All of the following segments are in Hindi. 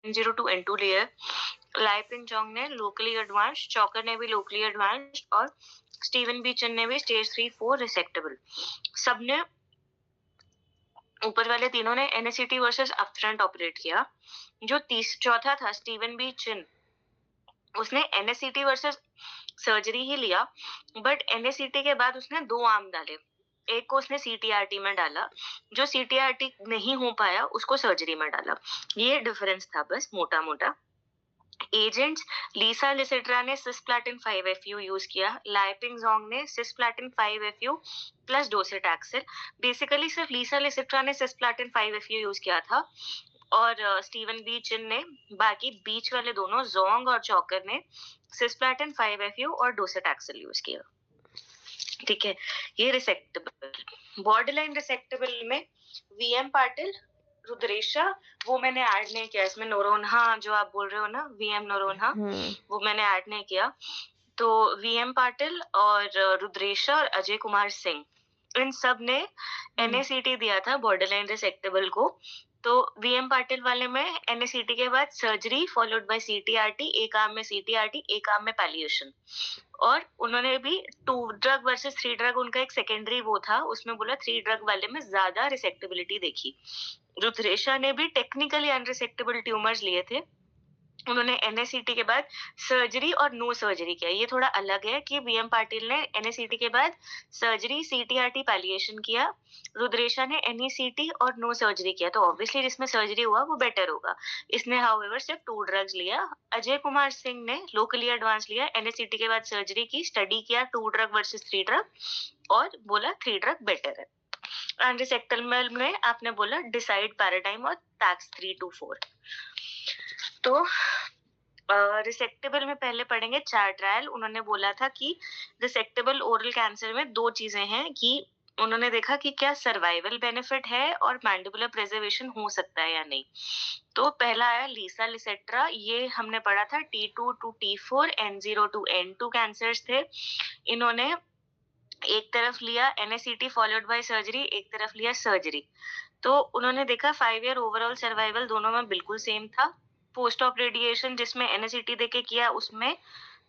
N02 N2 लिए, लाइपिंग जोंग ने लोकली एडवांस्ड, चॉकर ने भी लोकली एडवांस्ड और स्टीवन बी चन ने भी स्टेज 3-4 रिसेक्टेबल। सबने ऊपर वाले तीनों ने NACT वर्सेस अपफ्रंट ऑपरेट किया। जो चौथा था स्टीवन बी चिन, उसने NACT वर्सेस सर्जरी ही लिया, बट NACT के बाद उसने 2 आर्म डाले। एक को उसने CTRT में डाला, जो CTRT नहीं हो पाया उसको सर्जरी में डाला। ये डिफरेंस था बस मोटा-मोटा। एजेंट्स, लीसा लिसेट्रा ने सिस्प्लैटिन 5-FU यूज किया, लाइपिंग जोंग ने सिस्प्लैटिन 5-FU प्लस डोसेटैक्सिल। बेसिकली सिर्फ लीसा लिसेट्रा ने सिस्प्लैटिन 5-FU यूज किया था और स्टीवन बी चिन ने, बाकी बीच वाले दोनों जोंग और चॉकर ने सिस्प्लैटिन 5-FU और डोसेटैक्सिल यूज किया। ठीक है, ये रिसेक्टेबल। बॉर्डरलाइन रिसेक्टेबल में VM पाटिल, रुद्रेशा, वो मैंने ऐड नहीं किया इसमें। नोरोन्हा जो आप बोल रहे हो ना, VM नोरोन्हा, वो मैंने ऐड नहीं किया। तो VM पाटिल और रुद्रेशा और अजय कुमार सिंह, इन सब ने NACT दिया था बॉर्डरलाइन रिसेक्टेबल को। तो VM पाटिल वाले में NACT के बाद सर्जरी फॉलोड बाय CTRT, एक आर्म में CTRT, एक आर्म में पैलिएशन। और उन्होंने भी 2 ड्रग वर्सेस 3 ड्रग, उनका एक सेकेंडरी वो था, उसमें बोला 3 ड्रग वाले में ज्यादा रिसेक्टेबिलिटी देखी। रुद्रेशा ने भी टेक्निकली अनरिसेक्टेबल ट्यूमर्स लिए थे, उन्होंने NACT के बाद सर्जरी और नो सर्जरी किया। ये थोड़ा अलग है कि VM पाटिल ने NACT के बाद सर्जरी, CTRT, पैलिएशन किया, रुद्रेशा ने NACT और नो सर्जरी किया। तो ऑब्वियसली जिसमें सर्जरी हुआ वो बेटर होगा। इसने हाउएवर सिर्फ 2 ड्रग्स लिया। अजय कुमार सिंह ने लोकली एडवांस लिया, NACT के बाद सर्जरी की, स्टडी किया 2 ड्रग वर्सेस 3 ड्रग और बोला 3 ड्रग बेटर है। अनरिसेक्टेबल में आपने बोला डिसाइड, पैराडाइम और टैक्स 3-4। तो रिसेक्टेबल में पहले पढ़ेंगे 4 ट्रायल। उन्होंने बोला था कि रिसेक्टेबल ओरल कैंसर में 2 चीजें हैं, कि उन्होंने देखा कि क्या सर्वाइवल बेनिफिट है और मैंडिबुलर प्रिजर्वेशन हो सकता है या नहीं। तो पहला आया लीसा लिसेट्रा, ये हमने पढ़ा था T2 to T4 N0 to N2 cancers थे। इन्होंने एक तरफ लिया NACT फॉलोड बाय सर्जरी, एक तरफ लिया सर्जरी। तो उन्होंने देखा 5 ईयर ओवरऑल सर्वाइवल दोनों में बिल्कुल सेम था। पोस्ट ऑप रेडिएशन जिसमें NACT देके किया उसमें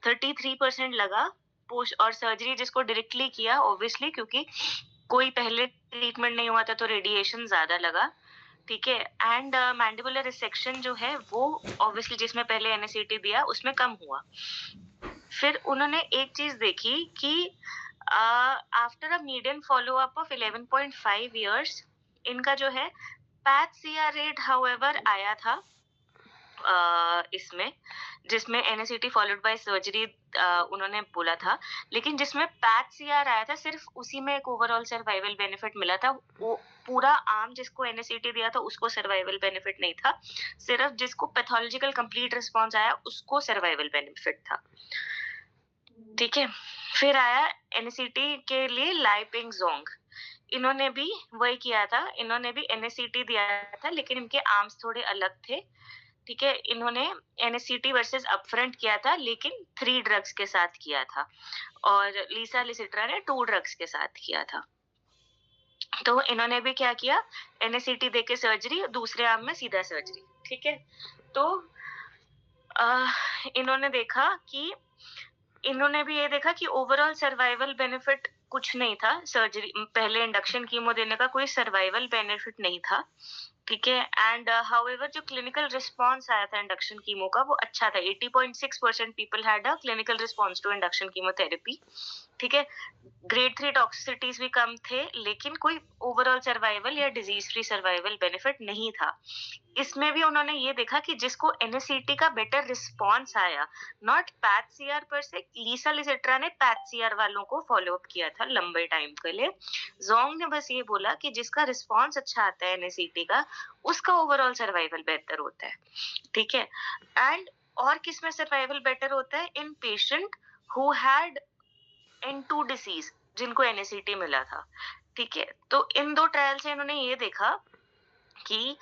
33% लगा, पोस्ट और सर्जरी जिसको डायरेक्टली किया, ऑब्वियसली क्योंकि कोई पहले ट्रीटमेंट नहीं हुआ था तो रेडिएशन ज्यादा लगा। ठीक है, एंड मैंडिबुलर रिसेक्शन जो है वो ऑब्वियसली जिसमें पहले NACT दिया उसमें कम हुआ। फिर उन्होंने एक चीज देखी कि after a median follow up of 11.5 years, इनका जो है पैच CR रेट हाउएवर आया था इसमें, जिसमें NACT फॉलोड बाय सर्जरी उन्होंने बोला था, लेकिन जिसमें पैच CR आया था सिर्फ उसी में एक ओवरऑल सर्वाइवल बेनिफिट मिला था। वो पूरा आर्म जिसको NACT दिया था उसको सर्वाइवल बेनिफिट नहीं था, सिर्फ जिसको पैथोलॉजिकल कंप्लीट रिस्पॉन्स आया उसको सर्वाइवल बेनिफिट था। ठीक है, फिर आया NACT के लिए लाइपिंग जोंग, इन्होंने भी वही किया था, इन्होंने भी NACT दिया था लेकिन इनके आर्म्स थोड़े अलग थे। ठीक है, इन्होंने NACT वर्सेस अपफ्रंट किया था लेकिन 3 ड्रग्स के साथ किया था और लीसा लिसिट्रा ने 2 ड्रग्स के साथ किया था। तो इन्होंने भी क्या किया, NACT देके सर्जरी, दूसरे आर्म में सीधा सर्जरी। ठीक है, तो इन्होंने देखा कि इन्होंने भी ये देखा कि ओवरऑल सर्वाइवल बेनिफिट कुछ नहीं था, सर्जरी पहले इंडक्शन कीमो देने का कोई सर्वाइवल बेनिफिट नहीं था। ठीक है, एंड हाउएवर जो क्लिनिकल रिस्पॉन्स आया था इंडक्शन कीमो का वो अच्छा था, 80.6% people had a clinical response to induction chemotherapy. ठीक है, ग्रेड 3 टॉक्सिसिटीज भी कम थे लेकिन कोई ओवरऑल सर्वाइवल या डिजीज फ्री सर्वाइवल बेनिफिट नहीं था। इसमें भी उन्होंने ये देखा कि जिसको NACT का बेटर रिस्पॉन्स आया, नॉट पैच CR पर से, लीसा लिसेट्रा ने पैच CR वालों को फॉलो अप किया था लंबे टाइम के लिए। जोंग ने बस ये बोला कि जिसका रिस्पॉन्स अच्छा आता है NACT का उसका ओवरऑल सर्वाइवल बेहतर होता है। ठीक है, एंड और किसमें सर्वाइवल बेटर होता है, in patient who had N2 disease जिनको NACT मिला था। ठीक है, तो इन 2 ट्रायल से इन्होंने ये देखा कि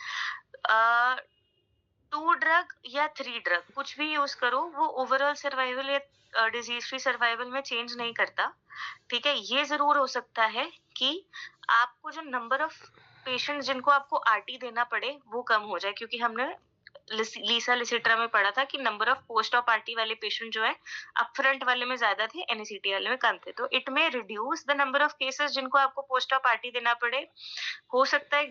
2 ड्रग या 3 ड्रग कुछ भी यूज करो वो ओवरऑल सर्वाइवल या डिजीज फ्री सर्वाइवल में चेंज नहीं करता। ठीक है, ये जरूर हो सकता है कि आपको जो नंबर ऑफ पेशेंट जिनको आपको RT देना पड़े वो कम हो जाए, क्योंकि हमने लीसा लिसिट्रा में पढ़ा था कि number of post op RT वाले पेशेंट जो है अपफ्रंट वाले में ज्यादा थे, एनएसीटी वाले में कम थे। तो इट में reduce the number of cases जिनको आपको पोस्ट ऑप आरटी देना पड़े। हो सकता है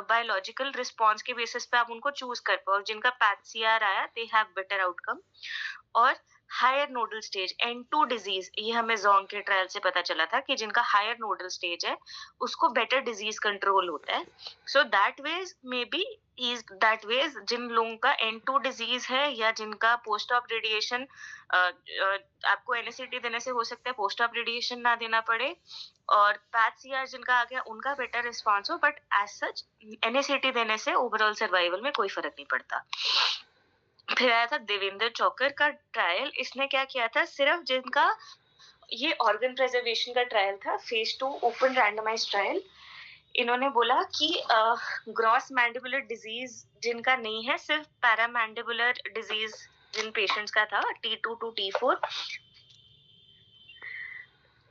बायोलॉजिकल रिस्पॉन्स के बेसिस पे आप उनको चूज कर पाओ। जिनका पैच-सीआर आया दे हैव बेटर आउटकम। और higher nodal stage N2 disease, ये हमें जोंग के ट्रायल से पता चला था कि जिनका हायर नोडल स्टेज है उसको बेटर डिजीज कंट्रोल होता है। So that ways may be is that ways जिन लोगों का N2 डिजीज है या जिनका पोस्ट ऑप रेडिएशन, आपको एनएसीटी देने से हो सकता है पोस्ट ऑप रेडिएशन ना देना पड़े, और पैच-सीआर जिनका आ गया उनका बेटर रिस्पॉन्स हो, बट एज सच एनएसीटी देने से ओवरऑल सर्वाइवल में कोई फर्क नहीं पड़ता। फिर आया था देवेंद्र चौकर का ट्रायल। इसने क्या किया था, सिर्फ जिनका ये ऑर्गन प्रिजर्वेशन का ट्रायल था, फेज 2 ओपन रैंडमाइज्ड ट्रायल। इन्होंने बोला कि ग्रॉस मैंडिबुलर डिजीज जिनका नहीं है, सिर्फ पैरामैंडिबुलर डिजीज जिन पेशेंट्स का था T2 to T4,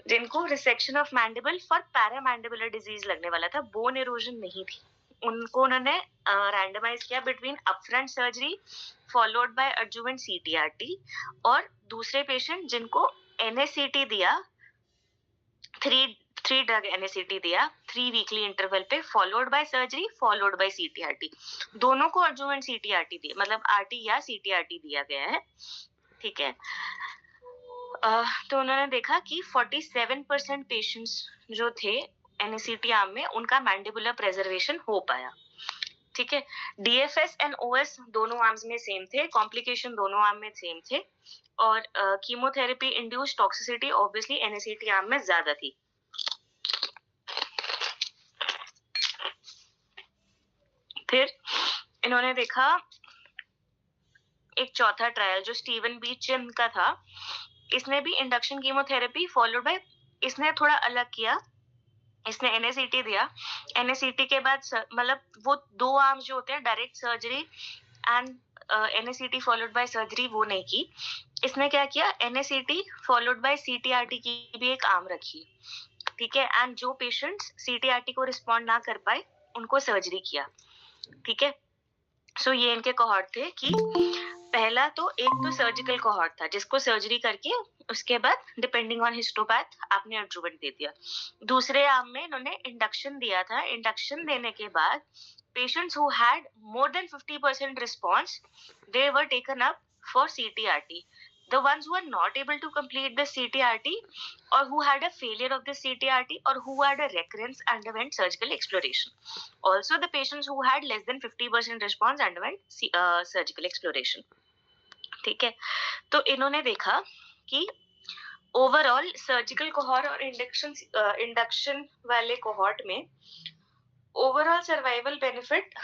जिनको resection of mandible for paramandibular disease लगने वाला था, बोन इरोजन नहीं थी, उनको उन्होंने रैंडमाइज किया between upfront surgery followed by adjuvant CTRT, और दूसरे पेशेंट जिनको एनएसीटी दिया, थ्री ड्रग एनएसीटी दिया 3 वीकली इंटरवल पे, followed by surgery followed by CTRT. दोनों को एडजुवेंट सीटीआरटी दिया, मतलब आरटी या सीटीआरटी दिया गया है। ठीक है। तो उन्होंने देखा कि 47% पेशेंट्स जो थे एनएसीटी आर्म में उनका मैंडिबुलर प्रेजर्वेशन हो पाया। ठीक है। डीएफएस एंड ओएस दोनों आर्म्स में सेम थे, कॉम्प्लिकेशन दोनों आर्म में सेम थे, और chemotherapy induced toxicity obviously NACT arm में ज्यादा थी। फिर इन्होंने देखा एक चौथा ट्रायल जो स्टीवन बी चिन का था। इसने भी इंडक्शन कीमोथेरेपी फॉलोड बाय, इसने थोड़ा अलग किया, इसने एनएसीटी दिया। एनएसीटी के बाद मतलब वो 2 आर्म्स जो होते हैं, direct surgery and NACT followed by surgery, वो नहीं की। इसने क्या किया, एनएसीटी फॉलोड बाय सीटीआरटी की भी एक आर्म रखी। ठीक है। एंड जो पेशेंट्स सीटीआरटी को रिस्पॉन्ड ना कर पाए उनको सर्जरी किया। ठीक है। सो ये इनके कोहॉर्ट थे कि पहला तो एक तो सर्जिकल कोहॉर्ट था जिसको सर्जरी करके उसके बाद डिपेंडिंग ऑन हिस्टोपैथ आपने एडजुवेंट दे दिया। दूसरे आर्म में इन्होंने इंडक्शन दिया था। इंडक्शन देने के बाद patients who had more than 50% response they were taken up for CTRT. The ones who are not able to complete the CTRT or who had a failure of the CTRT or who had a recurrence underwent surgical exploration. Also, the patients who had less than 50% response underwent surgical exploration. ठीक है। तो इन्होंने देखा कि ओवरऑल सर्जिकल कोहॉर्ट और इंडक्शन वाले कोहॉर्ट में ओवरऑल सर्वाइवल बेनिफिट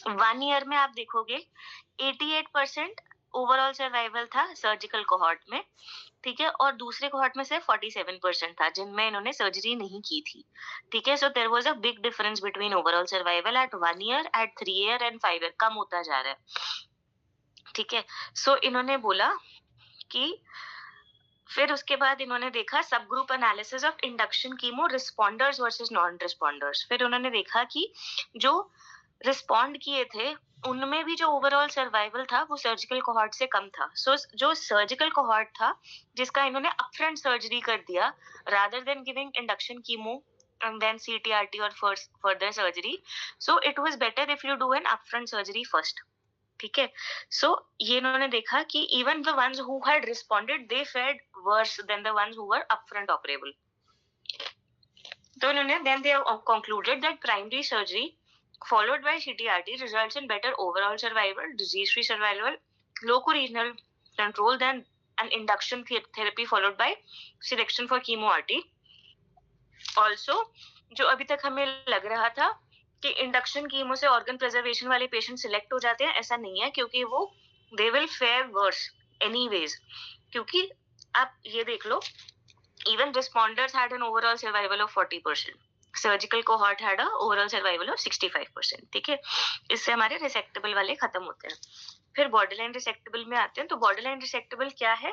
1 ईयर में आप देखोगे 88% ओवरऑल सर्वाइवल था सर्जिकल कोहॉर्ट में। ठीक है। और दूसरे कोहॉर्ट में से 47% था जिनमें इन्होंने सर्जरी नहीं की थी। ठीक है। So there was a big difference between overall survival at 1 year, at 3 year and 5 year, कम होता जा रहा है। ठीक है। सो इन्होंने बोला कि फिर उसके बाद इन्होंने देखा सब group analysis of induction chemo responders versus non responders. फिर उन्होंने देखा कि जो रिस्पॉन्ड किए थे उनमें भी जो ओवरऑल सर्वाइवल था वो सर्जिकल कोहॉर्ट से कम था। सो जो सर्जिकल कोहॉर्ट था जिसका इन्होंने अपफ्रंट सर्जरी कर दिया rather than giving induction chemo and then CTRT or further surgery, so it was better if you do an upfront surgery first. ठीक है। सो ये इन्होंने देखा कि even the ones who had responded they fared worse than the ones who were upfront operable. तो इन्होंने then they concluded that primary surgery followed by CTRT results in better overall survival, disease-free survival, loco-regional control than an induction therapy followed by selection for chemo-RT. Also, जो अभी तक हमें लग रहा था कि इंडक्शन कीमो से ऑर्गन प्रिजर्वेशन वाले पेशेंट सिलेक्ट हो जाते हैं, ऐसा नहीं है, क्योंकि वो they will fare worse anyways. क्योंकि आप ये देख लो, even responders had an overall survival of 40%, surgical cohort had a overall survival of 65%। ठीक है। इससे हमारे रिसेक्टेबल वाले खत्म होते हैं। फिर बॉर्डरलाइन रिसेक्टेबल में आते हैं। तो बॉर्डरलाइन रिसेक्टेबल क्या है?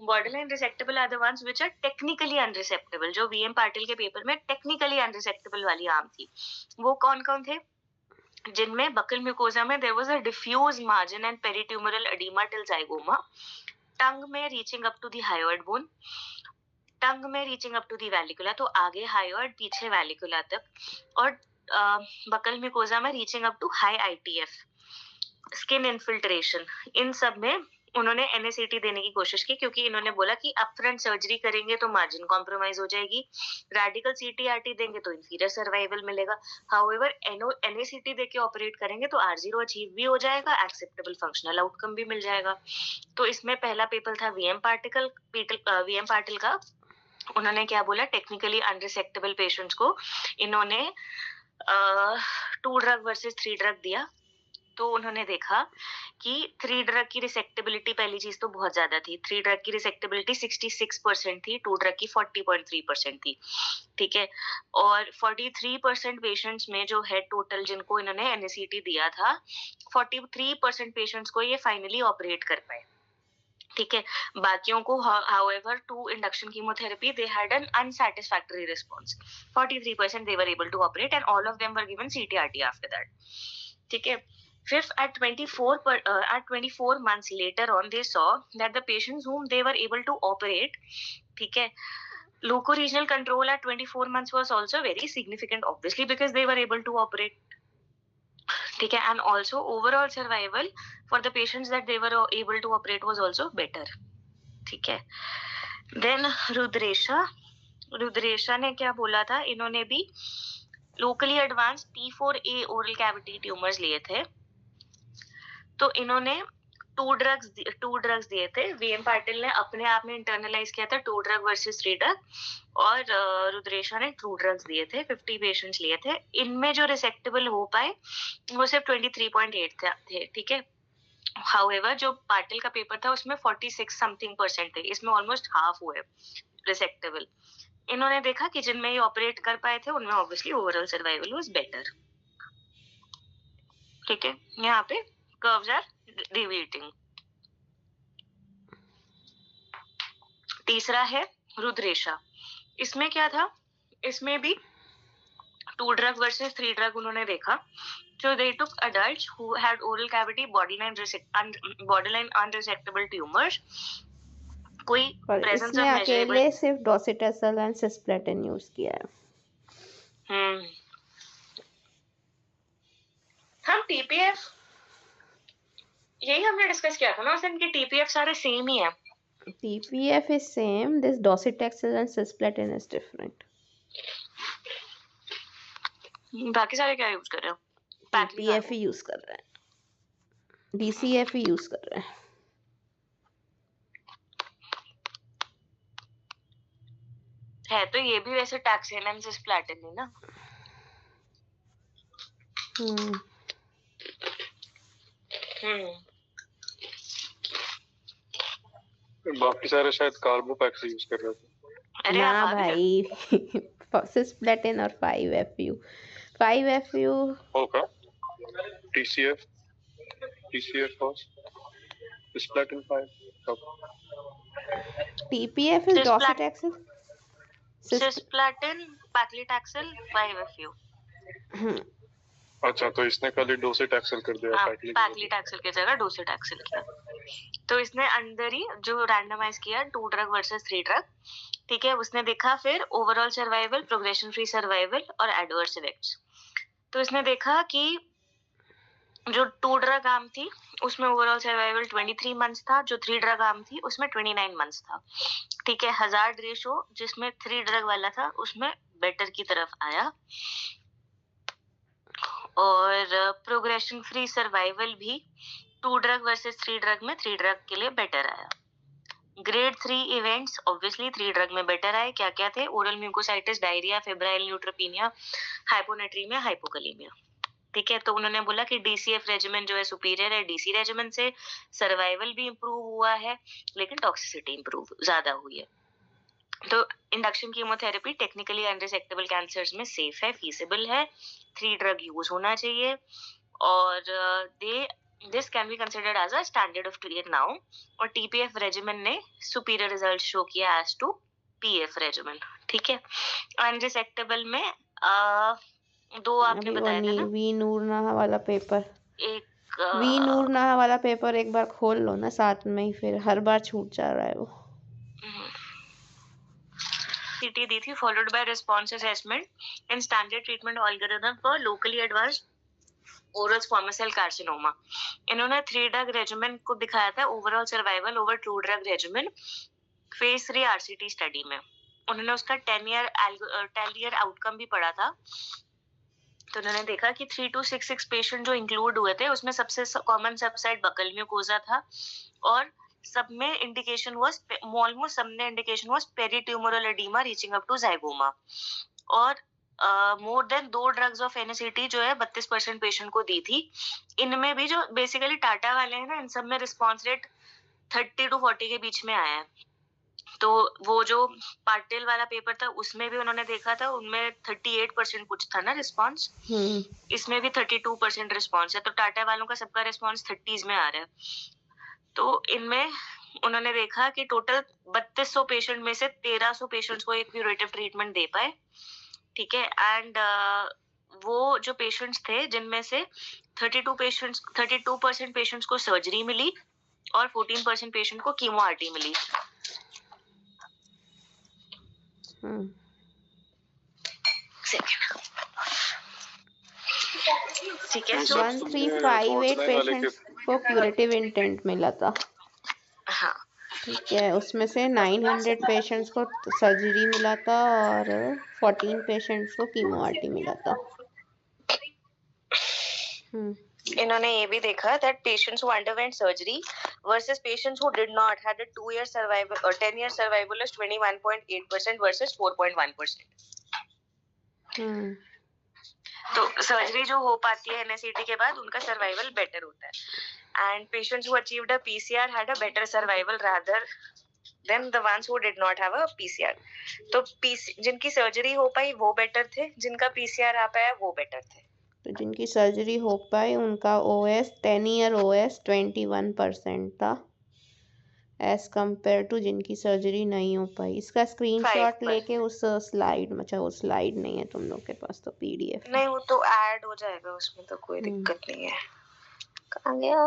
Borderline resectable are the ones which are technically unresectable. जो वीएम पाटिल के पेपर में टेक्निकली अनरिसेप्टेबल वाली आर्म थी, वो कौन कौन थे? जिनमें बकल म्यूकोजा में there was a diffuse margin and peritumoral oedema till zygoma, tongue में reaching up to the hyoid bone, tongue में reaching up to the vallecula, तो आगे हायोइड पीछे वैलिकुला तक, और बकल म्यूकोजा में reaching up to high ITF, skin infiltration. इन सब में उन्होंने एनएसीटी देने की कोशिश की, क्योंकि इन्होंने बोला कि अपफ्रंट सर्जरी करेंगे तो मार्जिन कॉम्प्रोमाइज हो जाएगी, रेडिकल सीटीआरटी देंगे तो इंफीरियर सर्वाइवल मिलेगा, हाउएवर एनएसीटी देके ऑपरेट करेंगे तो R0 अचीव भी हो जाएगा, एक्सेप्टेबल फंक्शनल आउटकम भी मिल जाएगा। तो इसमें पहला पेपर था वीएम पाटिल का। उन्होंने क्या बोला, टेक्निकली अनरिसेक्टेबल पेशेंट्स को इन्होंने 2 ड्रग वर्सेस 3 ड्रग दिया। तो उन्होंने देखा कि 3 ड्रग की रिसेक्टेबिलिटी, पहली चीज तो बहुत ज्यादा थी, 3 ड्रग की रिसेक्टेबिलिटी 66% थी, 2 ड्रग की 40.3% थी, ठीक है। और 43% पेशेंट्स में जो है टोटल जिनको इन्होंने एनएसीटी दिया था, 43% पेशेंट्स को ये फाइनली ऑपरेट कर पाए, ठीक है। बाकियों को however to induction chemotherapy they had an unsatisfactory response, 43% they were able to operate and all of them were given CTRT after that, ठीक है। Fifth, at 24 months later on they saw that the patients whom they were able to operate, ठीक है, loco-regional control at 24 months was also very significant, obviously because they were able to operate, ठीक है, and also overall survival for the patients that they were able to operate was also better, ठीक है। देन रुद्रेशा ने क्या बोला था, इन्होंने भी locally advance T4A oral cavity tumours लिए थे, तो इन्होंने 2 ड्रग्स दिए थे। वीएम पाटिल ने अपने आप में इंटरनलाइज किया था 2 ड्रग वर्सेस 3 ड्रग, और रुद्रेशा ने 2 ड्रग्स दिए थे, 50 पेशेंट्स लिए थे। इनमें जो रिसेक्टेबल हो पाए वो सिर्फ 23.8 थे, ठीक है। हाउएवर जो पाटिल का पेपर था उसमें 46 समथिंग % थे, इसमें ऑलमोस्ट हाफ हुए रिसेक्टेबल। इन्होंने देखा कि जिनमें ये ऑपरेट कर पाए थे उनमें obviously overall survival was better, ठीक है। यहाँ पे कर्व्स आर डिविएटिंग। तीसरा है रुद्रेशा, इसमें क्या था, इसमें भी 2 ड्रग वर्सेस 3 ड्रग उन्होंने देखा। So they took adults who had oral cavity borderline unresectable tumors, कोई पर presence इसमें of अकेले measurable, सिर्फ डॉसिटासल एंड सिस्प्लेटिन यूज किया है। हम टीपीएफ, यही हमने डिस्कस किया था ना उस दिन की, टीपीएफ सारे सेम ही है। TPF is same, this docetaxel and cisplatin is different. बाकी सारे क्या यूज कर रहे हो? TPF ही यूज कर रहे हैं, DCF ही यूज कर रहे हैं। है तो ये भी वैसे टैक्सेन एंड सिस्प्लेटिन है ना। बाकी सारे शायद कार्बोपैक्स यूज कर रहे थे। अरे ना आप आ गए? भाई सिस्प्लेटिन और 5FU होगा TCF was Cisplatin 5 TPF is docetaxel, cisplatin paclitaxel 5FU। अच्छा, तो इसने खाली डोसेटैक्सल कर दिया, पैक्लिटैक्सेल की जगह डोसेटैक्सेल किया। तो इसने अंदर ही जो रैंडमाइज किया 2 ड्रग वर्सेस 3 ड्रग, ठीक है, उसने देखा फिर overall survival, progression free survival और एडवर्स इफेक्ट्स। तो इसने देखा कि जो 2 ड्रग आर्म थी उसमें ओवरऑल सर्वाइवल 23 मंथ्स था, जो 3 ड्रग आर्म थी उसमें 29 मंथ्स था, ठीक है। हजार्ड रेशो जिसमें 3 ड्रग वाला था उसमें बेटर की तरफ आया, और प्रोग्रेशन फ्री सर्वाइवल भी 2 ड्रग वर्सेस 3 ड्रग में 3 ड्रग के लिए बेटर आया। ग्रेड 3 इवेंट्स ऑब्वियसली 3 ड्रग में बेटर आए। क्या क्या थे? Oral mucositis, diarrhoea, febrile neutropenia, hyponatraemia, hypokalaemia, ठीक है। तो उन्होंने बोला कि DCF रेजिमेंट जो है सुपीरियर है DC रेजिमेंट से, सर्वाइवल भी इंप्रूव हुआ है लेकिन टॉक्सिसिटी इंप्रूव ज्यादा हुई है। तो induction chemotherapy technically unresectable cancers में सेफ है, फीसिबल है, 3 ड्रग यूज होना चाहिए, और this can be considered as a standard of care now. और TPF रेजिमेंट ने सुपीरियर रिजल्ट शो किया एज टू PF रेजिमेंट, ठीक है। अनरिसेक्टेबल में 2 आपने अभी वो बताया था ना, वी नूर नहा वाला पेपर, एक वी नूर नहा वाला पेपर एक बार खोल लो ना साथ में ही, फिर हर बार छूट जा रहा है वो। CT दी थी, followed by response assessment and standard treatment algorithm for locally advanced oral squamous cell carcinoma. इन्होंने 3 ड्रग रेजिमेन को दिखाया था, overall survival over 2 drug regimen phase 3 RCT study में। उन्होंने उसका 10 ईयर आउटकम भी पढ़ा था। तो उन्होंने देखा कि 3266 पेशेंट जो इंक्लूड हुए थे उसमें सबसे कॉमन सबसेट बकल म्यूकोजा था, और सब में इंडिकेशन वाज ऑलमोस्ट सब में indication was peritumoral oedema reaching up to zygoma, और more than 2 drugs of NSAT जो है 32% पेशेंट को दी थी। इनमें भी जो बेसिकली टाटा वाले हैं ना, इन सब में रिस्पॉन्स रेट 30 to 40 के बीच में आया है। तो वो जो पाटिल वाला पेपर था उसमें भी उन्होंने देखा था, उनमें 38% कुछ था ना रिस्पॉन्स, इसमें भी 32% रिस्पॉन्स है। तो टाटा वालों का सबका रिस्पॉन्स 30s में आ रहा है। तो इनमें उन्होंने देखा कि टोटल 3200 पेशेंट में से 1300 पेशेंट्स को एक क्यूरेटिव ट्रीटमेंट दे पाए, ठीक है। एंड वो जो पेशेंट्स थे जिनमें से 32% पेशेंट्स को सर्जरी मिली और 14% पेशेंट को कीमो आरटी मिली। ठीक है। 1358 पेशेंट्स को क्यूरेटिव इंटेंट मिला था, हाँ ठीक है। उसमें से 900 पेशेंट्स को सर्जरी मिला था और 14 पेशेंट्स को कीमो आरटी मिला था। इन्होंने ये भी देखा that patients who underwent surgery versus patients who did not had a 2-year survival or 10-year survival is 21.8% versus 4.1%. तो सर्जरी जो हो पाती है NSAT के बाद उनका सर्वाइवल बेटर होता है, and patients who achieved a PCR had a better survival rather than the ones who did not have a PCR. तो जिनकी सर्जरी हो पाई वो बेटर थे, जिनका PCR आ पाया वो बेटर थे। तो जिनकी सर्जरी हो पाई उनका OS 10 ईयर OS 21% था एज कम्पेयर टू जिनकी सर्जरी नहीं हो पाई। इसका स्क्रीनशॉट लेके उस स्लाइड में, अच्छा वो स्लाइड नहीं है तुम लोग के पास तो PDF नहीं, वो तो ऐड हो जाएगा उसमें, तो कोई दिक्कत नहीं है। कहाँ गया?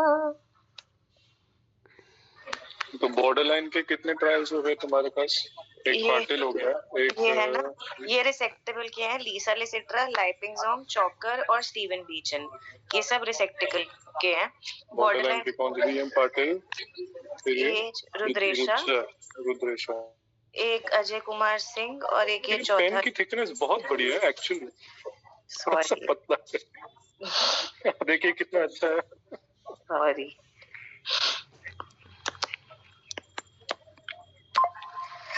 तो बॉर्डरलाइन के कितने ट्रायल्स हो गए तुम्हारे पास? एक पाटिल हो गया, एक ये है ना, ये रिसेक्टेबल के हैं, लीसा लिसिट्रा, लाइपिंगजोम, चॉकर और स्टीवन बीचन, ये सब रिसेक्टेबल के हैं। बॉर्डरलाइन के कौन थे? VM पाटिल, ये रुद्रेशा, एक अजय कुमार सिंह और एक ये चौथा। पेन की थिकनेस बहुत बड़ी है एक्चुअली, सॉरी पतला है। देखिए कितना अच्छा है। सॉरी।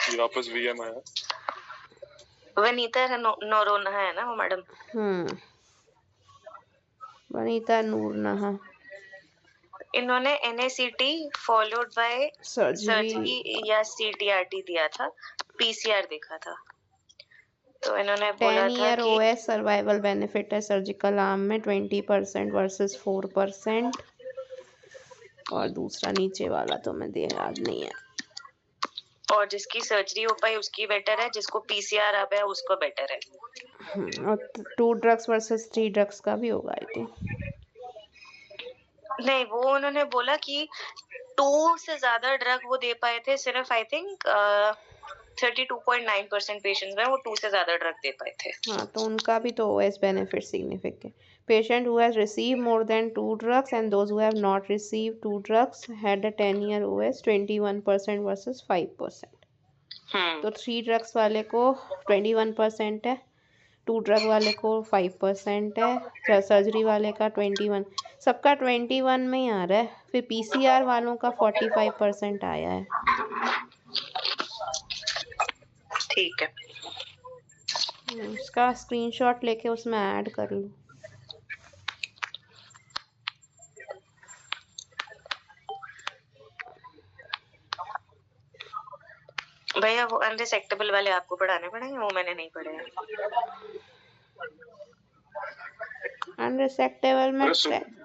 ये वापस VM आया। वनीता नोरोना है ना वो मैडम? वनीता नूर नहा। इन्होंने NACT फॉलोड बाय सर्जरी या CTRT दिया था, PCR देखा था। तो इन्होंने बोला 10 था ईयर कि OS सर्वाइवल बेनिफिट है सर्जिकल आर्म में 20% वर्सेस 4%, और दूसरा नीचे वाला तो मैं याद नहीं है। और जिसकी सर्जरी हो पाई उसकी बेटर है, जिसको PCR आ पाया उसको बेटर है। और 2 ड्रग्स वर्सेस 3 ड्रग्स का भी होगा आई थिंक। नहीं, वो उन्होंने बोला कि 2 से ज्यादा ड्रग वो दे पाए थे सिर्फ, आई थिंक 32.9% पेशेंट्स में वो 2 से ज्यादा ड्रग दे पाए थे। हाँ, तो उनका भी तो OS benefit significant. Patient who has received more than 2 drugs and those who have not received 2 drugs had a 10-year OS 21% versus 5%. तो 3 ड्रग्स वाले को 21% है, 2 ड्रग वाले को 5% है, सर्जरी वाले का 21, सबका 21 में ही आ रहा है। फिर PCR वालों का 45% आया है। ठीक है, उसका स्क्रीनशॉट लेके उसमें ऐड कर लो। भैया वो अनरिसेक्टेबल वाले आपको पढ़ाने पड़ेंगे, वो मैंने नहीं पढ़े हैं। अनरिसेक्टेबल में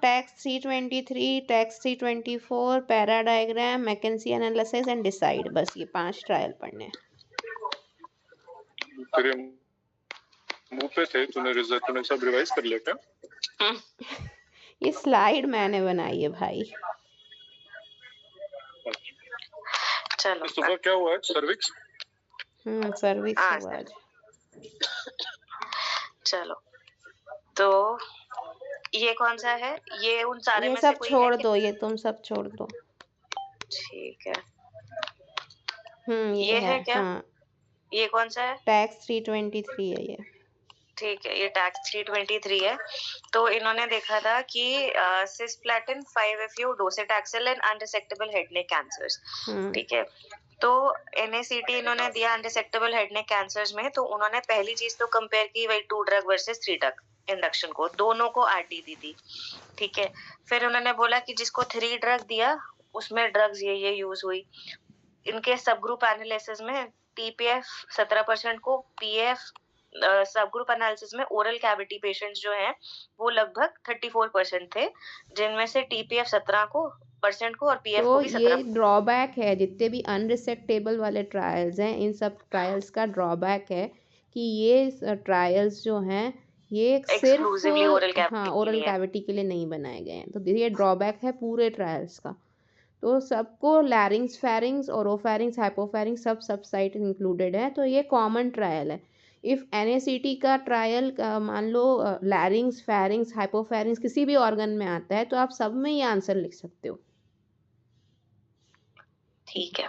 tax 323, tax 324, para diagram, McKinsey analysis and decide, बस ये 5 ट्रायल पढ़ने हैं। मुंह पे थे, तूने सब रिवाइज कर लिया क्या? ये स्लाइड मैंने बनाई है भाई। चलो सुबह क्या हुआ है? सर्विक्स? सर्विक्स हाँ, हुआ आज। चलो तो ये कौन सा है? ये उन सारे ये में से सब कोई है छोड़ क्या? दो, ये तुम सब छोड़ दो। ठीक है, ये ये है क्या? हाँ, ये कौन सा है? टैक्स 323 है ये। ठीक है, ये टैक्स 323 है। तो इन्होंने देखा था कि cisplatin 5-FU, docetaxel and unresectable head neck cancers. ठीक है, तो NACT इन्होंने दिया अनरिसेक्टेबल हेड नेक कैंसर्स में। तो उन्होंने पहली चीज तो कंपेयर की वही 2 ड्रग वर्सेस 3 ड्रग इंडक्शन को, दोनों को RT दी थी। ठीक है, फिर उन्होंने बोला कि जिसको 3 ड्रग दिया उसमें ड्रग्स ये यूज हुई। इनके सब ग्रुप एनालिसिस में TPF 17% को, PF सब ग्रुप एनालिसिस में ओरल कैविटी पेशेंट्स जो हैं वो लगभग 34% थे, जिनमें से TPF 17% को और PF तो को भी ये 17%। ड्रॉबैक है, जितने भी अनरिसेक्टेबल वाले ट्रायल्स हैं, इन सब ट्रायल्स का ड्रॉबैक है कि ये ट्रायल्स जो हैं ये सिर्फ एक्सक्लूसिवली ओरल हाँ कैविटी के ओरल लिए। कैविटी के लिए नहीं बनाए गए हैं। तो ये ड्रॉबैक है पूरे ट्रायल्स का। तो सबको लैरिंग्स, फेरिंग्स, ओरोफेरिंग्स, हाइपोफेरिंग्स सब साइट इंक्लूडेड है। तो ये कॉमन ट्रायल है। इफ़ NACT का ट्रायल मान लो लैरिंग्स, फेरिंग्स, हाइपोफेरिंग्स किसी भी ऑर्गन में आता है तो आप सब में ये आंसर लिख सकते हो। ठीक है,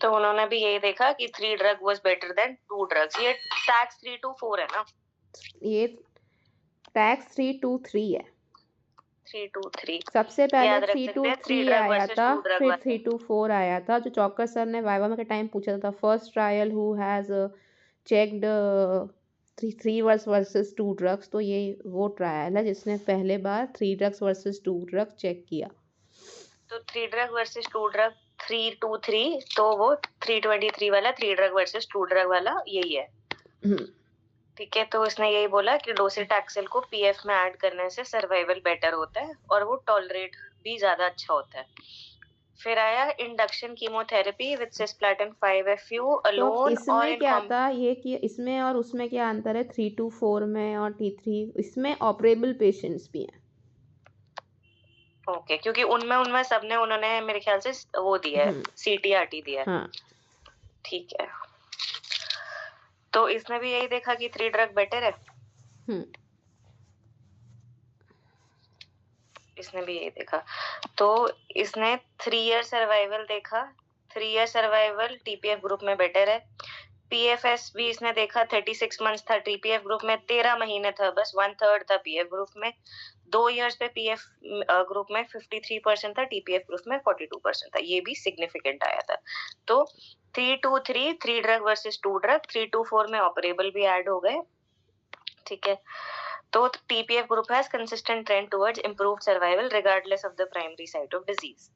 तो उन्होंने भी यही देखा कि 3 drug was better than 2 drugs. ये टैक्स 324 है ना? ये टैक्स 323 है। 323 सबसे पहले याद रख सकते हैं। 3 323 ड्रग आया वर्सेस था, 2 ड्रग फिर वाला। 324 आया था, जो चौकर सर ने वाइवा में के टाइम पूछा था। First trial who has checked 3 versus 2 drugs. तो ये वो ट्रायल है जिसने पहले बार 3 ड्रग्स वर्सेस 2 ड्रग चेक किया। तो 3 ड्रग वर्सेस 2 ड्रग 323, तो वो 323 वाला 3 ड्रग वर्सेस 2 ड्रग वाला यही है। ठीक है, तो इसने यही बोला कि डोसेटैक्सिल को PF में ऐड करने से सर्वाइवल बेटर होता है और वो टॉलरेट भी ज्यादा अच्छा होता है। फिर आया induction chemotherapy with cisplatin 5-FU तो अलोन। और इसमें क्या था ये कि इसमें और उसमें क्या अंतर है? 324 में और T3 इसमें ऑपरेबल पेशेंट्स भी हैं। ओके, क्योंकि उनमें सबने उन्होंने मेरे ख्याल से वो दिया है, CT-RT दिया है। हाँ, ठीक है, तो इसने भी यही देखा कि 3 ड्रग बेटर है। इसने भी यही देखा। तो इसने 3 ईयर सर्वाइवल देखा। 3 ईयर सर्वाइवल TPF ग्रुप में बेटर है। PFS भी इसने देखा, 36 मंथ्स था TPF ग्रुप में, 13 महीने था बस, 1/3 था PF ग्रुप में। 2 इयर्स पे PF ग्रुप में 53% था, TPF ग्रुप में 42% था। ये भी सिग्निफिकेंट आया था। तो 323 3 ड्रग वर्सेस 2 ड्रग, 324 में ऑपरेबल भी ऐड हो गए। ठीक है, तो TPF group has consistent trend towards improved survival regardless of the primary site of disease.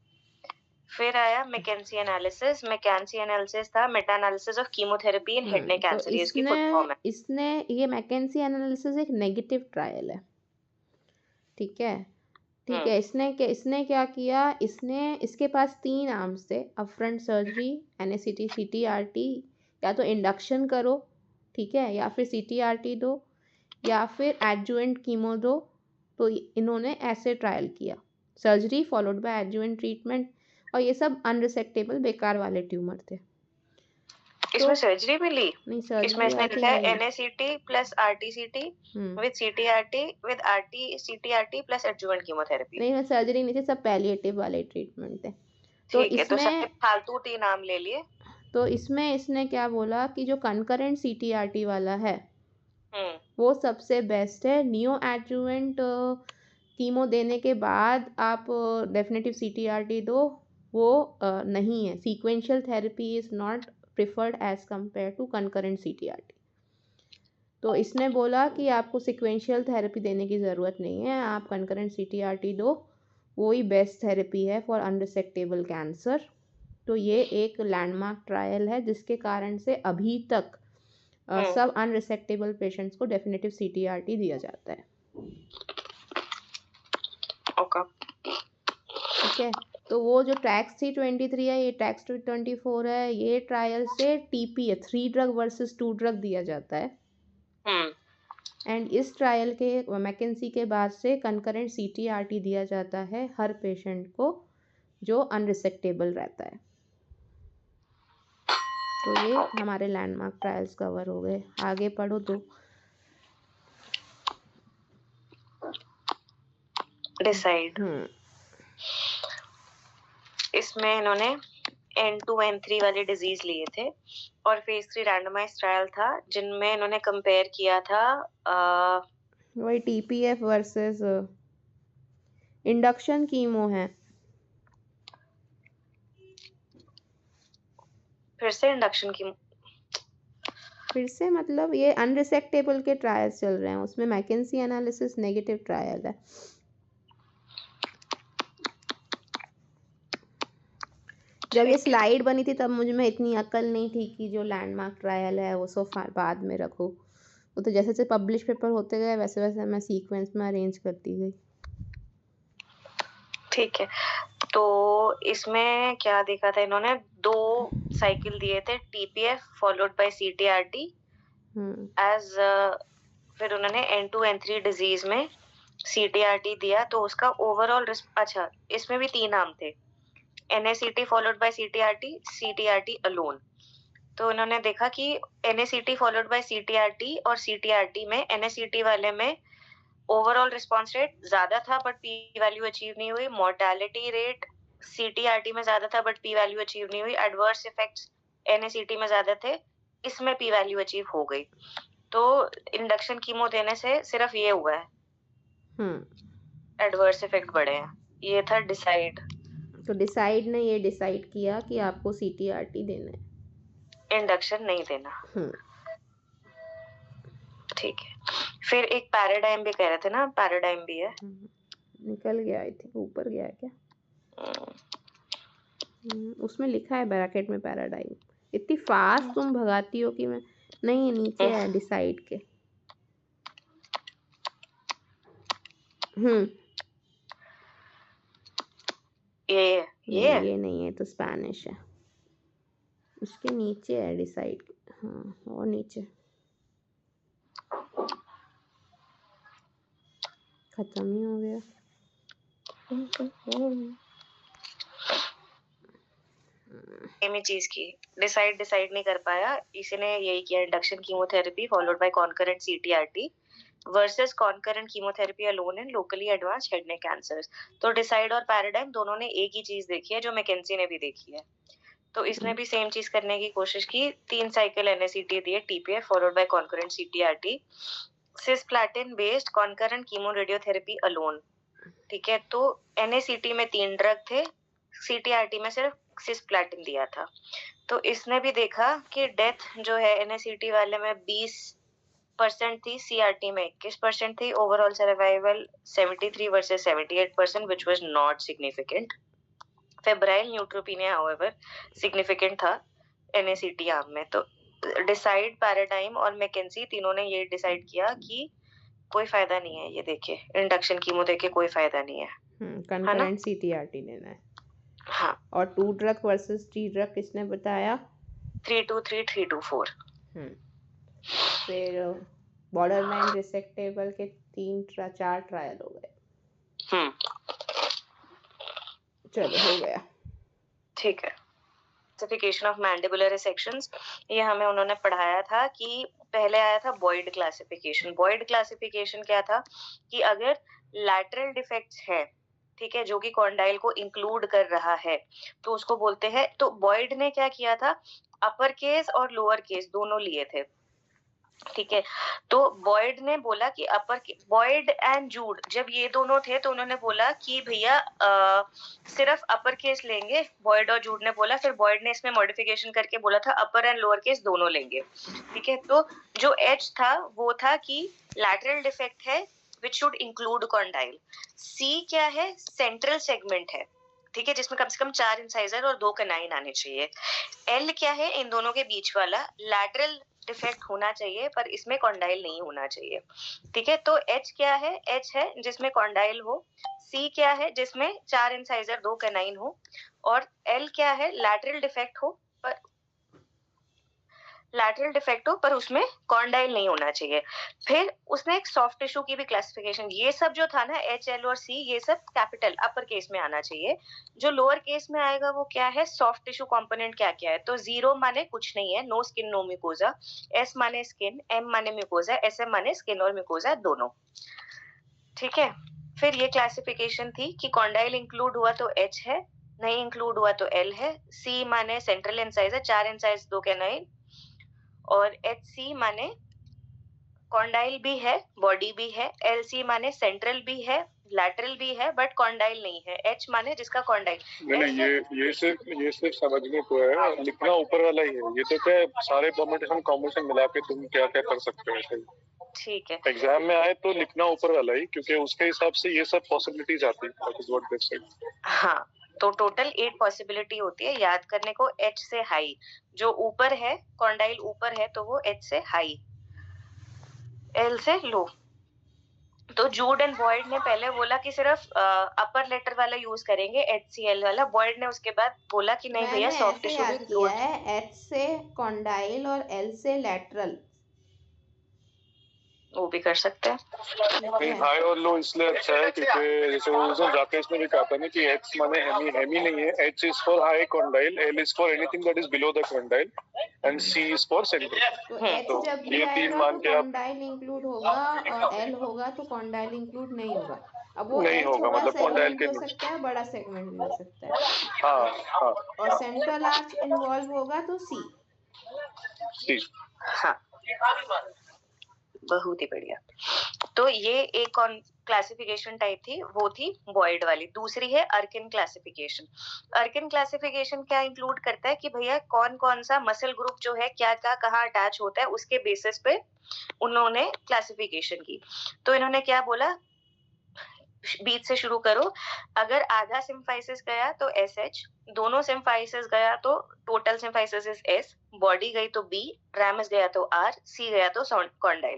फिर आया मैकेंजी एनालिसिस। मैकेंजी एनालिसिस था Meta analysis of chemotherapy in head neck cancer. ये इसकी फुल फॉर्म है। इसने ये मैकेंजी एनालिसिस एक नेगेटिव ट्रायल है। ठीक है, इसने क्या किया? इसके पास 3 आर्म्स थे। अपफ्रंट सर्जरी, NACT CT-RT, या तो इंडक्शन करो, ठीक है, या फिर CT-RT दो, या फिर एडजुवेंट कीमो दो। तो इन्होंने ऐसे ट्रायल किया, surgery followed by adjuvant treatment. और ये सब अनरिसेक्टेबल बेकार वाले ट्यूमर थे। इसमें सर्जरी भी ली? नहीं, इसमें सर्जरी इसने आई लिखा थिंक है नहीं। NACT plus RTCT with CT-RT with RT-CT-RT plus adjuvant chemotherapy। नहीं, सर्जरी नहीं थी, सब पैलिएटिव वाले ट्रीटमेंट थे। तो ठीक है, तो सबने इसमें फालतू 3 नाम ले लिए। तो इसमें इसने क्या बोला कि जो कंकरेंट CT-RT वाला है वो सबसे बेस्ट है। नियो एडजुवेंट कीमो देने के बाद आप डेफिनेटिव CT-RT दो, वो नहीं है। Sequential therapy is not preferred as compare to concurrent CT-RT। तो इसने बोला कि आपको सीक्वेंशियल थेरेपी देने की ज़रूरत नहीं है, आप कंकरेंट CT-RT दो, वो ही बेस्ट थेरेपी है फॉर अनरिसेक्टेबल कैंसर। तो ये एक लैंडमार्क ट्रायल है जिसके कारण से अभी तक सब अनरिसेक्टेबल पेशेंट्स को डेफिनेटिव CT-RT दिया जाता है। ओके, ठीक है, तो वो जो टैक्स 323 है, ये टैक्स 224 है, ये ट्रायल से टीपी है, 3 ड्रग वर्सेस 2 ड्रग दिया जाता है। एंड इस ट्रायल के मैकेंसी के बाद से कंकरेंट CTRT दिया जाता है हर पेशेंट को जो अनरिसेक्टेबल रहता है। तो ये हमारे लैंडमार्क ट्रायल्स कवर हो गए। आगे पढ़ो तो डिसाइड। इसमें इन्होंने N2 N3 वाले डिजीज लिए थे और फेज 3 रैंडमाइज ट्रायल था जिनमें इन्होंने कंपेयर किया था वही TPF वर्सेस इंडक्शन कीमो है। फिर से इंडक्शन कीमो, फिर से मतलब ये अनरिसेक्टेबल के ट्रायल्स चल रहे हैं, उसमें मैकेंसी एनालिसिस नेगेटिव ट्रायल है। जब ये स्लाइड बनी थी तब मुझ में इतनी अकल नहीं थी कि जो लैंडमार्क ट्रायल है वो बाद में रखो। वो तो जैसे जैसे पब्लिश पेपर होते गए वैसे वैसे मैं सीक्वेंस में अरेंज करती गई। ठीक है, तो इसमें क्या देखा था इन्होंने, 2 साइकिल दिए थे TPF followed by CTRT as, फिर उन्होंने N2 N3 डिजीज में CTRT दिया तो उसका ओवरऑल अच्छा इसमें भी 3 नाम थे, NACT followed by CTRT, CTRT alone. तो उन्होंने देखा कि NACT फॉलोड बाय CTRT और CTRT में NACT वाले में ओवरऑल रिस्पांस रेट ज्यादा था बट पी वैल्यू अचीव नहीं हुई। मोर्टेलिटी रेट CTRT में ज्यादा था बट पी वैल्यू अचीव नहीं हुई। एडवर्स इफेक्ट्स NACT में ज्यादा थे, इसमें पी वैल्यू अचीव हो गई। तो इंडक्शन कीमो देने से सिर्फ ये हुआ है, एडवर्स इफेक्ट बढ़े हैं। ये था डिसाइड। तो डिसाइड ने ये डिसाइड किया कि आपको CTRT देना है, इंडक्शन नहीं देना। ठीक है, फिर एक पैराडाइम भी कह रहे थे ना, पैराडाइम भी है। निकल गया, आई थिंक ऊपर गया क्या? उसमें लिखा है ब्रैकेट में पैराडाइम। इतनी फास्ट तुम भगाती हो कि मैं नहीं, नीचे है डिसाइड के। ये नहीं है तो स्पेनिश है, उसके नीचे है डिसाइड। हाँ, और नीचे खत्म ही हो गया। सेम ही चीज की डिसाइड नहीं कर पाया, इसने यही किया, induction chemotherapy followed bye concurrent CTRT versus concurrent chemotherapy alone in locally advanced head neck cancers. तो डिसाइड और पैराडाइम दोनों ने एक ही चीज देखी है जो मैकेंजी ने भी देखी है। तो इसने भी सेम चीज करने की कोशिश की, 3 साइकिल NACT दिए, TPF followed bye concurrent CTRT, cisplatin based concurrent chemo radiotherapy alone. ठीक है, तो NACT में 3 ड्रग थे, CTRT में सिर्फ सिस्प्लैटिन दिया था। तो इसने भी देखा कि डेथ जो है NACT वाले में 20% थी, CRT में 21% थी, overall survival 73 versus 78%, which was not significant. Febrile न्यूट्रोपिनिया however significant था NACT आर्म में। तो डिसाइड, पैराडाइम और मैकेंजी तीनों ने ये डिसाइड किया कि कोई फायदा नहीं है, ये देखिए इंडक्शन कीमो देके कोई फायदा नहीं है। कंकरेंट CTRT लेना है। हाँ, और 2 ड्रग वर्सेस 3 ड्रग किसने बताया? 323 324। फिर बॉर्डरलाइन रिसेक्टेबल के 4 ट्रायल हो गए। चलो हो गया। ठीक है, क्लासिफिकेशन ऑफ मैंडिबुलर रिसेक्शंस, ये हमें उन्होंने पढ़ाया था कि पहले आया था बॉयड क्लासिफिकेशन। बॉयड क्लासिफिकेशन क्या था कि अगर लैटरल डिफेक्ट्स है, ठीक है, जो कि कॉन्डाइल को इंक्लूड कर रहा है, तो उसको बोलते हैं। तो बॉयड ने क्या किया था, अपर केस और लोअर केस दोनों लिए थे। ठीक है, तो बॉयड ने बोला कि बॉयड एंड जूड जब ये दोनों थे तो उन्होंने बोला कि भैया सिर्फ अपर केस लेंगे, बॉयड और जूड ने बोला। फिर बॉयड ने इसमें मॉडिफिकेशन करके बोला था अपर एंड लोअर केस दोनों लेंगे। ठीक है, तो जो एच था वो था कि लैटरल डिफेक्ट है विच शुड इंक्लूड कॉन्डाइल। सी क्या है, सेंट्रल सेगमेंट है, ठीक है, जिसमें कम से कम 4 इंसाइजर और 2 कनाइन आने चाहिए। एल क्या है, इन दोनों के बीच वाला लैटरल डिफेक्ट होना चाहिए पर इसमें कॉन्डाइल नहीं होना चाहिए। ठीक है, तो एच क्या है, एच है जिसमें कॉन्डाइल हो, C क्या है जिसमें 4 इंसाइजर 2 कैनाइन हो, और L क्या है लैटरल डिफेक्ट हो पर उसमें कॉन्डाइल नहीं होना चाहिए। फिर उसने एक सॉफ्ट टिश्यू की भी क्लासिफिकेशन, ये सब जो था ना H, L और C ये सब कैपिटल अपर केस में आना चाहिए। जो लोअर केस में आएगा वो क्या है, सॉफ्ट टिश्यू कंपोनेंट क्या क्या है। तो 0 माने कुछ नहीं है, no skin no mucosa, S माने स्किन, M माने म्यूकोजा, SM माने स्किन और म्यूकोजा दोनों। ठीक है, फिर ये क्लासिफिकेशन थी कि कॉन्डाइल इंक्लूड हुआ तो H है, नहीं इंक्लूड हुआ तो L है। C माने सेंट्रल इंसाइजर 4 इंसाइज 2 कैनाइन, और HC माने कॉन्डाइल भी है बॉडी भी है, LC माने सेंट्रल भी है लैटरल भी है बट कॉन्डाइल नहीं है, H माने जिसका कॉन्डाइल। नहीं, ये सिर्फ समझने को है, लिखना ऊपर वाला ही है। ये तो क्या सारे परम्यूटेशन कॉम्बिनेशन मिला के तुम क्या क्या कर सकते हो ऐसे। ठीक है, एग्जाम में आए तो लिखना ऊपर वाला ही, क्योंकि उसके हिसाब से ये सब पॉसिबिलिटीज आती है। That is what they said. हाँ, तो टोटल 8 पॉसिबिलिटी होती है याद करने को। H से हाई, जो ऊपर है कॉन्डाइल ऊपर है तो वो H से हाई, L से लो। तो जूड एंड बॉयड ने पहले बोला कि सिर्फ अपर लेटर वाला यूज करेंगे HCl वाला, बॉयड ने उसके बाद बोला कि नहीं भैया सॉफ्ट टिश्यू भी किया है, H से कॉन्डाइल और L से लैटरल, वो भी कर सकते हैं। नहीं, हाई और लो इसलिए अच्छा है क्योंकि जैसे वो राकेश ने भी कहा था ना कि H माने हेमी नहीं है, H is for high condyle, L is for anything that is below the condyle and C is for central. तो H जब भी ये 3 आएगा मान तो के आप कॉन्डाइल इंक्लूड होगा और L होगा तो कॉन्डाइल इंक्लूड नहीं होगा। अब वो नहीं H होगा, छोटा मतलब कॉन्डाइल सेगमेंट के भी हो सकता है, बड़ा सेगमेंट भी हो सकता है, हाँ और सेंट्रल आर्च इन्वॉल्व होगा तो C। हाँ, बहुत ही बढ़िया। तो ये एक क्लासिफिकेशन टाइप थी, वो थी बॉयड वाली। दूसरी है अर्किन क्लासिफिकेशन। अर्किन क्लासिफिकेशन क्या इंक्लूड करता है कि भैया कौन कौन सा मसल ग्रुप जो है क्या क्या कहाँ अटैच होता है, उसके बेसिस पे उन्होंने क्लासिफिकेशन की। तो इन्होंने क्या बोला, बीच से शुरू करो। अगर आधा सिम्फाइसिस गया तो SH, दोनों सिम्फाइसिस गया तो टोटल सिम्फाइसिस S, बॉडी गई तो B, रैमस गया तो R, C गया तो कॉन्डाइल।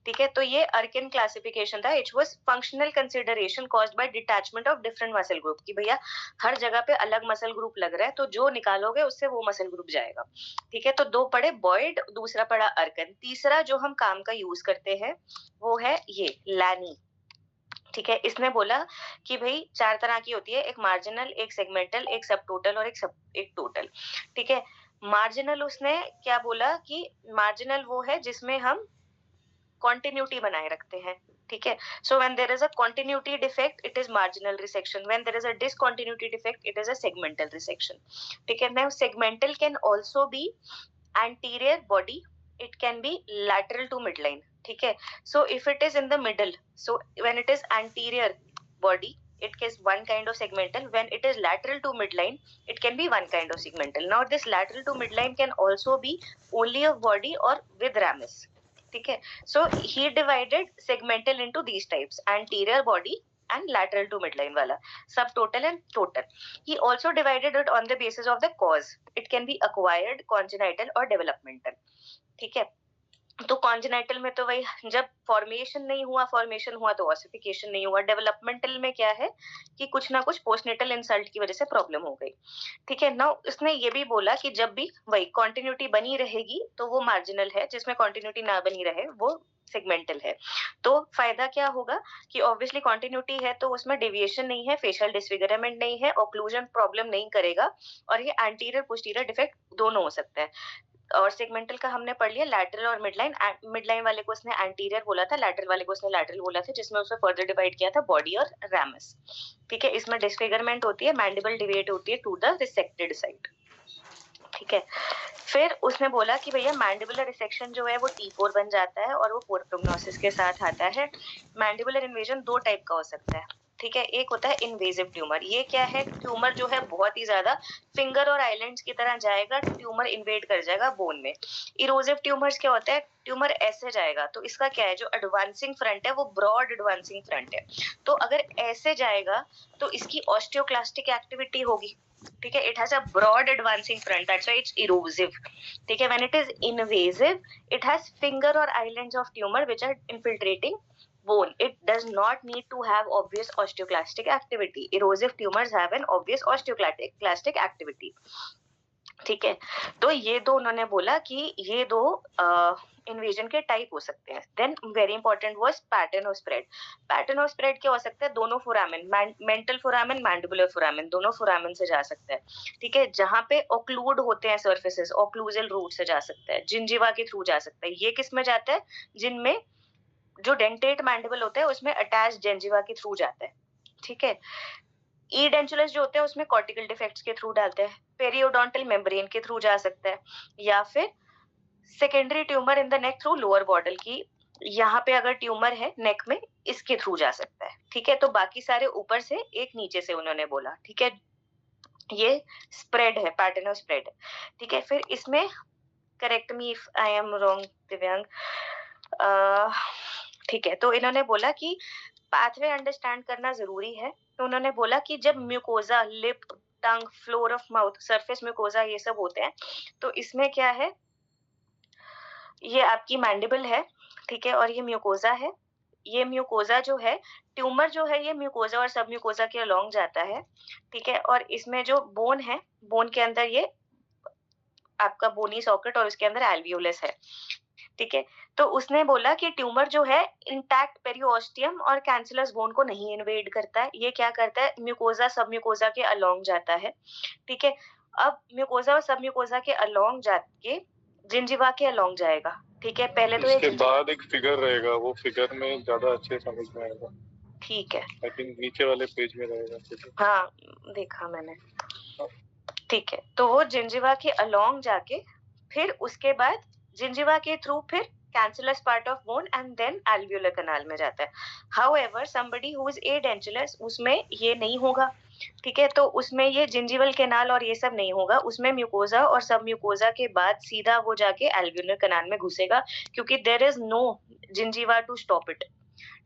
ठीक है, तो ये अर्किन क्लासिफिकेशन था। It was functional consideration caused by detachment of different muscle group, कि भैया हर जगह पे अलग मसल ग्रुप लग रहा है तो जो निकालोगे उससे वो मसल ग्रुप जाएगा। ठीक है, तो 2 पढ़े बॉयड, दूसरा पढ़ा अर्किन। तीसरा जो हम काम का यूज करते हैं वो है ये लैनी। ठीक है, इसने बोला कि भाई 4 तरह की होती है, एक मार्जिनल, एक सेगमेंटल, एक सब टोटल और एक टोटल। ठीक है, मार्जिनल उसने क्या बोला कि मार्जिनल वो है जिसमें हम कॉन्टिन्यूटी बनाए रखते हैं। ठीक है, so when there is a continuity defect it is marginal resection, when there is a discontinuity defect it is a segmental resection. ठीक है, now segmental can also be anterior body, it can be lateral to midline. ठीक है, so if it is in the middle, so when it is anterior body it is one kind of segmental, when it is lateral to midline it can be one kind of segmental. Now this lateral to midline can also be only of body or with ramus. ठीक है, so he divided segmental into these types, anterior body and lateral to midline wala, subtotal and total. He also divided it on the basis of the cause. It can be acquired, congenital or developmental. ठीक है, तो कॉन्जेनाइटल में तो वही जब फॉर्मेशन नहीं हुआ, फॉर्मेशन हुआ तो ऑसिफिकेशन नहीं हुआ। डेवलपमेंटल में क्या है कि कुछ ना कुछ पोस्टनेटल इंसल्ट की वजह से प्रॉब्लम हो गई। ठीक है, नाउ इसने ये भी बोला कि जब भी वही कंटिन्यूटी बनी रहेगी तो वो मार्जिनल है, जिसमें कंटिन्यूटी ना बनी रहे वो सेगमेंटल है। तो फायदा क्या होगा कि ऑब्वियसली कंटिन्यूटी है तो उसमें डेविएशन नहीं है, फेशियल डिसफिगरमेंट नहीं है, ओक्लूजन प्रॉब्लम नहीं करेगा, और ये एंटीरियर पोस्टीरियर डिफेक्ट दोनों हो सकता है। और सेगमेंटल का हमने पढ़ लिया, लैटरल और मिडलाइन। मिडलाइन वाले को उसने एंटीरियर बोला था, लैटरल वाले को उसने लैटरल बोला था, जिसमें उसने फर्दर डिवाइड किया था बॉडी और रैमस। ठीक है, इसमें डिसफिगरमेंट होती है, मैंडिबल डिविएट होती है टू द रिसेक्टेड साइड। ठीक है, फिर उसने बोला कि भैया मैंडिबुलर रिसेक्शन जो है वो T4 बन जाता है और वो पोर प्रोग्नोसिस के साथ आता है। मैंडिबुलर इन्वेजन 2 टाइप का हो सकता है। ठीक है, एक होता है इन्वेजिव ट्यूमर। ये क्या है, ट्यूमर जो है बहुत ही ज्यादा फिंगर और आइलैंड्स की तरह जाएगा, ट्यूमर इन्वेड कर जाएगा बोन में। इरोजिव ट्यूमर्स क्या होता है, ट्यूमर ऐसे जाएगा, तो इसका क्या है, जो एडवांसिंग फ्रंट है वो ब्रॉड एडवांसिंग फ्रंट है, तो अगर ऐसे जाएगा तो इसकी ऑस्टियोक्लास्टिक एक्टिविटी होगी। ठीक है, it has a broad advancing front, that's why it's erosive. ठीक है, when it is invasive it has finger और islands of tumour which are infiltrating bone. It does not need to have obvious osteoclastic activity. Erosive tumors have an obvious osteoclastic activity. ठीक है, तो ये दो उन्होंने बोला कि ये दो इन्वेजन के टाइप हो सकते हैं. Then very important was pattern of spread. Pattern of spread क्या हो सकता है? दोनों foramen, mental foramen, mandibular foramen, दोनों फोरामेन से जा सकता है. ठीक है, जहां पे ऑक्लूड होते हैं सर्फेसेस, ऑक्लूजल रूट से जा सकता है, जिंजिवा के थ्रू जा सकता है. ये किस में जाता है? जिनमें जो डेंटेट मैंडिबल होता है उसमें अटैच जिंजिवा के थ्रू जाता है. ठीक है, ई डेंचुलस जो होते हैं उसमें कॉर्टिकल डिफेक्ट्स के थ्रू डालते हैं. पेरियोडोंटल मेम्ब्रेन के थ्रू जा सकता है, या फिर secondary tumour in the neck through lower Border की, यहाँ पे अगर ट्यूमर है नेक में, इसके थ्रू जा सकता है. ठीक है, तो बाकी सारे ऊपर से, एक नीचे से उन्होंने बोला. ठीक है, ये स्प्रेड है, पैटर्न ऑफ स्प्रेड है. ठीक है, फिर इसमें correct me if I am wrong दिव्यांग. ठीक है, तो इन्होंने बोला कि पाथवे अंडरस्टैंड करना जरूरी है. तो उन्होंने बोला कि जब mucosa, lip, tongue, floor of mouth, surface mucosa ये सब होते हैं, तो इसमें क्या है, ये आपकी मैंडिबल है. ठीक है, और ये म्यूकोजा है. ये म्यूकोजा जो है, ट्यूमर जो है, ये म्यूकोजा और सब म्यूकोजा के अलोंग जाता है. ठीक है, और इसमें जो बोन है, बोन के अंदर ये आपका बोनी सॉकेट और उसके अंदर एल्वियोलस है. ठीक है, तो उसने बोला कि ट्यूमर जो है इंटैक्ट पेरिओस्टियम और कैंसलस बोन को नहीं इन्वेड करता है. ये क्या करता है? म्यूकोजा सब म्यूकोजा के अलोंग जाता है. ठीक है, अब म्यूकोजा और सब म्यूकोजा के अलोंग जाके जिंजिवा के अलोंग जाएगा. ठीक है, पहले तो इसके बाद एक फिगर रहेगा, वो फिगर में ज्यादा अच्छे समझ में आएगा. ठीक है, आई थिंक नीचे वाले पेज में रहेगा. हाँ देखा मैंने. ठीक है, तो वो जिंजिवा के अलोंग जाके फिर उसके बाद जिंजिवा के थ्रू फिर cancellous part of bone and then alveolar canal में जाता है. However somebody who is edentulous, उसमें ये नहीं होगा. ठीक है, तो उसमें ये जिंजिवल कैनाल और ये सब नहीं होगा. उसमें म्यूकोजा और सब म्यूकोजा के बाद सीधा वो जाके एल्वियोलर कैनाल में घुसेगा, क्योंकि there is no gingiva to stop it.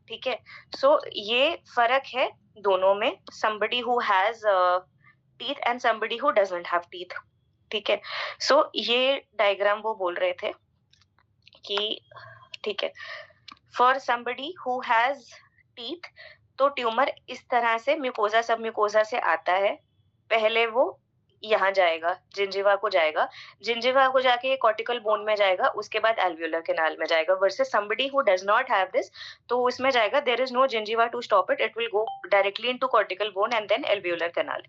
ठीक है, सो ये फर्क है दोनों में, somebody who has teeth and somebody who doesn't have teeth. ठीक है, सो ये डायग्राम वो बोल रहे थे कि ठीक है, for somebody who has teeth, तो ट्यूमर इस तरह से म्यूकोजा सब म्यूकोजा से आता है. पहले वो यहाँ जाएगा, जिंजिवा को जाएगा, जिंजिवा को जाके ये कॉर्टिकल बोन में जाएगा, उसके बाद एल्वियोलर कैनाल में जाएगा. Versus somebody who does not have this, तो उसमें जाएगा, there is no gingiva to stop it, it will go directly into cortical bone and then alveolar canal.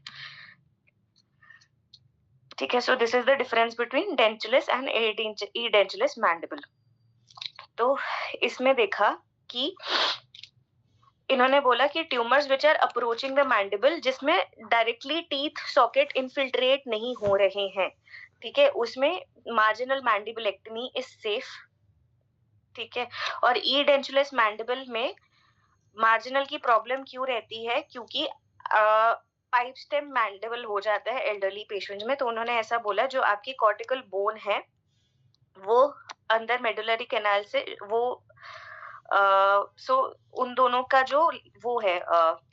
ठीक है, so this is the difference between dentulous and edentulous mandible. तो इसमें देखा कि इन्होंने बोला कि tumours which are approaching the mandible, जिसमें डायरेक्टली टीथ सॉकेट इन्फिल्ट्रेट नहीं हो रहे हैं. ठीक है, उसमें मार्जिनल मैंडिबुलेक्टमी इज सेफ. ठीक है, और ईडेंचुलस मैंडिबल में मार्जिनल की प्रॉब्लम क्यों रहती है? क्योंकि पाइप स्टेम मैंडिबल हो जाता है एल्डरली पेशेंट्स में. तो उन्होंने ऐसा बोला, जो आपकी कॉर्टिकल बोन है वो अंदर मेडुलरी कैनाल से वो सो उन दोनों का जो वो है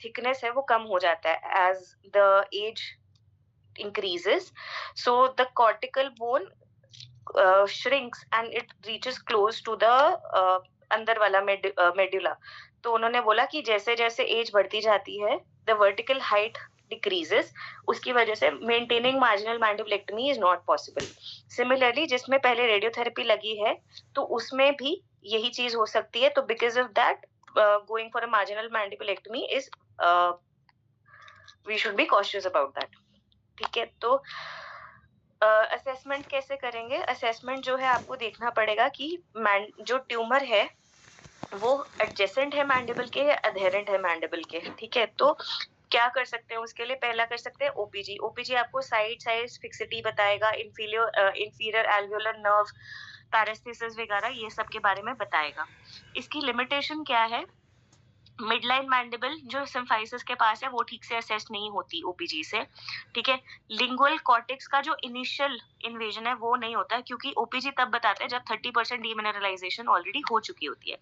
थिकनेस है वो कम हो जाता है as the age increases. So the cortical bone shrinks and it reaches close to the अंदर वाला मेडुला. तो उन्होंने बोला कि जैसे जैसे एज बढ़ती जाती है, the vertical height decreases, उसकी वजह से maintaining marginal mandibulectomy is not possible. Similarly, जिसमें पहले रेडियोथेरेपी लगी है, तो उसमें भी यही चीज हो सकती है. तो because of that, going for a marginal mandibulectomy is we should be cautious about that. ठीक है, तो असेसमेंट कैसे करेंगे? असेसमेंट जो है आपको देखना पड़ेगा कि जो ट्यूमर है वो एडजेसेंट है मैंडिबल के या अधेरेंट है मैंडिबल के. ठीक है, तो क्या कर सकते हैं उसके लिए? पहला कर सकते हैं ओपीजी. ओपीजी आपको साइड साइज फिक्सिटी बताएगा, इंफीरियर एल्वियोलर नर्व, पैरेस्थेसिस वगैरह ये सब के बारे में बताएगा. इसकी लिमिटेशन क्या है? मिडलाइन मैंडिबल जो सिम्फाइसिस के पास है वो ठीक से असेस नहीं होती ओपीजी से. ठीक है, लिंगुअल कॉर्टेक्स का जो इनिशियल इन्वेजन है वो नहीं होता, क्योंकि ओपीजी तब बताते हैं जब 30% डीमिनरलाइजेशन ऑलरेडी हो चुकी होती है.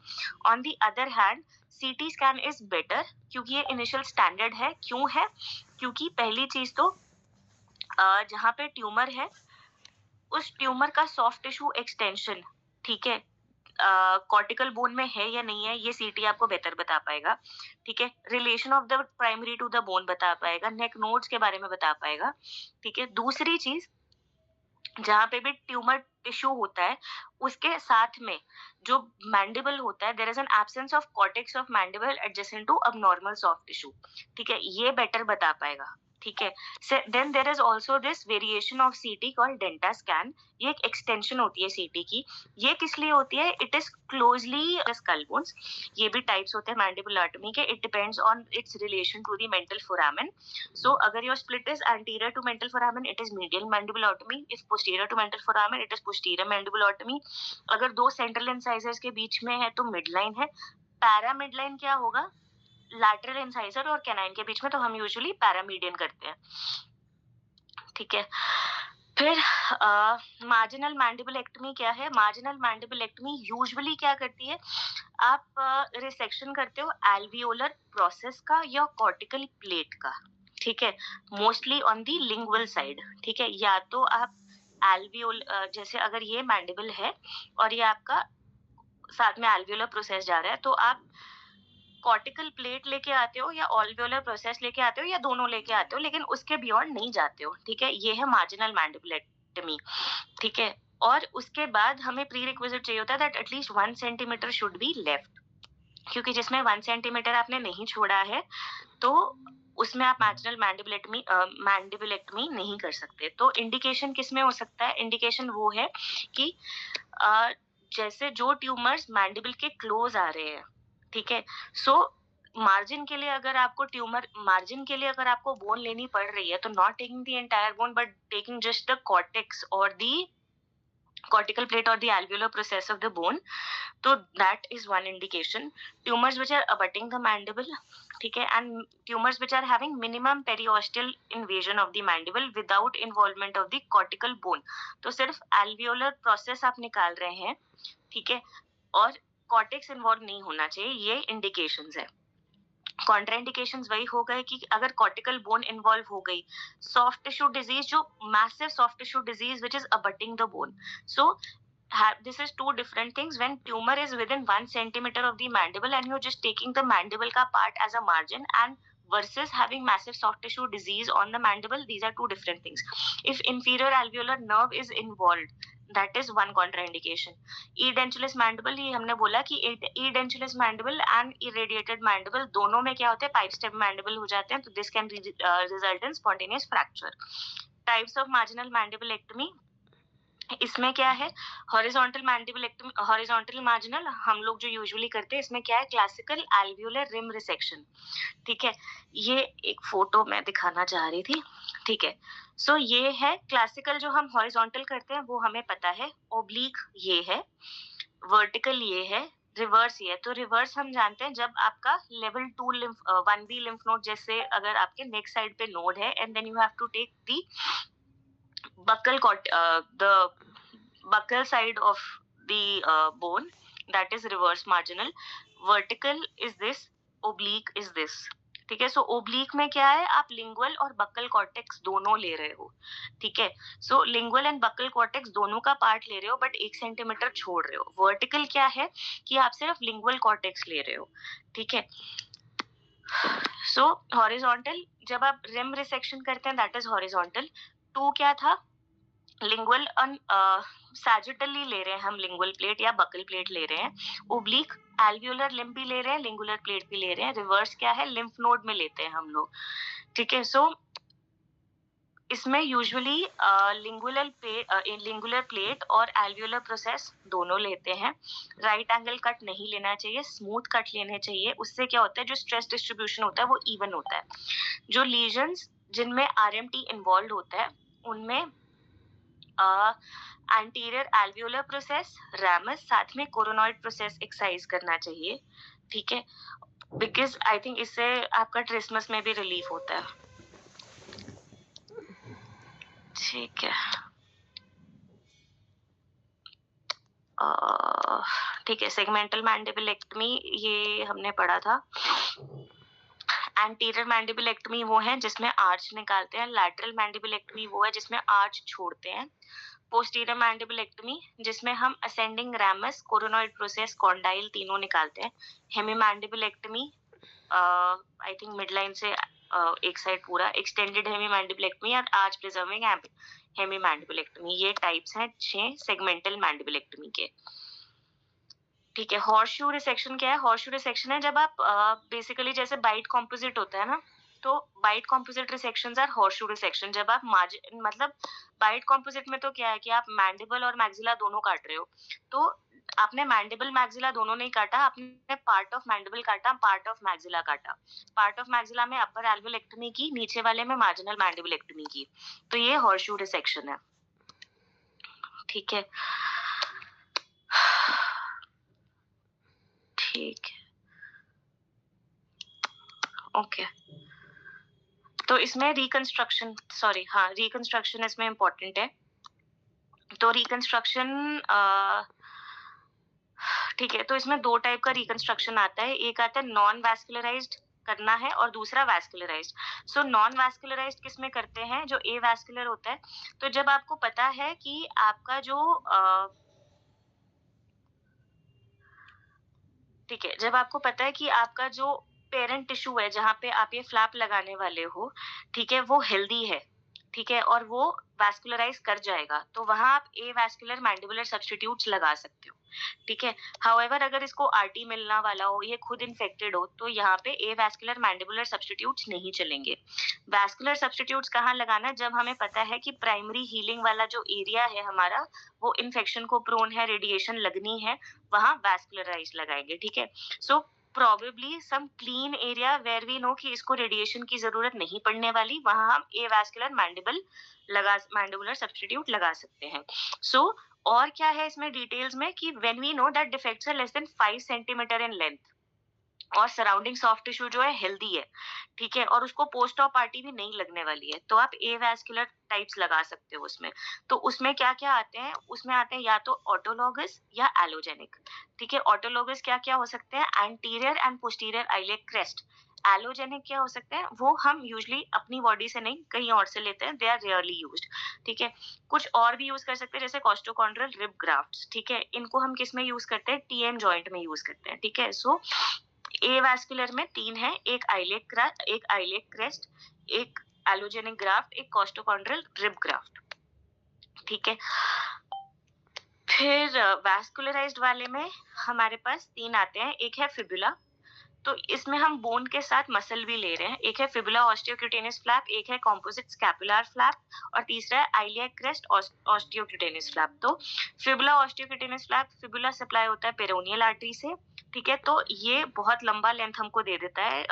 On the other hand CT scan is better, क्योंकि ये इनिशियल स्टैंडर्ड है. क्यों है? क्योंकि पहली चीज तो जहाँ पे ट्यूमर है उस ट्यूमर का सॉफ्ट टिश्यू एक्सटेंशन, ठीक है, कॉर्टिकल बोन में है या नहीं है ये सीटी आपको बेहतर बता पाएगा, ठीक है। Relation of the primary to the bone बता पाएगा, नेक नोड्स के बारे में बता पाएगा, ठीक है। दूसरी चीज, जहाँ पे भी ट्यूमर टिश्यू होता है उसके साथ में जो मैंडिबल होता है, there is an absence of cortex of mandible adjacent to abnormal soft tissue, ठीक है, ये बेटर बता पाएगा, ठीक है। Then there is also this variation of CT called denta scan, ये एक एक्सटेंशन होती है सीटी की। ये किस लिए होती है? It is closely skull bones, ये भी टाइप्स होते हैं मैंडिबुलोटमी के, it depends on its relation to the mental foramen. So, अगर your split is anterior to mental foramen, it is medial mandibulotomy. If posterior to mental foramen, it is posterior mandibulotomy. अगर दो central incisors के बीच में है तो midline है। Paramidline क्या होगा? Lateral incisor और canine के बीच में, तो हम usually paramedian करते हैं, ठीक है। फिर मार्जिनल मैंडिबुलेक्टमी क्या है? मार्जिनल मैंडिबुलेक्टमी यूजुअली क्या करती है? आप रिसेक्शन करते हो एल्वियोलर प्रोसेस का या कॉर्टिकल प्लेट का, ठीक है, mostly on the lingual side, ठीक है। या तो आप एल्वियोल, जैसे अगर ये मैंडिबल है और ये आपका साथ में एल्वियोलर प्रोसेस जा रहा है, तो आप कॉर्टिकल प्लेट लेके आते हो या ऑल्वियोलर प्रोसेस लेके आते हो या दोनों लेके आते हो, लेकिन उसके बियॉन्ड नहीं जाते हो, ठीक है। ये है मार्जिनल मैंडिबुलेक्टमी, ठीक है। और उसके बाद हमें प्री रिक्विजिट चाहिए होता है that at least 1 centimetre should be left, क्योंकि जिसमें 1 सेंटीमीटर आपने नहीं छोड़ा है तो उसमें आप मार्जिनल मैंडिबुलेक्टमी नहीं कर सकते। तो इंडिकेशन किस में हो सकता है? इंडिकेशन वो है कि जैसे जो ट्यूमर्स मैंडिबल के क्लोज आ रहे हैं, ठीक है। सो मार्जिन के लिए अगर आपको बोन लेनी पड़ रही है, तो not taking the entire bone but taking just the cortex और the cortical plate or the alveolar process of the bone, so that is one indication. Tumors which are abutting the mandible, ठीक है, and tumors which are having minimum periosteal invasion of the mandible without involvement of the cortical bone, तो सिर्फ alveolar process आप निकाल रहे हैं, ठीक है, और cortex involve नहीं होना चाहिए, ये indications है। कॉन्ट्राइंडिकेशंस वही हो गए कि अगर कॉर्टिकल बोन इन्वॉल्व हो गई, सॉफ्ट टिश्यू डिजीज, जो massive soft tissue disease which is abutting the bone, so this is two different things. When tumor is within 1 centimeter of the mandible and you're just taking the mandible ka part as a margin, and versus having massive soft tissue disease on the mandible, these are two different things. If inferior alveolar nerve is involved, that is one contraindication. Edentulous mandible, ये हमने बोला कि edentulous mandible and irradiated mandible दोनों में क्या होते हैं? पाइप स्टेम mandible हो जाते हैं, तो this can result in spontaneous fracture. Types of marginal mandibulectomy, इसमें क्या है? हॉरिजॉन्टल मैंडिबुलेक्टमी, हॉरिजॉन्टल मार्जिनल हम लोग जो यूजुअली करते हैं, इसमें क्या है? क्लासिकल एल्वियोलर रिम रिसेक्शन, ठीक है। ये एक फोटो मैं दिखाना चाह रही थी, ठीक है। सो ये है क्लासिकल, जो हम हॉरिजॉन्टल करते हैं वो हमें पता है, ओब्लिक ये है, वर्टिकल ये है, रिवर्स ये है। तो रिवर्स हम जानते हैं जब आपका लेवल 2 1B लिम्फ नोड, जैसे अगर आपके नेक साइड पे नोड है and then you have to take the the buccal side of the bone, that is reverse marginal. Vertical is this, oblique is this, ठीक है। सो ओब्लिक में क्या है? आप लिंगुअल और बक्कल कॉर्टेक्स दोनों ले रहे हो, ठीक है। सो लिंगुअल एंड बक्कल कॉर्टेक्स दोनों का पार्ट ले रहे हो, बट 1 सेंटीमीटर छोड़ रहे हो। वर्टिकल क्या है कि आप सिर्फ लिंगुअल कॉर्टेक्स ले रहे हो, ठीक है। सो हॉरिजॉन्टल, जब आप रिम रिसेक्शन करते हैं, दैट इज हॉरिजॉन्टल। 2 क्या था? लिंगुअल सैजिटली ले रहे हैं हम, लिंगुअल प्लेट या बकल प्लेट ले रहे हैं। ओब्लिक एल्वियोलर लिम्फ भी ले रहे हैं, लिंगुलर प्लेट भी ले रहे हैं। रिवर्स क्या है? लिम्फ नोड में लेते हैं हम लोग, ठीक है। सो इसमें यूजुअली लिंगुलर प्लेट और एल्वियोलर प्रोसेस दोनों लेते हैं। राइट एंगल कट नहीं लेना चाहिए, स्मूथ कट लेने चाहिए। उससे क्या होता है? जो स्ट्रेस डिस्ट्रीब्यूशन होता है वो इवन होता है। जो लीजन्स जिनमें RMT इन्वॉल्व होता है उनमें एंटीरियर एल्वियोलर प्रोसेस, रैमस, साथ में कोरोनॉइड प्रोसेस एक्साइज करना चाहिए, ठीक है, बिकॉज आई थिंक इससे आपका ट्रिसमस में भी रिलीफ होता है, ठीक है। ठीक है, सेगमेंटल मैंडिबुलेक्टमी ये हमने पढ़ा था। एंटीरियर मैंडिबुलेक्टमी वो है जिसमें आर्च निकालते हैं, लैटरल मैंडिबुलेक्टमी वो है जिसमें आर्च छोड़ते हैं। पोस्टीरियर मैंडिबुलेक्टमी जिसमें हम ascending ramus, coronoid process, condyle तीनों निकालते हैं। हेमी मैंडिबुलेक्टमी आई थिंक मिडलाइन से एक साइड पूरा, एक्सटेंडेड हेमी मैंडिबुलेक्टमी और आर्च प्रिजर्विंग हेमी मैंडिबुलेक्टमी, ये टाइप्स हैं 6 सेगमेंटल मैंडिबुलेक्टमी के। ठीक है, हॉर्सशू रिसेक्शन क्या है? हॉर्सशू रिसेक्शन है जब आप बेसिकली जैसे बाइट कॉम्पोजिट होता है ना, तो bite composite resections or horseshoe resection. जब आप मार्जिन मतलब बाइट कॉम्पोजिट में तो क्या है कि आप मैंडिबल और मैक्सिला दोनों काट रहे हो, तो आपने मैंडिबल मैक्सिला दोनों नहीं काटा, आपने पार्ट ऑफ मैंडिबल काटा, पार्ट ऑफ मैक्सिला काटा। पार्ट ऑफ मैक्सिला में अपर एल्वियोलेक्टमी की, नीचे वाले में मार्जिनल मैंडिबुलेक्टमी की, तो ये हॉर्सशू रिसेक्शन है। ठीक है, ठीक है, ओके। तो इसमें रिकंस्ट्रक्शन, सॉरी हाँ, रिकंस्ट्रक्शन इसमें इम्पोर्टेंट है। तो रिकंस्ट्रक्शन ठीक है, तो इसमें 2 टाइप का रिकंस्ट्रक्शन आता है। एक आता है नॉन वैस्कुलराइज्ड करना है और दूसरा वैस्कुलराइज्ड। सो नॉन वैस्कुलराइज्ड किस में करते हैं? जो ए वैस्कुलर होता है। तो जब आपको पता है कि आपका जो ठीक है, जब आपको पता है कि आपका जो पेरेंट टिश्यू है जहाँ पे आप ये फ्लैप लगाने वाले हो, ठीक है, वो हेल्दी है, ठीक है, और वो वैस्कुलराइज कर जाएगा, तो वहां आप ए वैस्कुलर मैंडिबुलर सब्स्टिट्यूट्स लगा सकते हो। ठीक है, हाउएवर अगर इसको आरटी मिलना वाला हो, ये खुद इन्फेक्टेड हो, तो यहाँ पे ए वैस्कुलर मैंडिबुलर सब्स्टिट्यूट्स नहीं चलेंगे। वैस्कुलर सब्स्टिट्यूट्स कहाँ लगाना? जब हमें पता है कि प्राइमरी हीलिंग वाला जो एरिया है हमारा, वो इन्फेक्शन को प्रोन है, रेडिएशन लगनी है, वहां वैस्कुलराइज लगाएंगे। ठीक है, सो probably some clean area where we know कि इसको रेडिएशन की जरूरत नहीं पड़ने वाली, वहां हम ए वैस्कुलर मैंडिबुलर सब्स्टिट्यूट लगा सकते हैं। सो और क्या है इसमें डिटेल्स में कि when we know that defects are less than 5 centimetre in length और सराउंडिंग सॉफ्ट टिश्यू जो है हेल्दी है, ठीक है, और उसको पोस्ट ऑप पार्टी भी नहीं लगने वाली है, तो आप ए वैस्कुलर टाइप्स लगा सकते हो उसमें। तो उसमें क्या क्या आते हैं? उसमें आते हैं या तो ऑटोलॉगस या एलोजेनिक। ठीक है, ऑटोलॉगस क्या क्या हो सकते हैं? Anterior and posterior iliac crest. Allogenic क्या हो सकते हैं? वो हम यूजली अपनी बॉडी से नहीं कहीं और से लेते हैं, दे आर रेयरली यूज्ड। ठीक है, कुछ और भी यूज कर सकते हैं जैसे कॉस्टोकॉन्ड्रियल रिब ग्राफ्ट्स। ठीक है, इनको हम किस में यूज करते हैं? टीएम जॉइंट में यूज करते हैं। ठीक है, सो ए वैस्कुलर में 3 है, एक आइलेट क्रेस्ट, एक एलोजेनिक ग्राफ्ट, एक कॉस्टोकॉन्ड्रियल रिब ग्राफ्ट। ठीक है, फिर वैस्कुलराइज्ड वाले में हमारे पास 3 आते हैं। एक है फिबुला, तो इसमें हम बोन के साथ मसल भी ले रहे हैं। एक है फिबुला ऑस्टियोक्यूटेनियस फ्लैप, एक है कॉम्पोजिट स्कैपुलर फ्लैप और तीसरा है आइलियाक क्रेस्ट ऑस्टियोक्यूटेनियस फ्लैप। तो फिबुला ऑस्टियोक्यूटेनियस फ्लैप, फिबुला सप्लाई होता है पेरोनियल आर्टरी से। ठीक है, तो ये बहुत लंबा लेंथ हमको दे देता है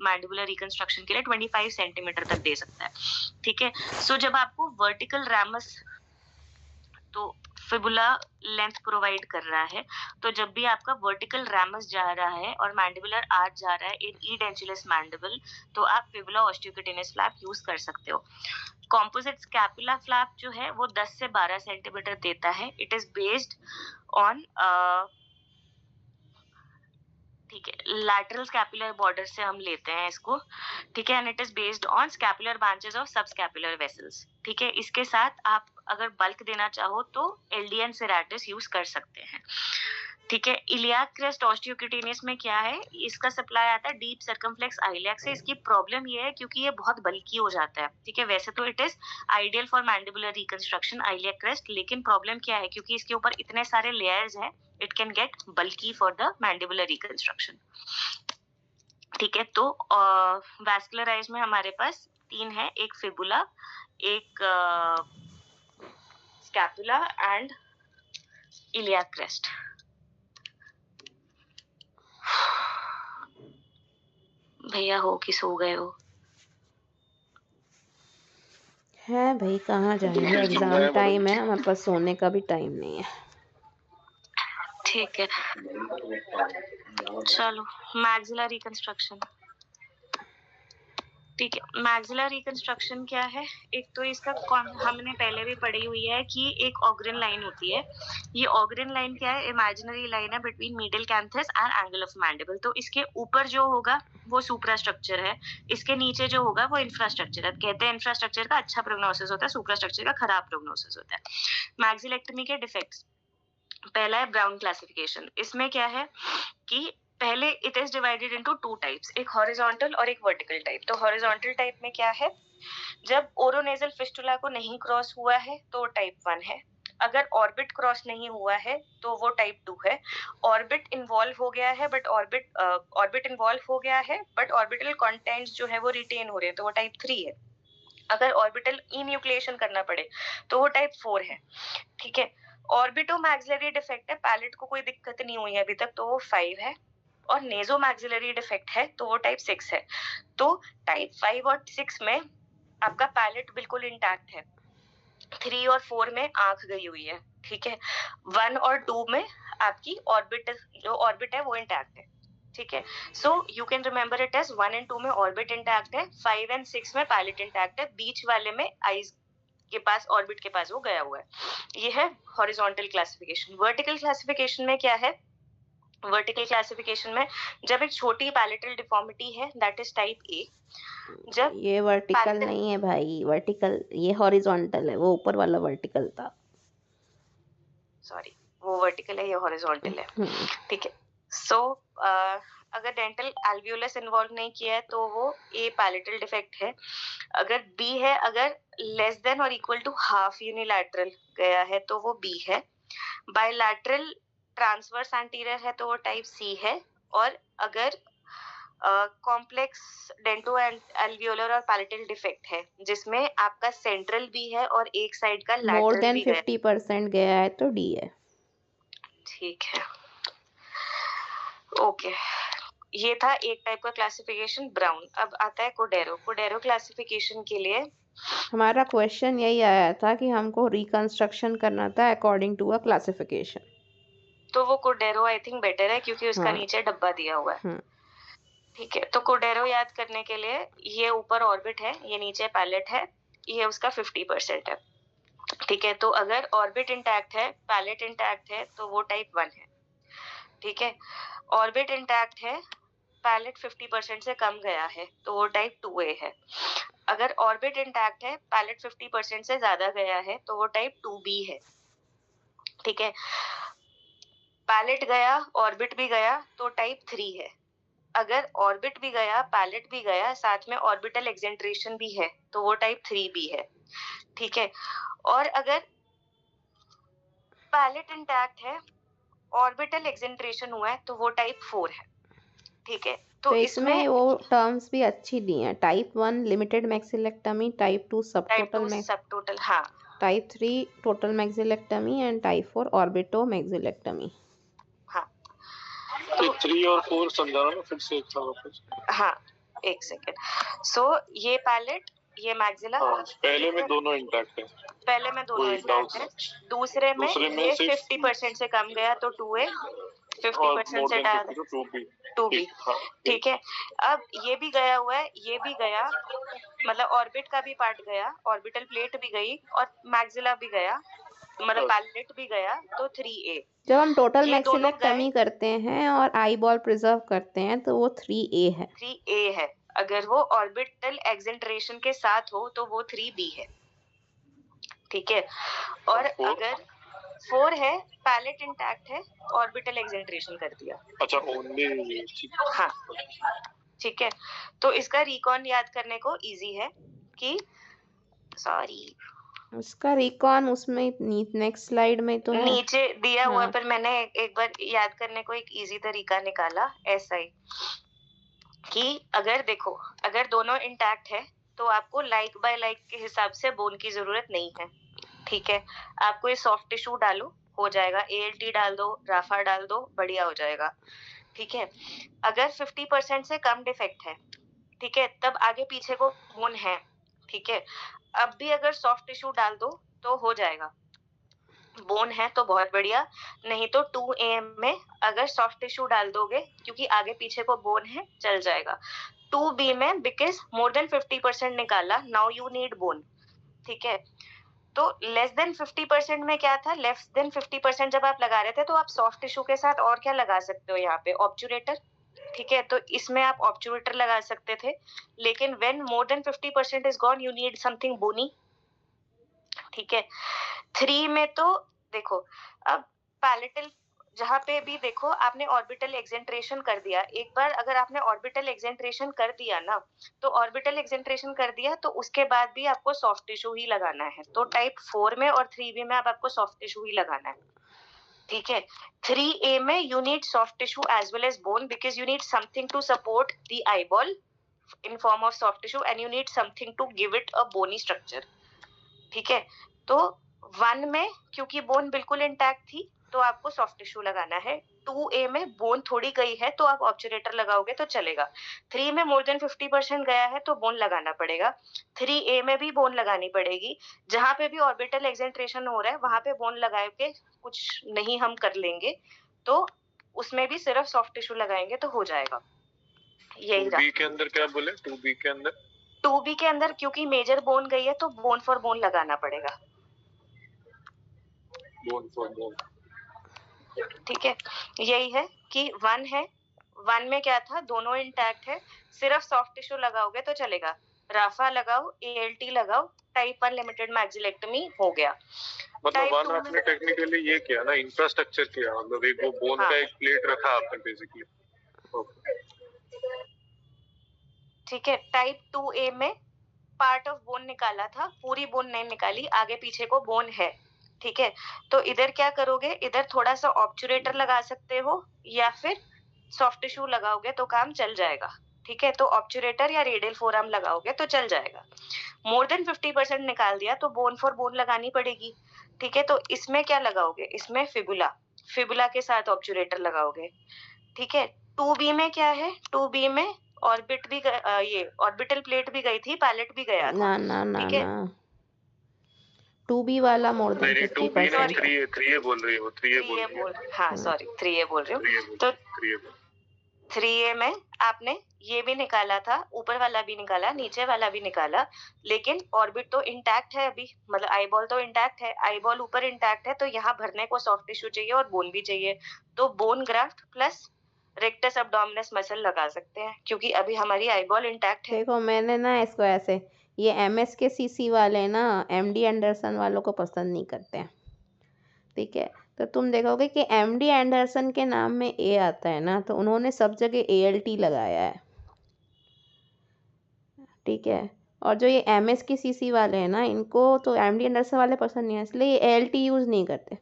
मैंडिबुलर रिकंस्ट्रक्शन के लिए, 25 सेंटीमीटर तक दे सकता है। ठीक है, सो जब आपको वर्टिकल रैमस, तो फिबुला लेंथ प्रोवाइड कर रहा है, तो जब भी आपका वर्टिकल रैमस जा रहा है और मैंडिबुलर आर्च जा रहा है इन ई डेंचुलस मैंडिबल, तो आप फिबुला ऑस्टियोक्यूटेनियस फ्लैप यूज कर सकते हो। कॉम्पोजिट स्कैपुला फ्लैप जो है वो 10 से 12 सेंटीमीटर देता है। इट इज बेस्ड ऑन ठीक है, लैटरल स्कैपुलर बॉर्डर से हम लेते हैं इसको। ठीक है, and it is based on scapular branches of सब स्कैपुलर वेसल्स। ठीक है, इसके साथ आप अगर बल्क देना चाहो तो एलडीएन सेराटिस यूज कर सकते हैं। ठीक है, इलियाक क्रेस्ट ऑस्टियोक्यूटेनियस में क्या है? इसका सप्लाई आता है डीप सर्कमफ्लेक्स आइलियाक से। इसकी प्रॉब्लम ये है क्योंकि ये बहुत बल्की हो जाता है। ठीक है, वैसे तो it is ideal for mandibular reconstruction iliac crest, लेकिन प्रॉब्लम क्या है? क्योंकि इसके ऊपर इतने सारे लेयर्स हैं, it can get bulky for the mandibular reconstruction. ठीक है, तो वैस्कुलराइज में हमारे पास 3 है, एक फिबुला, एक स्कैपुला एंड इलियाक क्रेस्ट। भैया हो कि सो गए हो? है भाई, कहाँ जाएंगे, एग्जाम टाइम है, हमारे पास सोने का भी टाइम नहीं है। ठीक है, चलो मैक्सिलर रिकंस्ट्रक्शन। ठीक है, मैक्सिलर रिकंस्ट्रक्शन क्या है? एक तो इसका हमने पहले भी पढ़ी हुई है कि एक ऑग्रन लाइन होती है। ये ऑग्रन लाइन क्या है? इमेजिनरी लाइन है between medial canthus and angle of mandible. तो इसके ऊपर जो होगा वो सुप्रास्ट्रक्चर है, इसके नीचे जो होगा वो इंफ्रास्ट्रक्चर है। कहते हैं इंफ्रास्ट्रक्चर का अच्छा प्रोग्नोसिस होता है, सुप्रास्ट्रक्चर का खराब प्रोग्नोसिस होता है। मैक्सिलेक्टमी के डिफेक्ट्स, पहला है ब्राउन क्लासिफिकेशन। इसमें क्या है कि पहले it is divided into two types, एक हॉरिजॉन्टल और एक वर्टिकल टाइप। तो हॉरिजॉन्टल टाइप में क्या है? जब ओरोनेजल फिस्टुला को नहीं क्रॉस हुआ है तो टाइप 1 है। अगर ऑर्बिट क्रॉस नहीं हुआ है तो वो टाइप 2 है। ऑर्बिट इन्वॉल्व हो गया है बट ऑर्बिट इन्वॉल्व हो गया है बट ऑर्बिटल कंटेंट्स जो है वो रिटेन हो रहे हैं तो वो टाइप 3 है। अगर ऑर्बिटल इन्यूक्लिएशन करना पड़े तो वो टाइप 4 है। ठीक है, ऑर्बिटो मैक्सिलरी डिफेक्ट है, पैलेट को कोई दिक्कत नहीं हुई है अभी तक, तो वो 5 है। और नेजो मैक्सिलरी डिफेक्ट है तो वो टाइप 6 है। तो टाइप 5 और 6 में आपका पैलेट बिल्कुल इंटैक्ट है, 3 और 4 में आंख गई हुई है। ठीक है, 1 और 2 में आपकी ऑर्बिट है वो इंटैक्ट है। ठीक है, so you can remember it as 1 and 2 में ऑर्बिट इंटैक्ट है, 5 एंड 6 में पैलेट इंटैक्ट है, बीच वाले में आईज के पास, ऑर्बिट के पास वो गया हुआ है। ये है हॉरिजॉन्टल क्लासिफिकेशन। वर्टिकल क्लासिफिकेशन में क्या है? वर्टिकल क्लासिफिकेशन में जब एक छोटी पैलेटल डिफॉर्मिटी है दैट इज टाइप ए। जब ये वर्टिकल नहीं है भाई, वर्टिकल ये हॉरिजॉन्टल है, वो ऊपर वाला वर्टिकल था। सॉरी, वो वर्टिकल है, ये हॉरिजॉन्टल है। ठीक है, सो अगर डेंटल एल्वियोलस इन्वॉल्व नहीं किया है तो वो ए पैलेटल डिफेक्ट है। अगर बी है, अगर लेस देन और इक्वल टू हाफ यूनिलैटरल गया है तो वो बी है। बायलैटरल ट्रांसवर्स एंटीरियर है तो वो टाइप सी है। और अगर कॉम्प्लेक्स डेंटो एल्वियोलर और पैलेटल डिफेक्ट है जिसमें आपका सेंट्रल भी है और एक साइड का मोर लैटरल देन भी है 50% गया है तो डी है। ठीक है, ओके, ये था एक टाइप का क्लासिफिकेशन ब्राउन। अब आता है कोडेरो। कोडेरो क्लासिफिकेशन के लिए हमारा क्वेश्चन यही आया था कि हमको रिकंस्ट्रक्शन करना था अकॉर्डिंग टू अ क्लासिफिकेशन। तो वो कोडेरो आई थिंक बेटर है क्योंकि उसका हाँ। नीचे डब्बा दिया हुआ है। ठीक है, तो कोडेरो याद करने के लिए ये ऊपर ऑर्बिट है, ये नीचे पैलेट है, ये उसका 50% है। ठीक है, तो अगर ऑर्बिट इंटैक्ट है, पैलेट इंटैक्ट है तो वो टाइप 1 है। ठीक है, ऑर्बिट इंटैक्ट है, पैलेट 50% से कम गया है तो वो टाइप 2A है। अगर ऑर्बिट इंटैक्ट है, पैलेट 50% से ज्यादा गया है तो वो टाइप 2B है। ठीक है, पैलेट गया, ऑर्बिट भी गया तो टाइप 3 है। अगर ऑर्बिट भी गया, पैलेट भी गया, साथ में ऑर्बिटल एक्सेंट्रेशन भी है तो वो टाइप 3B है। ठीक है, और अगर पैलेट इंटैक्ट है, ऑर्बिटल एक्सेंट्रेशन हुआ है तो वो टाइप 4 है। ठीक है, तो इसमें वो टर्म्स भी अच्छी दी हैं, टाइप 1 लिमिटेड मैक्सिलेक्टमी, टाइप 2 सबटोटल, हाँ, टाइप 3 टोटल मैक्सिलेक्टमी एंड टाइप 4 ऑर्बिटो मैक्सिलेक्टमी। हाँ, तो 3 और 4 समझाना ना फिर से एक बार वापस। हाँ, एक सेकंड। सो ये पैलेट, ये मैक्सिला, पहले में दोनों इंटैक्ट है, पहले में दोनों इंटैक्ट है, दूसरे में ये 50% से कम गया तो 2A, 50% से डाल 2B। ठीक है, अब ये भी गया हुआ है, ये भी गया, मतलब ऑर्बिट का भी पार्ट गया, ऑर्बिटल प्लेट भी गई और मैक्सिला भी गया, मतलब पैलेट भी गया तो 3A। जब हम टोटल मैक्सिलेक्टमी करते हैं और आई बॉल प्रिजर्व करते हैं तो वो 3A है। 3A है। अगर वो ऑर्बिटल एक्सेंट्रेशन के साथ हो तो वो 3B है। ठीक है, और अगर 4 है, पैलेट इंटैक्ट है, ऑर्बिटल एक्सेंट्रेशन कर दिया। अच्छा, ओनली। हाँ, ठीक है, तो इसका रिकॉन याद करने को इजी है कि सॉरी, उसका रिकॉन उसमें नेक्स्ट स्लाइड में तो है, नीचे दिया हुआ, पर मैंने एक बार याद करने को एक इजी तरीका निकाला ऐसा ही कि अगर देखो, अगर दोनों इंटैक्ट है तो आपको लाइक बाय लाइक के हिसाब से बोन की जरूरत नहीं है। ठीक है, आपको ये सॉफ्ट टिश्यू डालो, हो जाएगा, ALT डाल दो, राफा डाल दो, बढ़िया हो जाएगा। ठीक है, अगर 50% से कम डिफेक्ट है, ठीक है, तब आगे पीछे को बोन है। ठीक है, अब भी अगर सॉफ्ट टिश्यू डाल दो तो हो जाएगा। बोन है तो बहुत बढ़िया, नहीं तो 2A में अगर सॉफ्ट टिश्यू डाल दोगे, क्योंकि आगे पीछे को बोन है, चल जाएगा। 2B में बिकॉज मोर देन 50% निकाला, नाउ यू नीड बोन। ठीक है, तो लेस देन 50% में क्या था, लेस देन 50% जब आप लगा रहे थे तो आप सॉफ्ट टिश्यू के साथ और क्या लगा सकते हो यहाँ पे, ऑब्चुरेटर। ठीक है, तो इसमें आप ऑब्चुरेटर लगा सकते थे, लेकिन when more than 50% is gone, you need something bony. ठीक है, 3 में तो देखो, अब पैलेटल जहाँ पे भी देखो आपने ऑर्बिटल एक्सेंट्रेशन कर दिया, एक बार अगर आपने ऑर्बिटल एक्सेंट्रेशन कर दिया ना, तो ऑर्बिटल एक्सेंट्रेशन कर दिया तो उसके बाद भी आपको सॉफ्ट टिश्यू ही लगाना है। तो टाइप 4 में और 3B में अब आपको सॉफ्ट टिश्यू ही लगाना है। ठीक है, 3A में you need soft tissue as well as bone, because you need something to support the eyeball in form of soft tissue and you need something to give it a bony structure. ठीक है, तो 1 में क्योंकि बोन बिल्कुल इंटैक्ट थी तो आपको सॉफ्ट टिश्यू लगाना है। 2A में बोन थोड़ी गई है तो आप ऑब्चुरेटर लगाओगे तो चलेगा। 3 में मोर देन 50% गया है तो बोन लगाना पड़ेगा। 3A में भी बोन लगानी पड़ेगी। जहां पे भी ऑर्बिटल एक्सेंट्रेशन हो रहा है वहां पे बोन लगा के कुछ नहीं हम कर लेंगे, तो उसमें भी सिर्फ सॉफ्ट टिश्यू लगाएंगे तो हो जाएगा। यही 2B के अंदर क्या बोले, 2B के अंदर 2B के अंदर क्योंकि मेजर बोन गई है तो बोन फॉर बोन लगाना पड़ेगा। Bone for bone. ठीक है, यही है कि 1 है, 1 में क्या था, दोनों इंटैक्ट है, सिर्फ सॉफ्ट टिश्यू लगाओगे तो चलेगा। राफा लगाओ, ALT लगाओ, टाइप 1 लिमिटेड मैक्सिलेक्टमी हो गया। मतलब 1 आपने टेक्निकली ये किया ना, इंफ्रास्ट्रक्चर किया, मतलब एक वो बोन हाँ। का एक प्लेट रखा आपने बेसिकली। ओके, ठीक है, टाइप 2A में पार्ट ऑफ बोन निकाला था, पूरी बोन नहीं निकाली, आगे पीछे को बोन है। ठीक है, तो इधर क्या करोगे, इधर थोड़ा सा ऑब्चुरेटर लगा सकते हो या फिर सॉफ्ट टिश्यू लगाओगे तो काम चल जाएगा। ठीक है, तो ऑब्चुरेटर या रेडियल फोरआर्म लगाओगे तो चल जाएगा। मोर देन 50% निकाल दिया तो बोन फॉर बोन लगानी पड़ेगी। ठीक है, तो इसमें क्या लगाओगे, इसमें फिबुला, फिबुला के साथ ऑब्चुरेटर लगाओगे। ठीक है, 2B में क्या है, 2B में ऑर्बिट भी ये ऑर्बिटल प्लेट भी गई थी, पैलेट भी गया था। ना ना ना ठीक है, ना 2B वाला मोर देन नहीं 2B नहीं, 50%। 3A बोल रही है वो, 3A बोल 3A रही है। बोल, हाँ सॉरी 3A बोल रही हूँ। 3A बोल, तो 3A बोल। 3A में आपने ये भी निकाला था, ऊपर वाला भी निकाला, नीचे वाला भी निकाला, लेकिन ऑर्बिट तो इंटैक्ट है अभी, मतलब आईबॉल तो इंटैक्ट है, आईबॉल ऊपर इंटैक्ट है, तो यहाँ भरने को सॉफ्ट टिश्यू चाहिए और बोन भी चाहिए, तो bone graft plus rectus abdominis muscle लगा सकते हैं, क्योंकि अभी हमारी आईबॉल इंटैक्ट है। देखो मैंने ना इसको ऐसे, ये MS के CC वाले ना MD एंडरसन वालों को पसंद नहीं करते हैं। ठीक है, तो तुम देखोगे कि MD एंडरसन के नाम में A आता है ना, तो उन्होंने सब जगह ALT लगाया है। ठीक है, और जो ये MS की CC वाले हैं ना, इनको तो MD एंडरसन वाले पसंद नहीं है, इसलिए ये ALT यूज़ नहीं करते।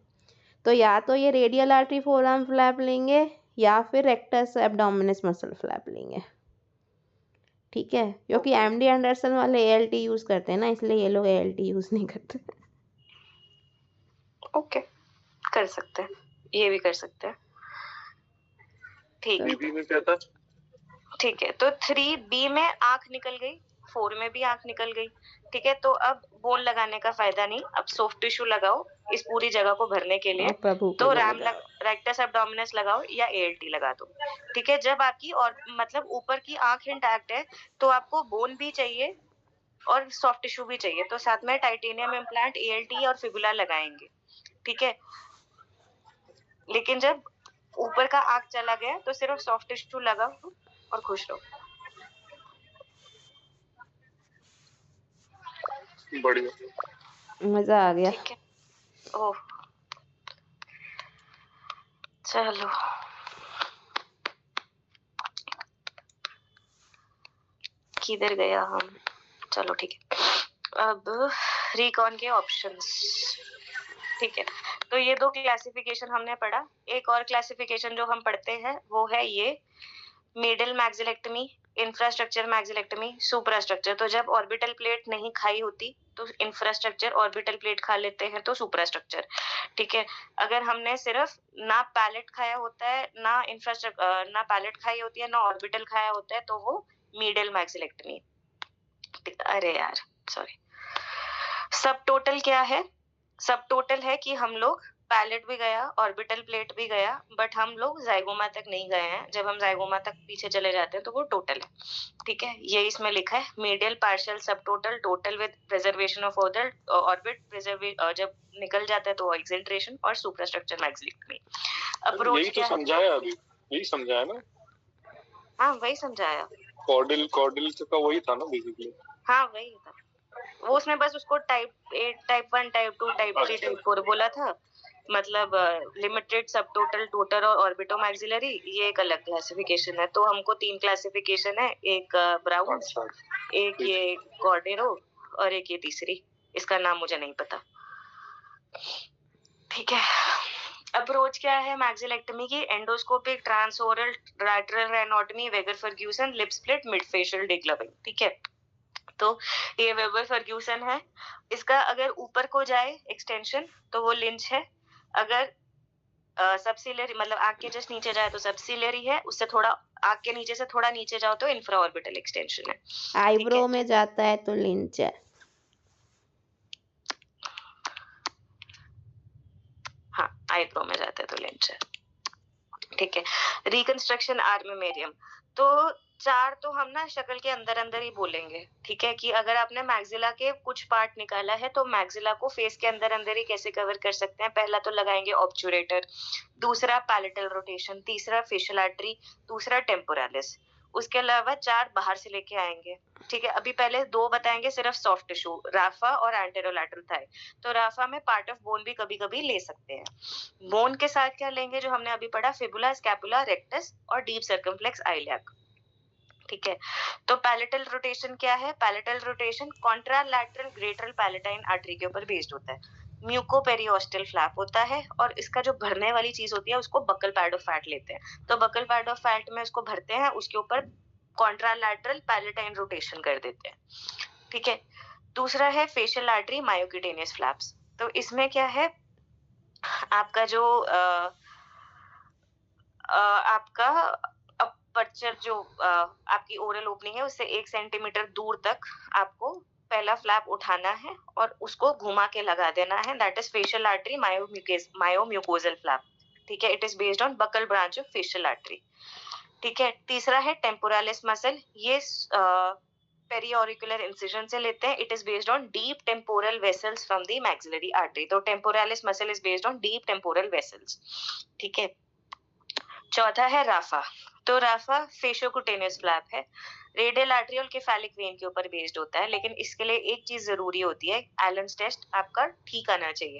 तो या तो ये रेडियल आर्टरी फोरआर्म फ्लैप लेंगे या फिर रेक्टस एब्डोमिनस मसल फ्लैप लेंगे। ठीक है, क्योंकि MD एंडरसन वाले ALT यूज़ करते हैं ना, इसलिए ये लोग ALT यूज़ नहीं करते। ओके, कर सकते हैं, ये भी कर सकते हैं। ठीक है, 3B में क्या था? ठीक है, तो 3B में आंख निकल गई, 4 में भी आंख निकल गई। ठीक है, तो अब बोन लगाने का फायदा नहीं, अब सॉफ्ट टिश्यू लगाओ इस पूरी जगह को भरने के लिए। प्रभु तो रेक्टस एब्डोमिनस लगाओ या ALT लगा दो। ठीक है, जब आपकी और मतलब ऊपर की आंख इंटैक्ट है तो आपको बोन भी चाहिए और सॉफ्ट टिश्यू भी चाहिए, तो साथ में टाइटेनियम इम्प्लांट, ALT और फिबुला लगाएंगे। ठीक है, लेकिन जब ऊपर का आंख चला गया तो सिर्फ सॉफ्ट टिश्यू लगाओ और खुश रहो। बढ़िया, मज़ा आ गया। ठीक है, ओह चलो, किधर गया हम, चलो ठीक है, अब रिकॉन के ऑप्शंस। ठीक है, तो ये 2 क्लासिफिकेशन हमने पढ़ा, एक और क्लासिफिकेशन जो हम पढ़ते हैं वो है ये मिडिल मैक्सिलेक्टमी, इंफ्रास्ट्रक्चर मैक्सिलेक्टमी, सुपरास्ट्रक्चर। तो जब ऑर्बिटल प्लेट नहीं खाई होती तो इंफ्रास्ट्रक्चर, ऑर्बिटल प्लेट खा लेते हैं तो सुपरास्ट्रक्चर। ठीक है, अगर हमने सिर्फ ना पैलेट खाया होता है, ना इंफ्रास्ट्रक्चर, ना पैलेट खाई होती है, ना ऑर्बिटल खाया होता है, तो वो मिडिल मैक्सिलेक्टमी। अरे यार सॉरी, सब टोटल क्या है, सब टोटल है कि हम लोग पैलेट भी गया, ऑर्बिटल प्लेट भी गया, बट हम लोग जाइगोमा तक नहीं गए हैं। जब हम जाइगोमा तक पीछे चले जाते हैं तो वो टोटल है। ठीक है, ये इसमें लिखा है मीडियल पार्शियल सब total, total with preservation of orbit जब निकल जाता है तो एक्सेंट्रेशन और सुपरास्ट्रक्चर मैक्सिलेक्टमी। अप्रोच यही तो क्या है? समझाया अभी, यही समझाया ना। हाँ वही समझाया, कॉर्डिल का वही था ना बेसिकली। हाँ वही था वो, उसमें बस उसको type 8, type 1, type 2, type 3, type 4 बोला था। मतलब लिमिटेड, सब टोटल, टोटल और ऑर्बिटो मैक्सिलरी, ये एक अलग क्लासिफिकेशन है। तो हमको 3 क्लासिफिकेशन है, एक ब्राउन, अच्छा, एक ये कॉर्डेरो और एक ये तीसरी, इसका नाम मुझे नहीं पता। ठीक है, अप्रोच क्या है मैक्सिलेक्टमी की? Endoscopic, transoral, lateral rhinotomy, Weber Ferguson, lip split, mid facial degloving. ठीक है, तो ये वेबर फर्ग्यूसन है। इसका अगर ऊपर को जाए एक्सटेंशन तो वो लिंच है। अगर सबसिलियरी मतलब आंख के जस्ट नीचे जाए तो सबसिलियरी है, उससे थोड़ा आंख के नीचे से थोड़ा नीचे जाओ तो इंफ्राऑर्बिटल एक्सटेंशन है। आईब्रो में जाता है तो लिंच है। हाँ, आईब्रो में जाता है तो लिंच है। ठीक है, रिकंस्ट्रक्शन आर्मिमेरियम। तो 4 तो हम ना शक्ल के अंदर अंदर ही बोलेंगे। ठीक है, कि अगर आपने मैक्सिला के कुछ पार्ट निकाला है तो मैक्सिला को फेस के अंदर अंदर ही कैसे कवर कर सकते हैं? पहला तो लगाएंगे ऑब्चुरेटर, दूसरा पैलेटल रोटेशन, तीसरा फेशियल आर्टरी, दूसरा टेम्पोरालिस। उसके अलावा 4 बाहर से लेके आएंगे। ठीक है, अभी पहले 2 बताएंगे सिर्फ सॉफ्ट टिश्यू, राफा और एंटेरोलैटरल थाई। तो राफा में पार्ट ऑफ बोन भी कभी कभी ले सकते हैं। बोन के साथ क्या लेंगे जो हमने अभी पढ़ा? फिबुला, स्कैपुला, रेक्टस और डीप सर्कमफ्लेक्स आइलियाक। ठीक है, तो पैलेटल रोटेशन क्या है? Palatal rotation contralateral greater palatine artery के ऊपर बेस्ड होता है। म्यूकोपेरियोस्टल फ्लैप होता है और इसका जो भरने वाली चीज होती है उसको बकल पैड ऑफ फैट लेते हैं। तो बकल पैड ऑफ फैट में उसको भरते हैं, उसके ऊपर कॉन्ट्रालैटरल पैलेटाइन रोटेशन कर देते हैं। ठीक है, दूसरा है फेशियल आर्टरी मायोक्यूटेनियस फ्लैप्स। तो इसमें क्या है? आपका जो आपका अपर्चर जो आपकी ओरल ओपनिंग है उससे 1 सेंटीमीटर दूर तक आपको पहला फ्लैप उठाना है और उसको घुमा के लगा देना है। That is facial artery myomucosal flap. ठीक है, it is based on buccal branch of facial artery. ठीक है, तीसरा है टेम्पोरालिस मसल। ये पेरियोरिकुलर इंसिजन से लेते हैं। It is based on deep temporal vessels from the maxillary artery. तो temporalis muscle is based on deep temporal vessels. ठीक है, चौथा है राफा। तो राफा फेशियोकुटेनियस फ्लैप है, रेडियल आर्टरियल के फेलिक वेन के ऊपर बेस्ड होता है। लेकिन इसके लिए एक चीज जरूरी होती है, एलन्स टेस्ट आपका ठीक आना चाहिए।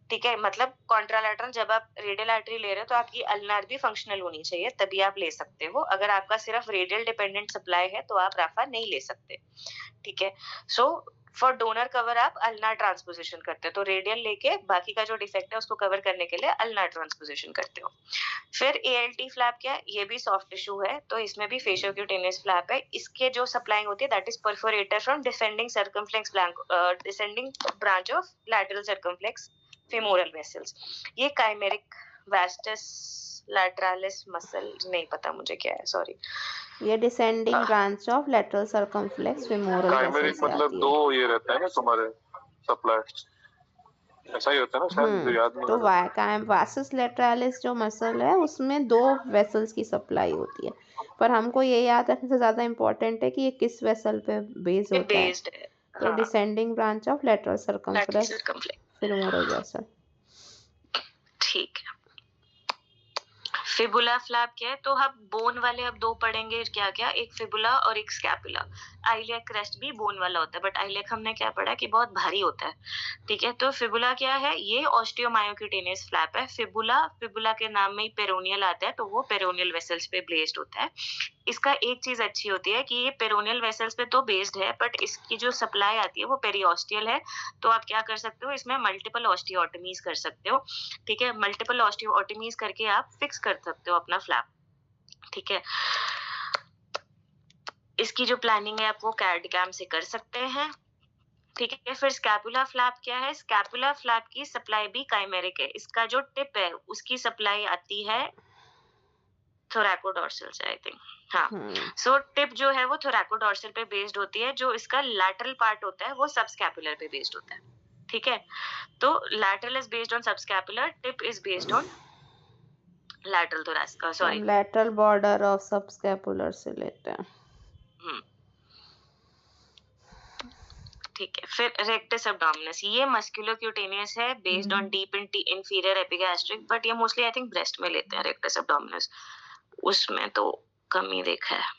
ठीक है, मतलब कॉन्ट्रालैटरल जब आप रेडियल आर्टरी ले रहे हो तो आपकी अल्नार भी फंक्शनल होनी चाहिए, तभी आप ले सकते हो। अगर आपका सिर्फ रेडियल डिपेंडेंट सप्लाई है तो आप राफा नहीं ले सकते। ठीक है, सो फॉर डोनर कवर आप अल्नार ट्रांसपोजिशन करते हो, तो रेडियल लेके बाकी का जो डिफेक्ट है उसको कवर करने के लिए अल्नार ट्रांसपोजिशन करते हो। फिर एएलटी फ्लैप क्या है? ये भी सॉफ्ट टिश्यू है, तो इसमें भी फेशियोक्यूटेनियस फ्लैप है। इसके जो सप्लाइंग होती है that is perforator from descending circumflex descending branch of lateral circumflex femoral vessels. ये काइमेरिक वास्टस लैटरालिस मसल, नहीं पता मुझे क्या है, सॉरी। ये descending branch of lateral circumflex femoral vessel chimeric से मतलब आती है। 2 ये रहता है ना तुम्हारे सप्लाई, ऐसा ही होता है ना शायद, मुझे याद नहीं तो आ रहा। वासस लैटरालिस जो मसल है उसमें 2 वेसल्स की सप्लाई होती है, पर हमको ये याद रखने से ज़्यादा इम्पोर्टेंट है कि ये किस वेसल पे बेस होता है। बेस्ड है, तो हाँ, descending branch of lateral lateral circumflex circumflex. Femoral vessel. ठीक है, फिबुला फ्लैप क्या है? तो हम बोन वाले अब 2 पढ़ेंगे, क्या क्या? एक फिबुला और एक स्कैपुला। आइलियक क्रेस्ट भी बोन वाला होता है, बट आइलियक हमने क्या पढ़ा कि बहुत भारी होता है। ठीक है, तो फिबुला क्या है? ये ऑस्टियोमायोक्यूटेनियस फ्लैप है। फिबुला के नाम में ही पेरोनियल आता है, तो वो पेरोनियल वेसल्स पे बेस्ड होता है। इसका एक चीज अच्छी होती है कि ये पेरोनियल वेसल्स पे तो बेस्ड है, बट इसकी जो सप्लाई आती है वो पेरियोस्टियल है। तो आप क्या कर सकते हो? इसमें मल्टीपल ऑस्टियोटमीज कर सकते हो। ठीक है, मल्टीपल ऑस्टियोटमीज करके आप फिक्स कर सकते हो अपना फ्लैप। ठीक है, इसकी जो प्लानिंग है आप वो कैड कैम से कर सकते हैं। ठीक है, फिर स्कैपुला फ्लैप क्या है? स्कैपुला फ्लैप की सप्लाई भी काइमेरिक है। इसका जो टिप है उसकी सप्लाई आती है थोरैकोडोर्सल से, आई थिंक। हाँ, सो टिप जो है वो थोरैकोडोर्सल पे बेस्ड होती है। जो इसका लैटरल पार्ट होता है वो सब स्कैपुलर पे बेस्ड होता है। ठीक है, तो lateral is based on subscapular, tip is based on lateral thoracic, sorry. हम lateral border of subscapular से लेते हैं. ठीक है, फिर रेक्टस एब्डोमिनस, ये मस्कुलोक्यूटेनियस है based on deep inferior epigastric, but ये मोस्टली आई थिंक ब्रेस्ट में लेते हैं रेक्टस एब्डोमिनस, उसमें तो कम ही देखा है.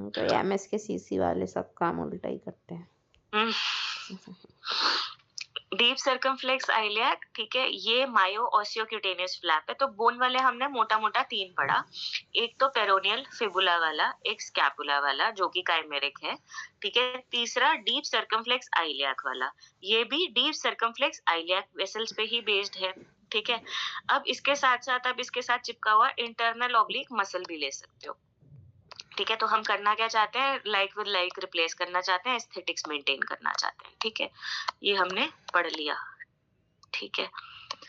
तो एमएस के सीसी वाले सब काम उल्टा ही करते हैं. डीप सर्कमफ्लेक्स आइलियाक, ठीक है, ये मायो ऑसियोक्यूटेनियस फ्लैप है. तो बोन वाले हमने मोटा मोटा 3 पढ़ा, एक तो पेरोनियल फिबुला वाला, एक स्कैपुला वाला जो कि काइमेरिक है, ठीक है. तीसरा डीप सर्कमफ्लेक्स आइलियाक वाला, ये भी डीप सर्कमफ्लेक्स आइलियाक वेसल्स पे ही बेस्ड है, ठीक है. अब इसके साथ चिपका हुआ इंटरनल ऑब्लिक मसल भी ले सकते हो, ठीक है. तो हम करना क्या चाहते हैं, लाइक विद लाइक रिप्लेस करना चाहते हैं, एस्थेटिक्स मेंटेन करना चाहते हैं, ठीक है. ये हमने पढ़ लिया, ठीक है.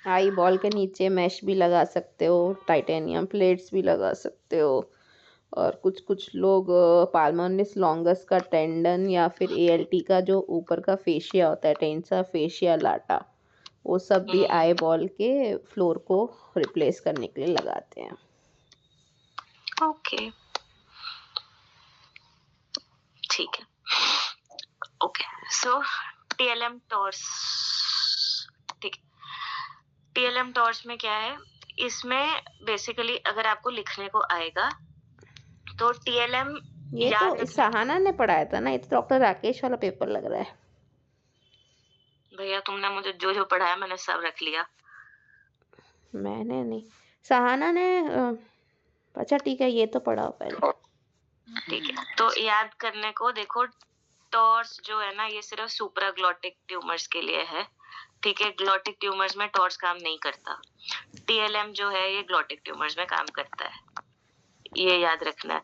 आई बॉल के नीचे मैश भी लगा सकते हो, टाइटेनियम प्लेट्स भी लगा सकते हो, और कुछ लोग पाल्मोनिस लॉन्गस का टेंडन या फिर एएलटी का जो ऊपर का फेशिया होता है, टेंसा फेशिया लाटा, वो सब भी आई बॉल के फ्लोर को रिप्लेस करने के लिए लगाते हैं. ओके, ठीक है. ओके, सो टीएलएम टॉर्स, ठीक है. टीएलएम टॉर्स में क्या है, इसमें बेसिकली अगर आपको लिखने को आएगा तो टीएलएम, ये तो सहाना ने पढ़ाया था ना, ये तो डॉक्टर राकेश वाला पेपर लग रहा है. भैया तुमने मुझे जो जो पढ़ाया मैंने सब रख लिया. मैंने नहीं, सहाना ने. अच्छा ठीक है, ये तो पढ़ा पहले. ठीक है, तो याद करने को देखो, टॉर्स जो है ना ये सिर्फ सुप्राग्लॉटिक ट्यूमर्स के लिए है, ठीक है. ग्लॉटिक ट्यूमर्स में टॉर्स काम नहीं करता. टीएलएम जो है ये ग्लॉटिक ट्यूमर्स में काम करता है, ये याद रखना है.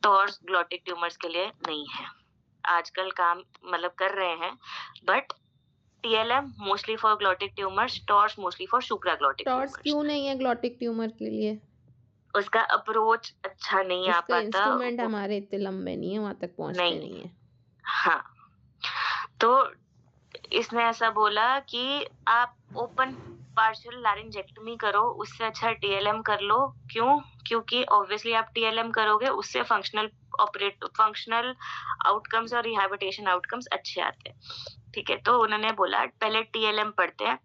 टॉर्स ग्लॉटिक ट्यूमर्स के लिए नहीं है, आजकल काम मतलब कर रहे हैं, but TLM mostly for glottic tumours, TORS mostly for supraglottic tumours. TORS क्यों नहीं है ग्लॉटिक ट्यूमर के लिए? उसका अप्रोच अच्छा नहीं आ पाता, इंस्ट्रूमेंट हमारे इतने लंबे नहीं है, वहां तक पहुंचते नहीं है. हाँ, तो इसने ऐसा बोला कि आप ओपन पार्शियल लैरिंजेक्टमी करो, उससे अच्छा टीएलएम कर लो. क्यों? क्योंकि ऑब्वियसली आप टीएलएम करोगे उससे फंक्शनल आउटकम्स और रिहैबिलिटेशन आउटकम्स अच्छे आते हैं, ठीक है. तो उन्होंने बोला पहले टीएलएम पढ़ते हैं.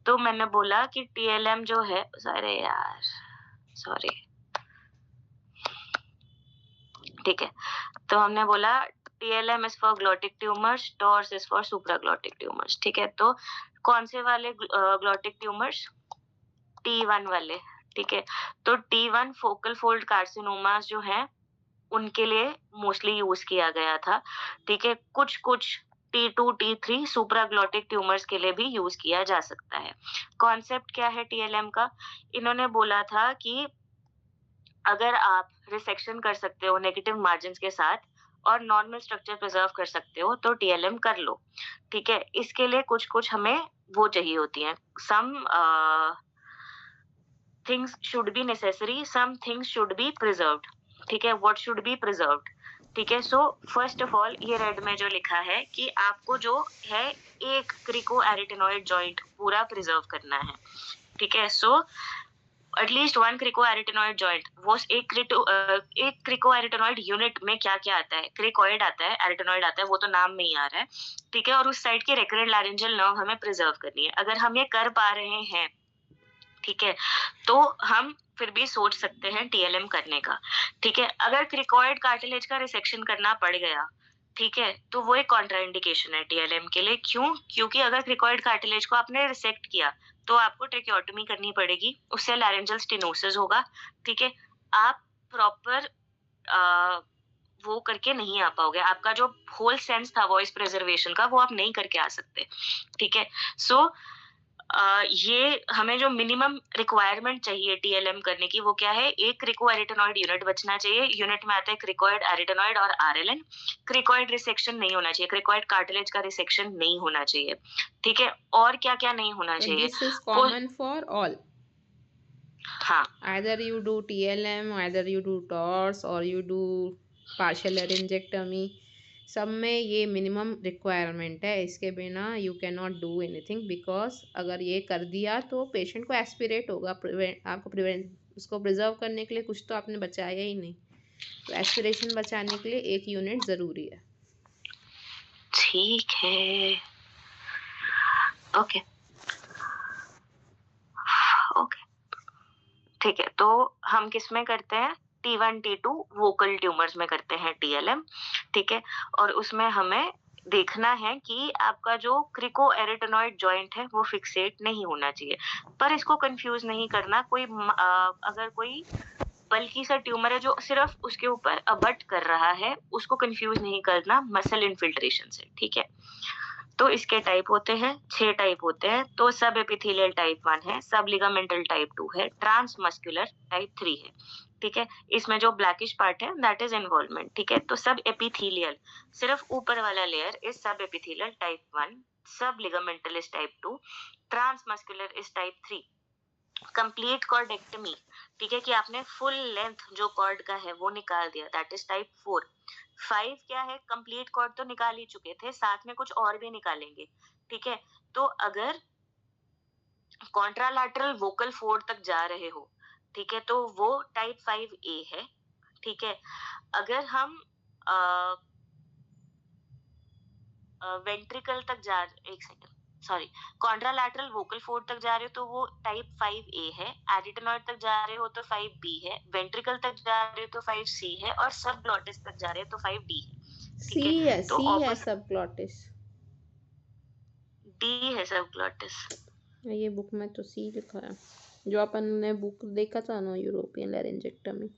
तो मैंने बोला कि टीएलएम जो है, अरे यार सॉरी, ठीक है. तो हमने बोला TLM is for glottic tumors, TORS is for supraglottic tumors, ठीक है. तो कौन से वाले ग्लॉटिक ट्यूमर्स? T1 वाले, ठीक है. तो T1 फोकल फोल्ड कार्सिनोमास जो है उनके लिए मोस्टली यूज किया गया था, ठीक है. कुछ T2 T3 सुप्राग्लॉटिक ट्यूमर्स के लिए भी यूज किया जा सकता है. कॉन्सेप्ट क्या है TLM का? इन्होंने बोला था कि अगर आप रिसेक्शन कर सकते हो नेगेटिव मार्जिन के साथ और नॉर्मल स्ट्रक्चर प्रिजर्व कर सकते हो तो टीएलएम कर लो, ठीक है. इसके लिए कुछ हमें वो चाहिए होती हैं, some things should be necessary, some things should be preserved, ठीक है. व्हाट शुड बी प्रिजर्व्ड, ठीक है. सो फर्स्ट ऑफ ऑल ये रेड में जो लिखा है कि आपको जो है एक क्रिको एरिटेनॉइड जॉइंट पूरा प्रिजर्व करना है, ठीक है. सो एटलीस्ट 1 क्रिकोएरिटेनॉइड जॉइंट, वो एक क्रिकोएरिटेनॉइड यूनिट में क्या क्या आता है, क्रिकोइड आता है, एरिटेनॉइड आता है, वो तो नाम में ही आ रहा है, ठीक है. और उस साइड की रेकरेंट लैरिंजियल नर्व हमें प्रिजर्व करनी है. अगर हम ये कर पा रहे हैं, ठीक है, तो हम फिर भी सोच सकते हैं टीएलएम करने का, ठीक है. अगर क्रिकोइड कार्टिलेज का रिसेक्शन करना पड़ गया, ठीक है, तो वो एक कॉन्ट्राइंडिकेशन है टीएलएम के लिए. क्यों? क्योंकि अगर क्रिकोइड कार्टिलेज को आपने रिसेक्ट किया तो आपको ट्रेकियोटोमी करनी पड़ेगी, उससे लैरेंजल स्टेनोसिस होगा, ठीक है. आप प्रॉपर वो करके नहीं आ पाओगे, आपका जो होल सेंस था वॉइस प्रिजर्वेशन का वो आप नहीं करके आ सकते, ठीक है. सो ये हमें जो मिनिमम रिक्वायरमेंट चाहिए टीएलएम करने की वो क्या है, एक क्रिकोएरिटेनॉइड यूनिट बचना चाहिए. यूनिट में आता है क्रिकोइड, एरिटेनॉइड और आरएलएन. क्रिकोइड रिसेक्शन नहीं होना चाहिए, क्रिकोइड कार्टिलेज का रिसेक्शन नहीं होना चाहिए, ठीक है. और क्या क्या नहीं होना चाहिए? This is common for all. हाँ, either you do TLM, either you do TORS or you do partial laryngectomy. सब में ये मिनिमम रिक्वायरमेंट है, इसके बिना you can not do anything, because अगर ये कर दिया तो पेशेंट को एस्पिरेट होगा, आपको प्रिवेंट उसको प्रिजर्व करने के लिए कुछ तो आपने बचाया ही नहीं, तो एस्पिरेशन बचाने के लिए एक यूनिट ज़रूरी है। ठीक है, ओके ओके ठीक है। तो हम किस में करते हैं, T1 T2 वोकल ट्यूमर्स में करते हैं TLM, ठीक है। और उसमें हमें देखना है कि आपका जो क्रिकोएरिटेनॉइड जॉइंट है वो फिक्सेट नहीं होना चाहिए, पर इसको कंफ्यूज नहीं करना। अगर कोई बल्कि सा ट्यूमर है जो सिर्फ उसके ऊपर अबट कर रहा है, उसको कंफ्यूज नहीं करना मसल इन्फिल्ट्रेशन से, ठीक है। तो इसके टाइप होते हैं, 6 टाइप होते हैं। तो सब एपिथेलियल टाइप 1 है, सब लिगामेंटल टाइप 2 है, ट्रांस मस्कुलर टाइप 3 है, ठीक है। इसमें जो ब्लैकिश पार्ट है दैट इज इन्वॉल्वमेंट, ठीक है। तो सब एपिथेलियल सिर्फ ऊपर वाला layer is subepithelial type 1, subligamental is type 2, transmuscular is type 3। Complete cordectomy, ठीक है, कि आपने फुल लेंथ जो कॉर्ड का है वो निकाल दिया, दैट इज टाइप 4। 5 क्या है, कंप्लीट कॉर्ड तो निकाल ही चुके थे, साथ में कुछ और भी निकालेंगे, ठीक है। तो अगर कॉन्ट्रालैटरल वोकल फोर्ड तक जा रहे हो, ठीक है, तो वो टाइप 5A है, ठीक है। अगर हम वेंट्रिकल तक जा, एक second sorry, contralateral vocal Ford तक जा रहे हो तो वो टाइप 5A है, एडिटेनॉइड तक जा रहे हो तो 5B है, वेंट्रिकल तक जा रहे हो तो 5C है, और सब ग्लॉटिस तक जा रहे हो तो 5D है, ठीक है। तो सी है सब ग्लॉटिस, D है सब ग्लॉटिस। ये बुक में तो सी लिखा है, जो अपन ने बुक देखा था ना यूरोपियन लैरिंजेक्टमी,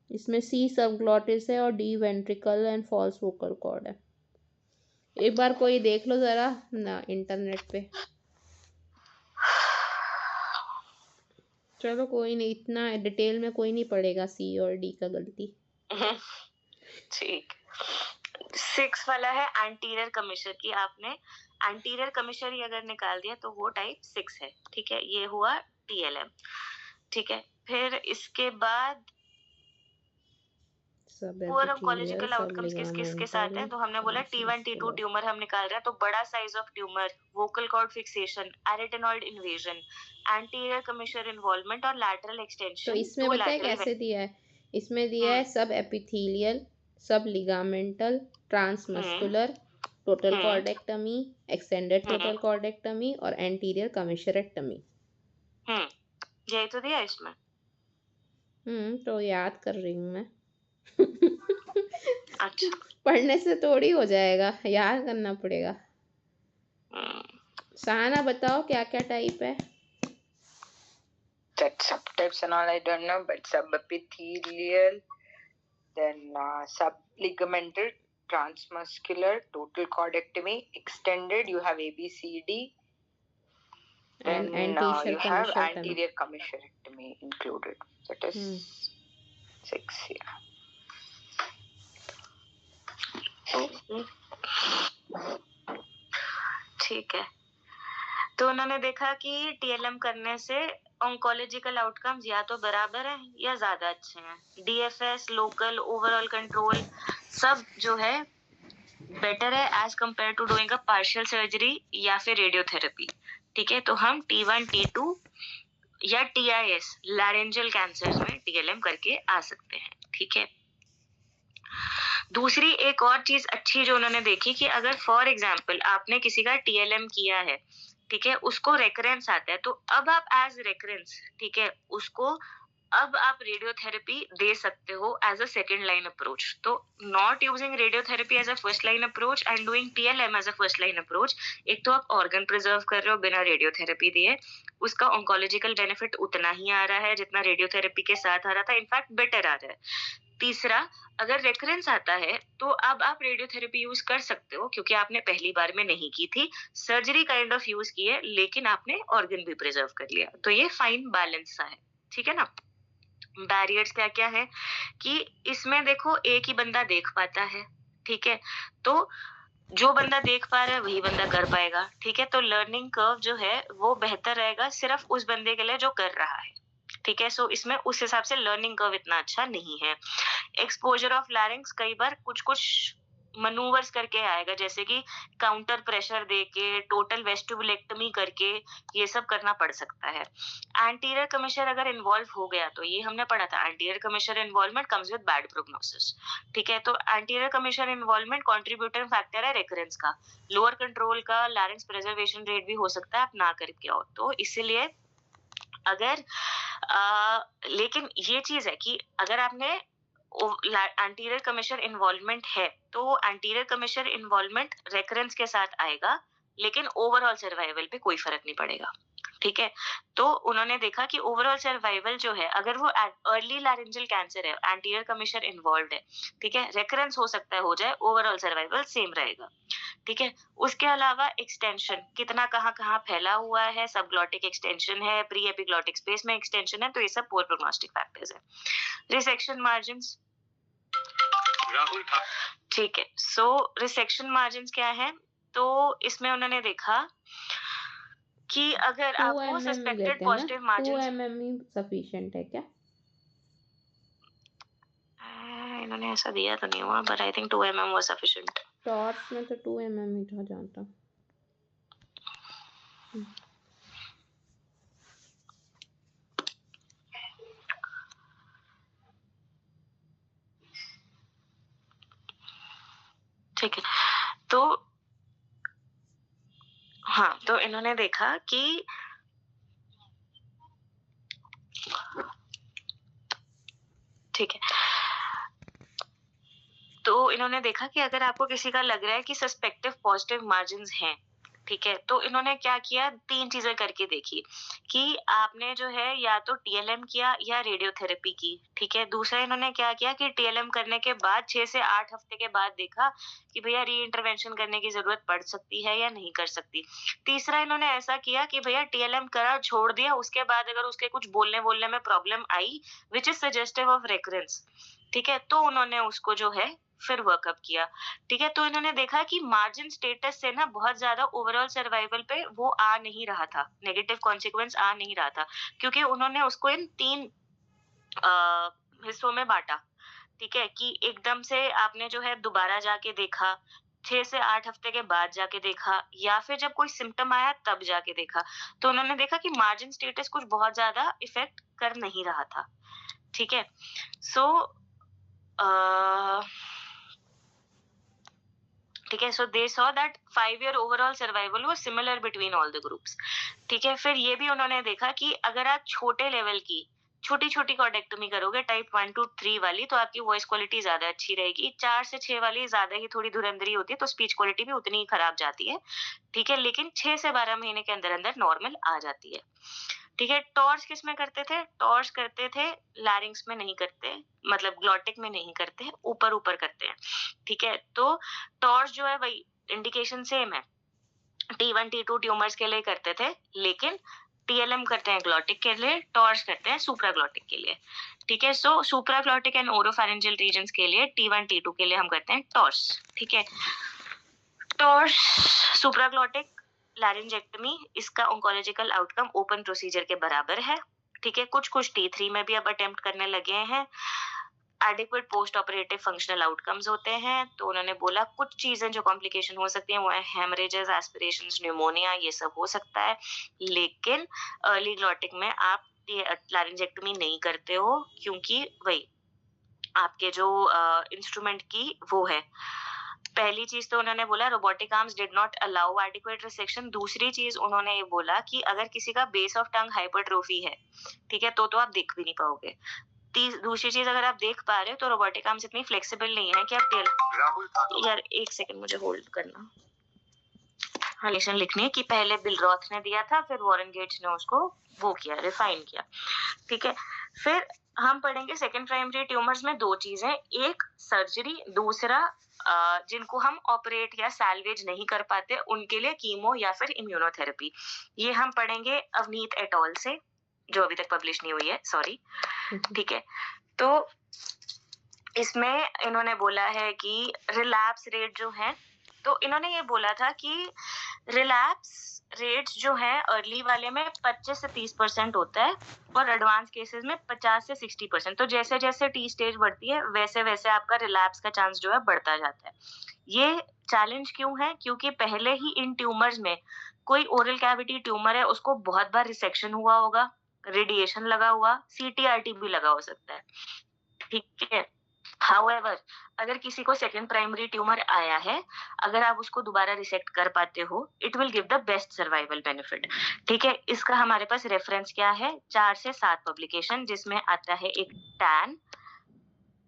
इसमें सी सब ग्लॉटिस है और the ventricle and false vocal cord है। एक बार कोई देख लो जरा ना इंटरनेट पे। चलो कोई नहीं, इतना डिटेल में कोई नहीं पढ़ेगा सी और डी का गलती। ठीक। 6 वाला है एंटीरियर कमिशर की, आपने एंटीरियर कमिशर ही अगर निकाल दिया तो वो टाइप 6 है, ठीक है। ये हुआ TLM, ठीक है। फिर इसके बाद पुअर ऑन्कोलॉजिकल आउटकम्स किसके साथ है, तो हमने बोला T1 T2 ट्यूमर हम निकाल रहे हैं, तो बड़ा size of tumour, vocal cord fixation, arytenoid invasion, anterior commissure involvement और लैटरल एक्सटेंशन। तो इसमें पता है कैसे दिया है, इसमें दिया है सब एपिथेलियल, सब लिगामेंटल, ट्रांसमस्कुलर, टोटल कॉर्डेक्टमी, एक्सटेंडेड टोटल कॉर्डेक्टमी और एंटीरियर कमिशरेक्टमी। यही तो दिया इसमें। तो याद कर रही हूँ मैं। अच्छा, पढ़ने से थोड़ी हो जाएगा, याद करना पड़ेगा। सहाना बताओ क्या क्या टाइप है। That subtypes and all I don't know, but subepithelial, then subligamental, transmuscular, total cordectomy, extended. You have ABCD. And Then anterior you have commissurectomy. anterior commissurectomy included. That is 6 here. ठीक है। तो उन्होंने देखा कि TLM करने से ऑन्कोलॉजिकल आउटकम्स या तो बराबर है या ज्यादा अच्छे हैं। DFS, लोकल, ओवरऑल कंट्रोल सब जो है बेटर है as compare to doing a partial surgery या फिर रेडियोथेरेपी, ठीक है। तो हम T1 T2 या TIS लैरेंजियल कैंसर में TLM करके आ सकते हैं, ठीक है। दूसरी एक और चीज अच्छी जो उन्होंने देखी कि अगर फॉर एग्जाम्पल आपने किसी का TLM किया है, ठीक है, उसको रेकरेंस आता है, तो अब आप एज रेकरेंस, ठीक है, उसको अब आप रेडियोथेरेपी दे सकते हो as a second line approach. तो not using radiotherapy as a first line approach and doing TLM as a first line approach, एक तो आप ऑर्गन प्रिजर्व कर रहे हो बिना रेडियोथेरेपी दिए, उसका ऑन्कोलॉजिकल बेनिफिट उतना ही आ रहा है जितना रेडियोथेरेपी के साथ आ रहा था, इनफैक्ट बेटर आ रहा है। तीसरा, अगर रेकरेंस आता है तो अब आप रेडियोथेरेपी यूज कर सकते हो क्योंकि आपने पहली बार में नहीं की थी, सर्जरी काइंड ऑफ यूज की है, लेकिन आपने ऑर्गन भी प्रिजर्व कर लिया, तो ये फाइन बैलेंस सा है, ठीक है ना। बैरियर्स क्या क्या है कि इसमें देखो एक ही बंदा देख पाता है, ठीक है, तो जो बंदा देख पा रहा है वही बंदा कर पाएगा, ठीक है। तो लर्निंग कर्व जो है वो बेहतर रहेगा सिर्फ उस बंदे के लिए जो कर रहा है, ठीक है, सो इसमें उस हिसाब से लर्निंग कर्व इतना अच्छा नहीं है। एक्सपोजर ऑफ लैरिंक्स कई बार कुछ मनूवर्स करके आएगा, जैसे कि काउंटर प्रेशर देके, टोटल वेस्टिबुलेक्टमी करके, ये सब करना पड़ सकता है। एंटीरियर कमिशर अगर इन्वॉल्व हो गया तो ये हमने पढ़ा था, anterior commissure involvement comes with bad prognosis. ठीक है, तो anterior commissure involvement contributing factor है रेकरेंस का। लोअर कंट्रोल का लैरिंक्स प्रिजर्वेशन रेट भी हो सकता है आप ना करके आओ, तो इसीलिए अगर लेकिन ये चीज है कि अगर आपने एंटीरियर कमिशर इन्वॉल्वमेंट है तो एंटीरियर कमिशर इन्वॉल्वमेंट रेकरेंस के साथ आएगा, लेकिन ओवरऑल सर्वाइवल पे कोई फर्क नहीं पड़ेगा। ठीक है, तो उन्होंने देखा कि ओवरऑल सर्वाइवल जो है, अगर वो अर्ली लैरिंजियल कैंसर है, एंटीरियर कमिशर इन्वॉल्व है, ठीक है, रेकरेंस हो सकता है हो जाए, ओवरऑल सर्वाइवल सेम रहेगा। ठीक है, उसके अलावा एक्सटेंशन कितना कहाँ फैला हुआ है, सबग्लॉटिक एक्सटेंशन है, प्री एपिग्लॉटिक स्पेस में एक्सटेंशन है, तो ये सब पुअर प्रोग्नोस्टिक फैक्टर्स है। रिसेक्शन मार्जिन्स, राहुल था। ठीक है, सो रिसेक्शन मार्जिन्स क्या है, तो इसमें उन्होंने देखा कि अगर 2 आपको mm सस्पेक्टेड लेते हैं ना, पॉजिटिव 2 मार्जिन्स, mm ही सफिशिएंट है क्या? इन्होंने ऐसा दिया तो नहीं हुआ, but I think 2 mm was sufficient. Torch में तो 2 mm ही था जहाँ तक। ठीक है, तो हाँ, तो इन्होंने देखा कि ठीक है, तो इन्होंने देखा कि अगर आपको किसी का लग रहा है कि सस्पेक्टिव पॉजिटिव मार्जिन्स हैं, ठीक है, तो इन्होंने क्या किया, 3 चीजें करके देखी कि आपने जो है या तो टीएलएम किया या रेडियोथेरेपी की। ठीक है, दूसरा इन्होंने क्या किया कि टीएलएम करने के बाद 6 से 8 हफ्ते के बाद देखा कि भैया री इंटरवेंशन करने की जरूरत पड़ सकती है या नहीं कर सकती। तीसरा इन्होंने ऐसा किया कि भैया टीएलएम करा छोड़ दिया, उसके बाद अगर उसके कुछ बोलने में problem I which is suggestive of recurrence, ठीक है, तो उन्होंने उसको जो है फिर वर्कअप किया। ठीक है, तो इन्होंने देखा कि मार्जिन स्टेटस से ना बहुत ज्यादा ओवरऑल सर्वाइवल पे वो आ नहीं रहा था, नेगेटिव कॉन्सिक्वेंस आ नहीं रहा था, क्योंकि उन्होंने उसको इन 3 हिस्सों में बांटा। ठीक है, कि एकदम से आपने जो है दोबारा जाके देखा, 6 से 8 हफ्ते के बाद जाके देखा, या फिर जब कोई सिम्टम आया तब जाके देखा, तो उन्होंने देखा कि मार्जिन स्टेटस कुछ बहुत ज्यादा इफेक्ट कर नहीं रहा था। ठीक है, सो ठीक है, so they saw that 5-year overall survival was similar between all the groups. ठीक है, फिर ये भी उन्होंने देखा कि अगर आप छोटे लेवल की छोटी कॉर्डेक्टोमी करोगे टाइप 1 to 3 वाली, तो आपकी वॉइस क्वालिटी ज्यादा अच्छी रहेगी। 4 से 6 वाली ज्यादा ही थोड़ी धुरंधरी होती है, तो स्पीच क्वालिटी भी उतनी ही खराब जाती है। ठीक है, लेकिन 6 से 12 महीने के अंदर अंदर नॉर्मल आ जाती है। ठीक है, टॉर्च किस में करते थे, टॉर्च करते थे लैरिंग्स में नहीं करते, मतलब ग्लॉटिक में नहीं करते, ऊपर करते हैं। ठीक है, तो टॉर्च जो है वही इंडिकेशन सेम है, T1 T2 ट्यूमर्स के लिए करते थे, लेकिन टीएलएम करते हैं ग्लॉटिक के लिए, टॉर्च करते हैं सुप्राग्लॉटिक के लिए। ठीक है, सो सुप्राग्लॉटिक एंड ओरोफैरिंजियल रीजन्स के लिए T1 T2 के लिए हम करते हैं टॉर्च। ठीक है, टॉर्च सुप्राग्लॉटिक लैरिंजेक्टमी, इसका ऑन्कोलॉजिकल आउटकम ओपन प्रोसीजर के बराबर है। ठीक है, कुछ T3 में भी अब अटेम्प्ट करने लगे हैं। Adequate post operative functional outcomes होते हैं, तो उन्होंने बोला कुछ चीजें जो कॉम्प्लिकेशन हो सकती हैं वो है हेमरेजेस, एस्पिरेशंस, न्यूमोनिया, ये सब हो सकता है, लेकिन अर्ली ग्लॉटिक में आप लैरिंजेक्टमी नहीं करते हो, क्योंकि वही आपके जो इंस्ट्रूमेंट की वो है। पहली चीज तो उन्होंने बोला robotic arms did not allow adequate resection. दूसरी चीज उन्होंने ये बोला कि अगर किसी का बेस ऑफ टंग हाइपरट्रोफी है, ठीक है, तो आप देख भी नहीं पाओगे। दूसरी चीज, अगर आप देख पा रहे हो तो रोबोटिक आर्म्स इतनी फ्लेक्सिबल नहीं है कि आप यार एक सेकंड मुझे होल्ड करना, हाँ लेशन लिखनी है कि पहले बिल रॉथ ने दिया था, फिर वॉरेन गेट्स ने उसको वो किया, रिफाइन किया। ठीक है, फिर हम पढ़ेंगे सेकंड प्राइमरी ट्यूमर्स में 2 चीजें, एक सर्जरी, दूसरा जिनको हम ऑपरेट या सैल्वेज नहीं कर पाते उनके लिए कीमो या फिर इम्यूनोथेरेपी। ये हम पढ़ेंगे अवनीत एट ऑल से, जो अभी तक पब्लिश नहीं हुई है, सॉरी। ठीक है, तो इसमें इन्होंने बोला है कि रिलैप्स रेट जो है, तो इन्होंने ये बोला था कि रिलैप्स रेट्स जो है अर्ली वाले में 25 से 30% होता है और एडवांस केसेस में 50 से 60%। तो जैसे जैसे टी स्टेज बढ़ती है वैसे वैसे आपका रिलैप्स का चांस जो है बढ़ता जाता है। ये चैलेंज क्यों है? क्योंकि पहले ही इन ट्यूमर्स में कोई ओरल कैविटी ट्यूमर है, उसको बहुत बार रिसेक्शन हुआ होगा, रेडिएशन लगा हुआ, सीटीआरटी भी लगा हो सकता है, ठीक है। हाउएवर अगर किसी को सेकंड प्राइमरी ट्यूमर आया है, अगर आप उसको दोबारा रिसेक्ट कर पाते हो, it will give the best survival benefit, ठीक है। इसका हमारे पास रेफरेंस क्या है? 4 से 7 पब्लिकेशन, जिसमें आता है एक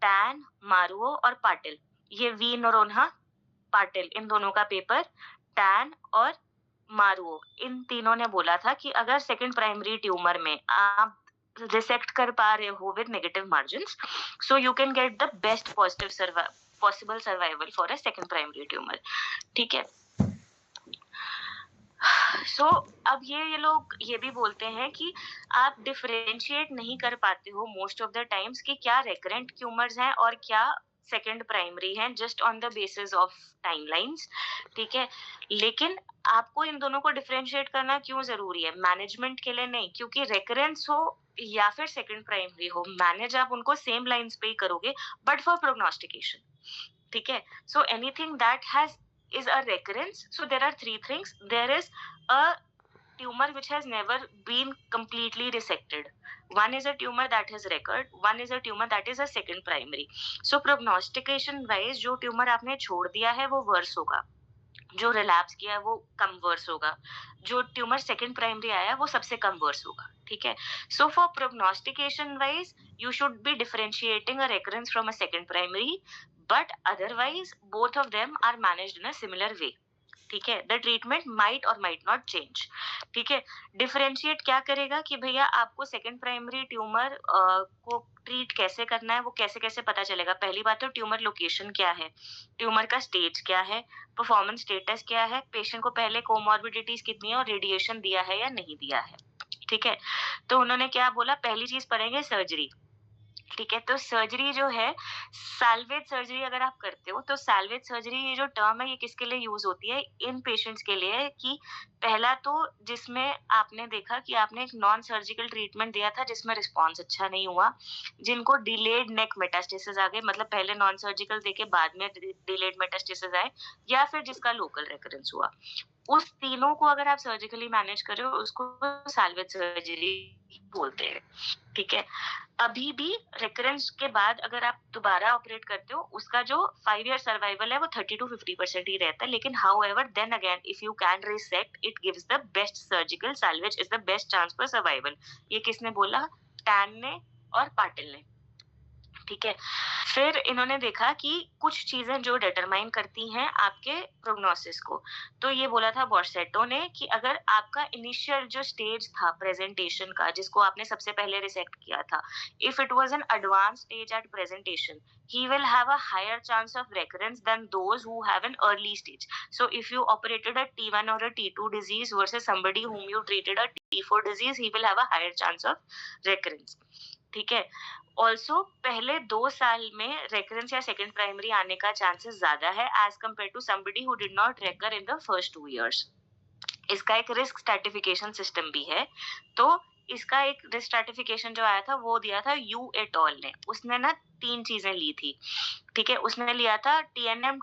टैन, मारुओ और पाटिल। ये वी नोरोन्हा, पाटिल, इन दोनों का पेपर, टैन और मारुओ, इन तीनों ने बोला था कि अगर सेकंड प्राइमरी ट्यूमर में आप रिसेक्ट कर पा रहे हो with negative margins, so you can get the best possible survival for a second primary tumour, ठीक है। सो अब ये लोग ये भी बोलते हैं कि आप डिफरेंशिएट नहीं कर पाते हो मोस्ट ऑफ द टाइम्स कि क्या रेकरेंट ट्यूमर्स हैं और क्या सेकंड प्राइमरी हैं, just on the basis of timelines, ठीक है। लेकिन आपको इन दोनों को डिफरेंशिएट करना क्यों जरूरी है? मैनेजमेंट के लिए नहीं, क्योंकि रेकरेंस हो या फिर सेकंड प्राइमरी हो, मैनेज आप उनको सेम लाइंस पे ही करोगे, बट फॉर प्रोग्नोस्टिकेशन, ठीक है। So anything that has is a recurrence. So there are 3 things. There is a tumor which has never been completely resected. One is a tumor that has recurred. One is a tumor that is a second primary. So prognostication wise जो tumor आपने छोड़ दिया है वो worse होगा, जो रिलैप्स किया है वो कम वर्स होगा, जो ट्यूमर सेकंड प्राइमरी आया है वो सबसे कम वर्स होगा, ठीक है। So for prognostication wise you should be differentiating a recurrence from a second primary, but otherwise both of them are managed in a similar way, ठीक है। द ट्रीटमेंट माइट और माइट नॉट चेंज, ठीक है। डिफरेंशिएट क्या करेगा कि भैया आपको सेकंड प्राइमरी ट्यूमर को ट्रीट कैसे करना है, वो कैसे कैसे पता चलेगा? पहली बात तो ट्यूमर लोकेशन क्या है, ट्यूमर का स्टेज क्या है, परफॉर्मेंस स्टेटस क्या है, पेशेंट को पहले कोमॉर्बिडिटीज कितनी है और रेडिएशन दिया है या नहीं दिया है, ठीक है। तो उन्होंने क्या बोला? पहली चीज पढ़ेंगे सर्जरी, ठीक है। तो सर्जरी जो है, सैल्वेज सर्जरी अगर आप करते हो तो सैल्वेज सर्जरी ये जो टर्म है ये किसके लिए यूज होती है? इन पेशेंट्स के लिए कि पहला तो जिसमें आपने देखा कि आपने एक नॉन सर्जिकल ट्रीटमेंट दिया था जिसमें रिस्पॉन्स अच्छा नहीं हुआ, जिनको डिलेड नेक मेटास्टेसिस आ गए, मतलब पहले नॉन सर्जिकल देके बाद में डिलेड मेटास्टेसिस आए, या फिर जिसका लोकल रेकरेंस हुआ, उस तीनों को अगर आप सर्जिकली मैनेज कर रहे हो उसको सैल्वेज सर्जरी बोलते हैं, ठीक है। अभी भी रेकरेंस के बाद अगर आप दोबारा ऑपरेट करते हो उसका जो 5 ईयर सर्वाइवल है वो 30 to 50% ही रहता है, लेकिन however then again if you can resect it gives the best surgical, salvage is the best chance for survival. ये किसने बोला? टैन ने और पाटिल ने, ठीक है। फिर इन्होंने देखा कि कुछ चीजें जो डिटरमाइन करती हैं आपके प्रोग्नोसिस को, तो ये बोला था बॉर्सेटो ने कि अगर आपका इनिशियल जो स्टेज था प्रेजेंटेशन का, जिसको आपने सबसे पहले रिसेक्ट किया था, if it was an advance stage at presentation, he will have a higher chance of recurrence than those who have an early stage. So if you operated a T1 or a T2 disease versus somebody whom you treated a T4 disease, he will have a higher chance of recurrence, ठीक है। ऑल्सो पहले 2 साल में रेकरेंस या सेकंड प्राइमरी आने का चांसेस ज्यादा है as compare to somebody who did not recur in the first 2 years। इसका एक रिस्क स्ट्रैटिफिकेशन सिस्टम भी है। तो इसका एक रिस्क स्ट्रैटिफिकेशन जो आया था वो दिया था यू एट ऑल ने। उसने ना 3 चीजें ली थी, ठीक है। उसने लिया था TNM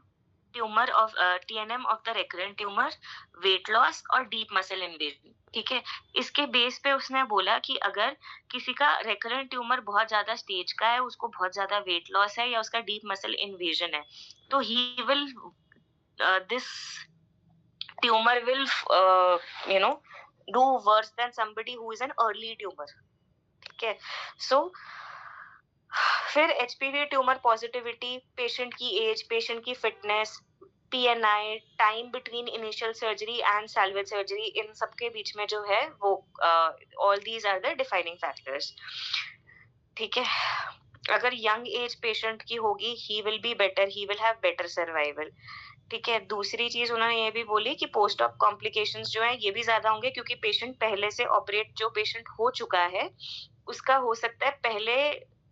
of the recurrent tumour, weight loss और डीप मसल इन्वेजन, ठीक है। इसके बेस पे उसने बोला कि अगर किसी का रेकरेंट ट्यूमर बहुत ज्यादा स्टेज का है, उसको बहुत ज्यादा वेट लॉस है या उसका डीप मसल इन्वेजन है, तो he will this tumour will do worse than somebody who is an early tumor, ठीक है। सो फिर एचपीवी ट्यूमर पॉजिटिविटी, पेशेंट की एज, पेशेंट की fitness, PNI, time between initial surgery and salvage surgery, इन सब के बीच में जो है वो all these are the defining factors, ठीक है। अगर यंग एज पेशेंट की होगी, he will be better, he will have better survival, ठीक है। दूसरी चीज उन्होंने ये भी बोली कि पोस्ट ऑप कॉम्प्लिकेशंस जो है ये भी ज्यादा होंगे, क्योंकि पेशेंट पहले से ऑपरेट, जो पेशेंट हो चुका है उसका हो सकता है पहले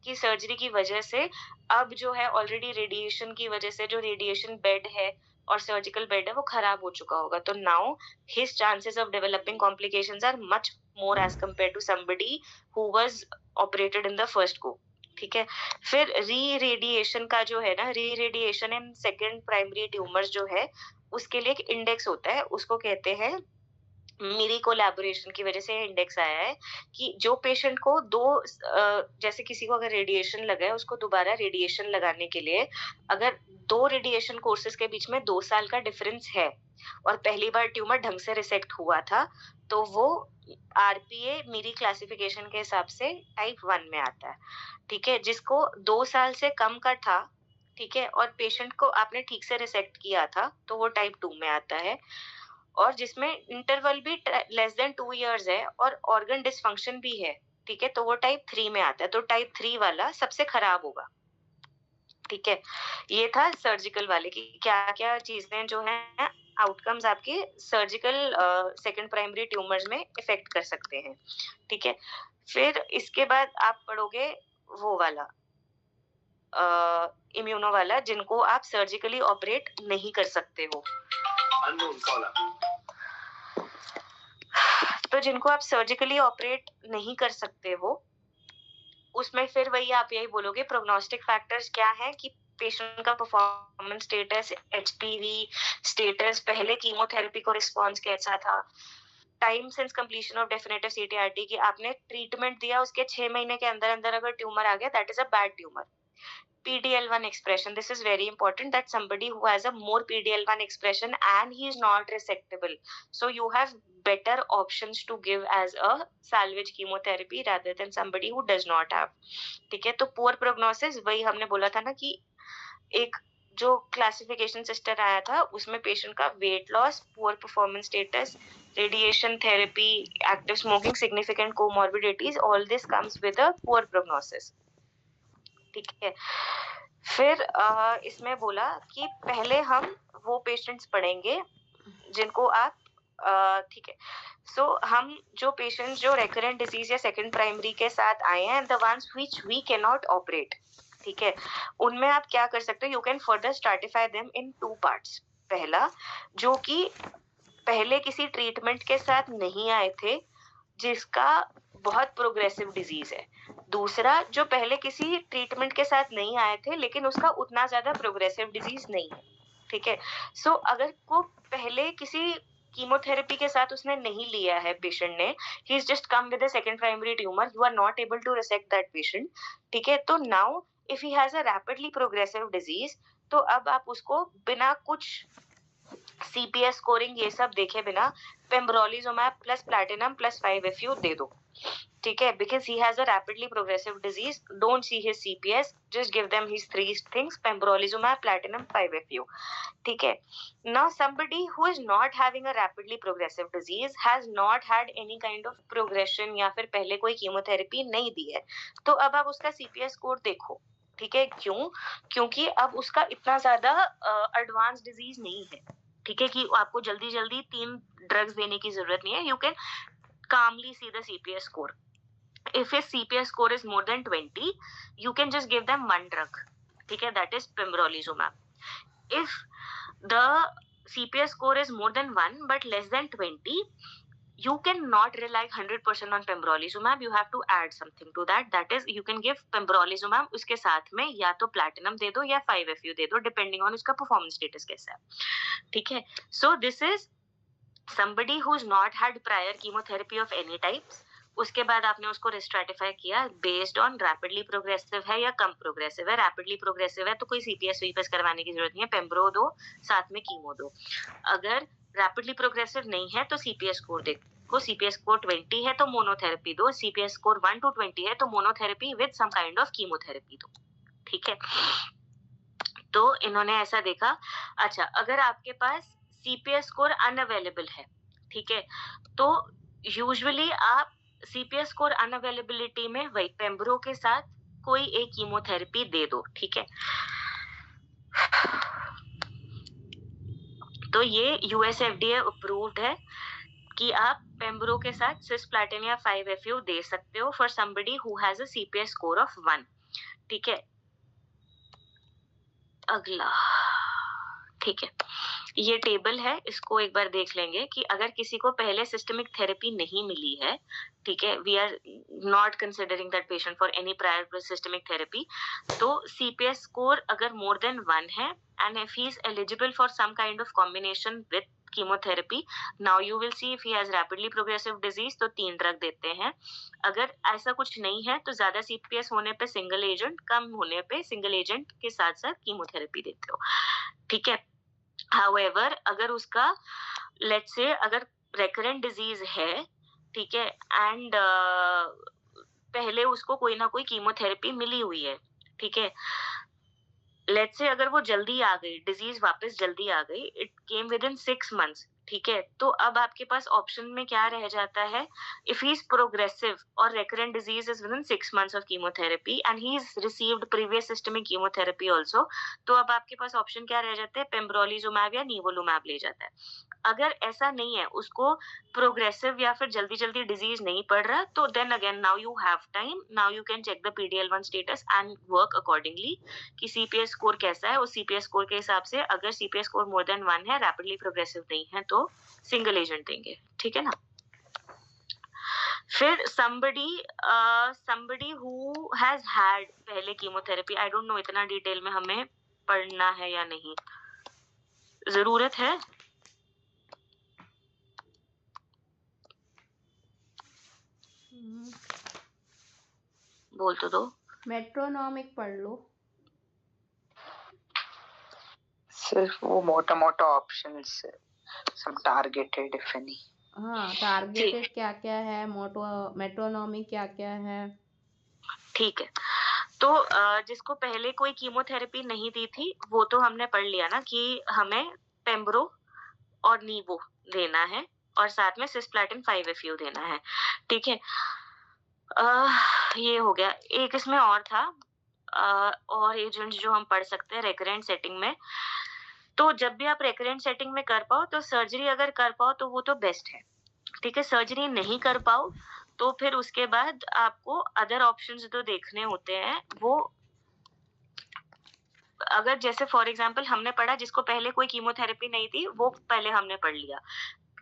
की सर्जरी की वजह से अब जो है ऑलरेडी रेडिएशन की वजह से जो रेडिएशन बेड है और सर्जिकल बेड है वो खराब हो चुका होगा, तो now his chances of developing complications are much more as compare to somebody who was operated in the first go. ठीक है, फिर री रेडिएशन का जो है ना, री radiation in second primary tumours जो है उसके लिए एक इंडेक्स होता है, उसको कहते हैं, मेरी कोलैबोरेशन की वजह से इंडेक्स आया है कि जो पेशेंट को जैसे किसी को अगर रेडिएशन लगा है उसको दोबारा रेडिएशन लगाने के लिए अगर 2 रेडिएशन कोर्सेज के बीच में 2 साल का डिफरेंस है और पहली बार ट्यूमर ढंग से रिसेक्ट हुआ था तो वो आरपीए मेरी क्लासिफिकेशन के हिसाब से टाइप 1 में आता है। ठीक है, जिसको 2 साल से कम का था, ठीक है, और पेशेंट को आपने ठीक से रिसेक्ट किया था तो वो टाइप 2 में आता है, और जिसमें इंटरवल भी लेस देन 2 इयर्स है और ऑर्गन डिसफंक्शन भी है, ठीक है, तो वो टाइप 3 में आता है। तो टाइप 3 वाला सबसे खराब होगा। ठीक है, ये था सर्जिकल वाले की क्या क्या चीजें जो है आउटकम्स आपके सर्जिकल सेकंड प्राइमरी ट्यूमर्स में इफेक्ट कर सकते हैं। ठीक है, फिर इसके बाद आप पढ़ोगे वो वाला इम्यूनो वाला, जिनको आप सर्जिकली ऑपरेट नहीं कर सकते हो। तो जिनको आप सर्जिकली ऑपरेट नहीं कर सकते हो उसमें फिर वही आप यही बोलोगे प्रोग्नोस्टिक फैक्टर्स क्या है कि पेशेंट का परफॉर्मेंस स्टेटस, एचपीवी स्टेटस, पहले कीमोथेरेपी को रिस्पॉन्स कैसा था, time since completion of definitive CTRT की आपने ट्रीटमेंट दिया उसके 6 महीने के अंदर अंदर अगर ट्यूमर आ गया that is a bad tumour. PDL1 expression, this is very important, that somebody who has a more PDL1 expression and he is not resectable, so you have better options to give as a salvage chemotherapy rather than somebody who does not have। ठीक है, तो poor prognosis वही हमने बोला था ना कि एक जो क्लासिफिकेशन सिस्टम आया था उसमें पेशेंट का weight loss, poor performance status, radiation therapy, active smoking, significant comorbidities, all this comes with a poor prognosis. ठीक है, फिर इसमें बोला कि पहले हम वो पेशेंट्स पढ़ेंगे जिनको आप ठीक है, सो हम जो पेशेंट्स जो रेकरेंट डिजीज या सेकंड प्राइमरी के साथ आए हैं, the ones which we can not operate, ठीक है, उनमें आप क्या कर सकते हो, you can further stratify them in 2 parts. पहला जो कि पहले किसी ट्रीटमेंट के साथ नहीं आए थे जिसका बहुत प्रोग्रेसिव डिजीज है, दूसरा जो पहले किसी ट्रीटमेंट के साथ नहीं आए थे लेकिन उसका उतना ज्यादा प्रोग्रेसिव डिजीज नहीं है। ठीक है, सो अगर को पहले किसी कीमोथेरेपी के साथ उसने नहीं लिया है पेशेंट ने, he is just come with a second primary tumour, you are not able to resect that patient. ठीक है, तो now if he has a rapidly progressive disease तो अब आप उसको बिना कुछ CPS स्कोरिंग ये सब देखे बिना pembrolizumab plus platinum plus 5FU दे दो। ठीक है, because he has a rapidly progressive disease, don't see his CPS, just give them his 3 things, pembrolizumab, platinum, 5FU. ठीक है, now somebody who is not having a rapidly progressive disease, has not had any kind of progression या फिर पहले कोई कीमोथेरेपी नहीं दी है, तो अब आप उसका CPS स्कोर देखो। ठीक है, क्यों? क्योंकि अब उसका इतना ज्यादा एडवांस डिजीज नहीं है, ठीक है, कि आपको जल्दी जल्दी 3 ड्रग्स देने की जरूरत नहीं है, you can calmly see the CPS score. If his CPS score is more than 20, you can just give them 1 drug. ठीक है, that is pembrolizumab. If the CPS score is more than 1 but less than 20, you cannot rely 100% on pembrolizumab. You have to add something to that. That is, you can give pembrolizumab, उसके साथ में या तो platinum दे दो या 5FU दे दो, depending on उसका performance status कैसा है। ठीक है, so this is somebody who's not had prior chemotherapy of any types, उसके बाद आपने उसको रिस्ट्रैटिफाई किया बेस्ड ऑन रैपिडली प्रोग्रेसिव है या कम प्रोग्रेसिव है। रैपिडली प्रोग्रेसिव है तो कोई CPS वीपीएस करवाने की जरूरत नहीं है, पेम्ब्रो दो साथ में कीमो दो। अगर रैपिडली प्रोग्रेसिव नहीं है तो CPS स्कोर देखो, CPS स्कोर 20 है तो मोनोथेरेपी दो, CPS स्कोर 1 to 20 है तो monotherapy with some kind of chemotherapy दो। ठीक है, तो इन्होंने ऐसा देखा। अच्छा, अगर आपके पास CPS स्कोर अनअवेलेबल है, ठीक है, तो यूजुअली आप CPS स्कोर अनअवेलेबिलिटी में वही पेम्ब्रो के साथ कोई एक कीमोथेरेपी दे दो। ठीक है, तो ये US FDA अप्रूव्ड है कि आप पेम्ब्रो के साथ सिस्प्लैटिन या 5FU दे सकते हो for somebody who has a CPS score of 1। ठीक है, अगला, ठीक है, ये टेबल है, इसको एक बार देख लेंगे कि अगर किसी को पहले सिस्टमिक थेरेपी नहीं मिली है, ठीक है, we are not considering that patient for any prior systemic therapy, तो CPS स्कोर अगर मोर देन 1 है and if he is eligible for some kind of combination with chemotherapy, now you will see if he has rapidly progressive disease तो 3 ड्रग देते हैं। अगर ऐसा कुछ नहीं है तो ज्यादा CPS होने पे सिंगल एजेंट, कम होने पे सिंगल एजेंट के साथ साथ कीमोथेरेपी देते हो, ठीक है। However, अगर उसका लेट्स से अगर रेकरेंट डिजीज है, ठीक है, एंड पहले उसको कोई ना कोई कीमोथेरेपी मिली हुई है, ठीक है, लेट्स से अगर वो जल्दी आ गई, डिजीज वापस जल्दी आ गई, it came with in 6 months, ठीक है, तो अब आपके पास ऑप्शन में क्या रह जाता है, इफ ही इज प्रोग्रेसिव और recurrent disease is with in 6 months of chemotherapy and he is received previous systemic chemotherapy also, तो अब आपके पास ऑप्शन क्या रह जाते हैं, पेम्ब्रोलिजुमैब या निवोलुमैब ले जाता है। अगर ऐसा नहीं है, उसको प्रोग्रेसिव या फिर जल्दी जल्दी डिजीज नहीं पड़ रहा, तो then again now you have time, now you can check the PDL1 status and work accordingly कि CPS स्कोर कैसा है। उस CPS स्कोर के हिसाब से अगर CPS स्कोर मोर देन 1 है, रैपिडली प्रोग्रेसिव नहीं है, तो सिंगल एजेंट देंगे, ठीक है ना। फिर somebody who has had पहले कीमोथेरेपी, आई डोंट नो इतना डिटेल में हमें पढ़ना है या नहीं, जरूरत है? बोल तो दो। मेट्रोनॉमिक पढ़ लो। सिर्फ वो मोटा मोटा options, some targeted if any. हाँ, टारगेटेड क्या क्या है, मेट्रोनॉमिक क्या क्या है, ठीक है, तो जिसको पहले कोई कीमोथेरेपी नहीं दी थी वो तो हमने पढ़ लिया ना कि हमें पेम्ब्रो और नीवो देना है और साथ में सिस्प्लैटिन 5-FU देना है, ठीक है। ये हो गया। एक इसमें और था और एजेंट्स जो हम पढ़ सकते हैं रेकरेंट सेटिंग में, तो जब भी आप रेकरेंट सेटिंग में कर पाओ तो सर्जरी अगर कर पाओ तो वो तो बेस्ट है, ठीक है। सर्जरी नहीं कर पाओ तो फिर उसके बाद आपको अदर ऑप्शंस जो देखने होते हैं, वो अगर जैसे फॉर एग्जांपल हमने पढ़ा जिसको पहले कोई कीमोथेरेपी नहीं थी, वो पहले हमने पढ़ लिया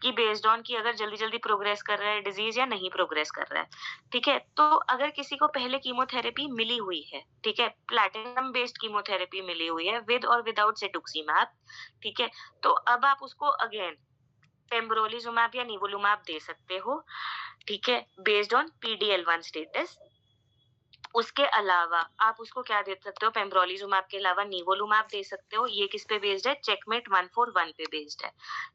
कि बेस्ड ऑन कि अगर जल्दी जल्दी प्रोग्रेस कर रहा है डिजीज या नहीं प्रोग्रेस कर रहा है, ठीक है। तो अगर किसी को पहले कीमोथेरेपी मिली हुई है, ठीक है, प्लैटिनम बेस्ड कीमोथेरेपी मिली हुई है विद और विदाउट सेटुक्सीमैब, ठीक है, तो अब आप उसको अगेन पेम्ब्रोलिजुमैब या निवोलुमैब दे सकते हो, ठीक है, बेस्ड ऑन PDL1 स्टेटस। उसके अलावा आप उसको क्या दे सकते हो, पेम्ब्रोलिजुमैब के अलावा निवोलुमैब दे सकते हो। ये किस पे बेस्ड है, चेकमेट 141 पे बेस्ड है,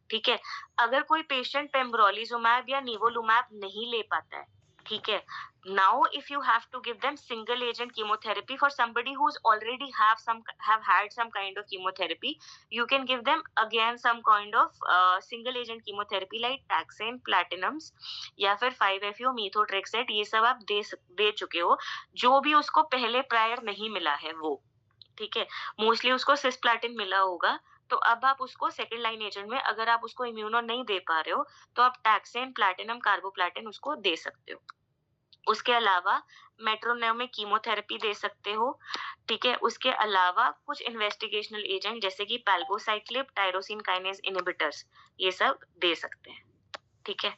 ठीक है। अगर कोई पेशेंट पेम्ब्रोलिजुमैब या निवोलुमैब नहीं ले पाता है, ठीक है, now if you have to give them single agent chemotherapy for somebody who's already have had some kind of chemotherapy, you can give them again some kind of single agent chemotherapy like taxane, platinums या फिर 5-FU, methotrexate, ये सब आप दे चुके हो जो भी उसको पहले प्रायर नहीं मिला है वो, ठीक है। मोस्टली उसको सिस्प्लैटिन मिला होगा, तो अब आप उसको सेकेंड लाइन एजेंट में अगर आप उसको इम्यूनो नहीं दे पा रहे हो तो आप टैक्सेन, प्लैटिनम, कार्बोप्लैटिन उसको दे सकते हो। उसके अलावा मेट्रोनॉमिक कीमोथेरेपी दे सकते हो, ठीक है। उसके अलावा कुछ इन्वेस्टिगेशनल एजेंट जैसे कि पैल्बोसाइक्लिब, टायरोसिन काइनेज इनहिबिटर्स, ये सब दे सकते हैं, ठीक है।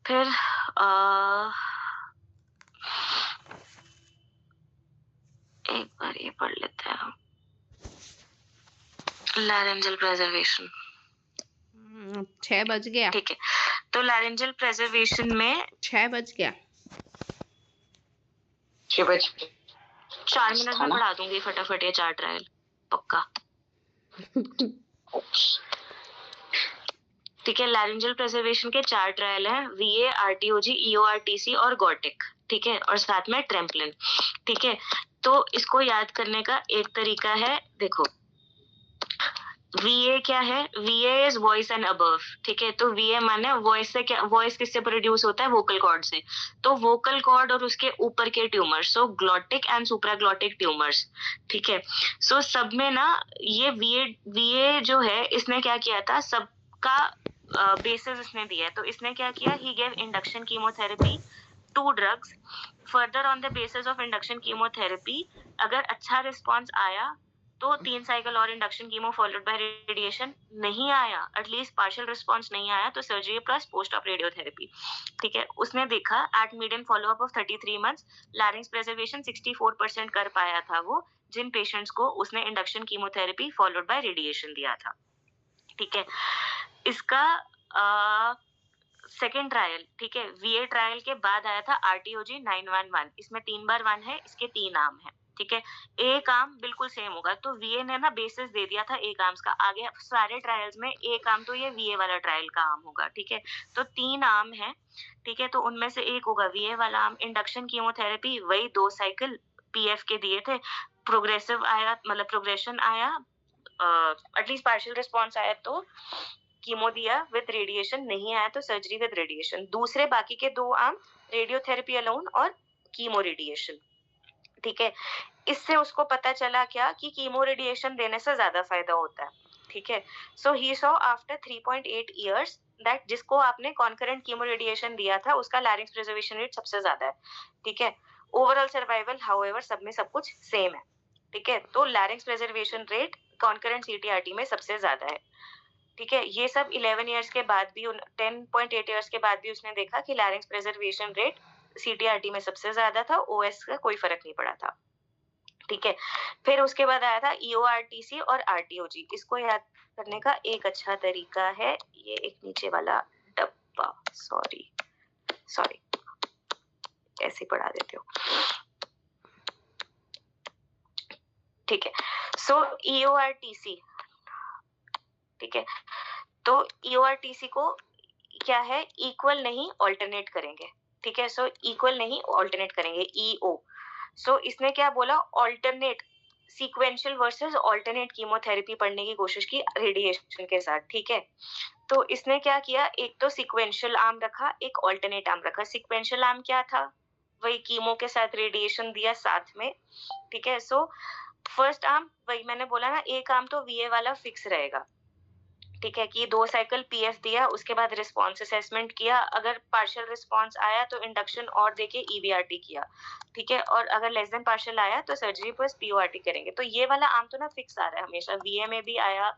फिर एक बार ये पढ़ लेते हैं हम, लैरेंजल प्रेजर्वेशन। 6 बज गया, ठीक है, तो लैरेंजल प्रेजर्वेशन में 6 बज गया, 4 मिनट में पढ़ा दूंगी फटाफट ये 4 ट्रायल, पक्का। ठीक है, लैरेंजल प्रेजर्वेशन के 4 ट्रायल हैं, VA, RTOG, EORTC और गॉटिक, ठीक है, और साथ में ट्रेम्पलिन, ठीक है। तो इसको याद करने का एक तरीका है, देखो VA क्या है, VA is voice and above, ठीक है। तो VA माने वॉइस से क्या, वॉइस किससे प्रोड्यूस होता है, वोकल कॉर्ड से, तो वोकल कॉर्ड और उसके ऊपर के ट्यूमर्स, सो ग्लॉटिक एंड सुप्राग्लॉटिक ट्यूमर्स, ठीक है। सो सब में ना ये VA जो है इसने क्या किया था, सबका बेसिस इसने दिया है, तो इसने क्या किया, he gave induction chemotherapy 2 drugs. Further on the basis of induction chemotherapy, अगर अच्छा रिस्पॉन्स आया तो 3 साइकिल और induction chemo followed by radiation, नहीं आया, एटलीस्ट पार्शियल रिस्पॉन्स नहीं आया, तो surgery plus post op radiotherapy. ठीक है, उसने देखा at median follow up of 33 months larynx preservation 64% कर पाया था वो, जिन पेशेंट्स को उसने induction chemotherapy followed by radiation दिया था. ठीक है, इसका सेकेंड ट्रायल, ठीक है, वीए ट्रायल के बाद आया था RTOG 911. इसमें 3 बार 1 है, इसके 3 आर्म है. ठीक है, एक आर्म बिल्कुल सेम होगा, तो वीए ने ना बेसिस दे दिया था एक आर्म्स का. आगे सारे ट्रायल्स में एक आर्म तो ये वीए वाला ट्रायल का आर्म होगा. ठीक है, तो 3 आर्म है. ठीक है, तो उनमें से एक होगा वीए वाला आर्म. इंडक्शन कीमोथेरेपी वही 2 साइकिल पीएफ के दिए थे. प्रोग्रेसिव आया, मतलब प्रोग्रेशन आया, एटलीस्ट पार्शियल रिस्पॉन्स आया तो कीमो दिया विद रेडिएशन, नहीं आया तो सर्जरी विद रेडिएशन. दूसरे बाकी के 2 आर्म रेडियोथेरेपी अलोन और कीमो रेडिएशन. ठीक है, इससे उसको पता चला क्या कि कीमो रेडिएशन देने से ज्यादा फायदा होता है. ठीक है, so he saw after 3.8 years that जिसको आपने कॉन्करेंट कीमो रेडिएशन दिया था उसका लैरिंग्स प्रिजर्वेशन रेट सबसे ज्यादा है. ठीक है, ओवरऑल सर्वाइवल हाउएवर सब में सब कुछ सेम है. ठीक है, तो लैरिंग्स प्रिजर्वेशन रेट कॉन्करेंट CTRT में सबसे ज्यादा है. ठीक है, ये सब 11 इयर्स के बाद भी 10.8 इयर्स के बाद भी उसने देखा कि लैरिंग्स प्रिजर्वेशन रेट CTRT में सबसे ज्यादा था, OS का कोई फर्क नहीं पड़ा था. ठीक है, फिर उसके बाद आया था EORTC और RTOG. इसको याद करने का एक अच्छा तरीका है ये एक नीचे वाला डब्बा, सॉरी ऐसे पढ़ा देते हो. ठीक है, सो EORTC, ठीक है, तो EORTC को क्या है, इक्वल नहीं ऑल्टरनेट करेंगे. ठीक है, सो इक्वल नहीं ऑल्टरनेट करेंगे, EO. सो इसने क्या बोला, alternate sequential versus alternate chemotherapy पढ़ने की कोशिश की रेडिएशन के साथ. ठीक है, तो इसने क्या किया, एक तो सीक्वेंशियल आर्म रखा, एक ऑल्टरनेट आर्म रखा. सीक्वेंशियल आर्म क्या था, वही कीमो के साथ रेडिएशन दिया साथ में. ठीक है, सो फर्स्ट आर्म वही मैंने बोला ना, एक आर्म तो VA वाला फिक्स रहेगा. ठीक है, कि 2 साइकिल PF दिया, उसके बाद रिस्पॉन्स असेसमेंट किया, अगर पार्शियल रिस्पॉन्स आया तो इंडक्शन और देके EBRT किया. ठीक है, और अगर लेस देन पार्शियल आया तो सर्जरी प्लस PORT करेंगे. तो ये वाला आर्म तो ना फिक्स आ रहा है हमेशा, VA में भी आया,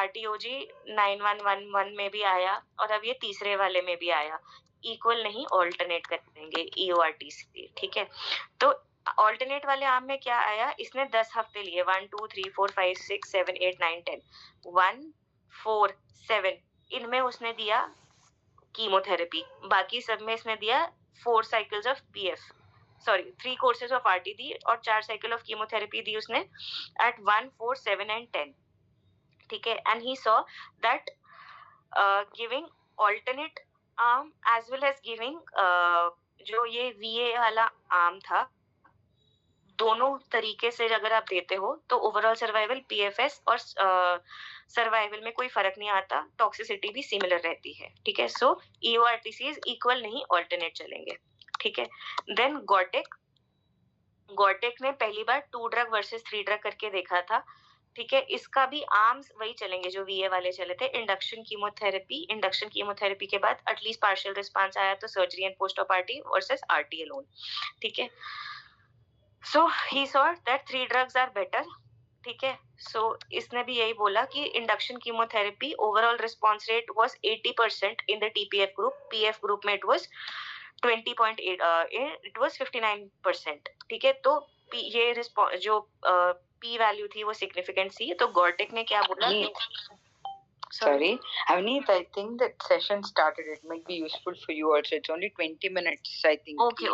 RTOG 9111 में भी आया, और अब ये तीसरे वाले में भी आया. इक्वल नहीं ऑल्टरनेट करेंगे, EORTC. ठीक है, तो ऑल्टरनेट वाले आर्म में क्या आया, इसने 10 हफ्ते लिए, 1 2 3 4 5 6 7 8 9 10, 1 4 7 इनमें उसने दिया कीमोथेरेपी. बाकी सब में इसने दिया 4 cycles of PF, sorry 3 courses of RT दी और 4 साइकिल ऑफ कीमोथेरेपी दी उसने एट 1 4 7 एंड 10. ठीक है, and he saw that giving alternate arm as well as giving जो ये VA वाला आर्म था, दोनों तरीके से अगर आप देते हो तो ओवरऑल सर्वाइवल, PFS और सर्वाइवल में कोई फर्क नहीं आता, टॉक्सिसिटी भी सिमिलर रहती है. ठीक है, सो EORTCs इक्वल नहीं ऑल्टरनेट चलेंगे. ठीक है, देन गॉटेक ने पहली बार 2 ड्रग वर्सेस 3 ड्रग करके देखा था. ठीक है, इसका भी आर्म्स वही चलेंगे जो VA वाले चले थे, इंडक्शन कीमोथेरेपी के बाद एटलीस्ट पार्शियल रिस्पांस आया तो surgery and post op RT versus RT alone. ठीक है, so he saw that 3 drugs are better. ठीक है, so इसने भी यही बोला कि induction chemotherapy overall response rate was 80% in the TPF group, PF group में इट वाज 20.8, इट वाज 59%. ठीक है, तो ये जो P वैल्यू थी वो सिग्निफिकेंट थी. तो गॉर्टेक ने क्या बोला, Sorry, Avneet, I think that session started. It might be useful for you also. It's only 20 minutes, I think. Okay.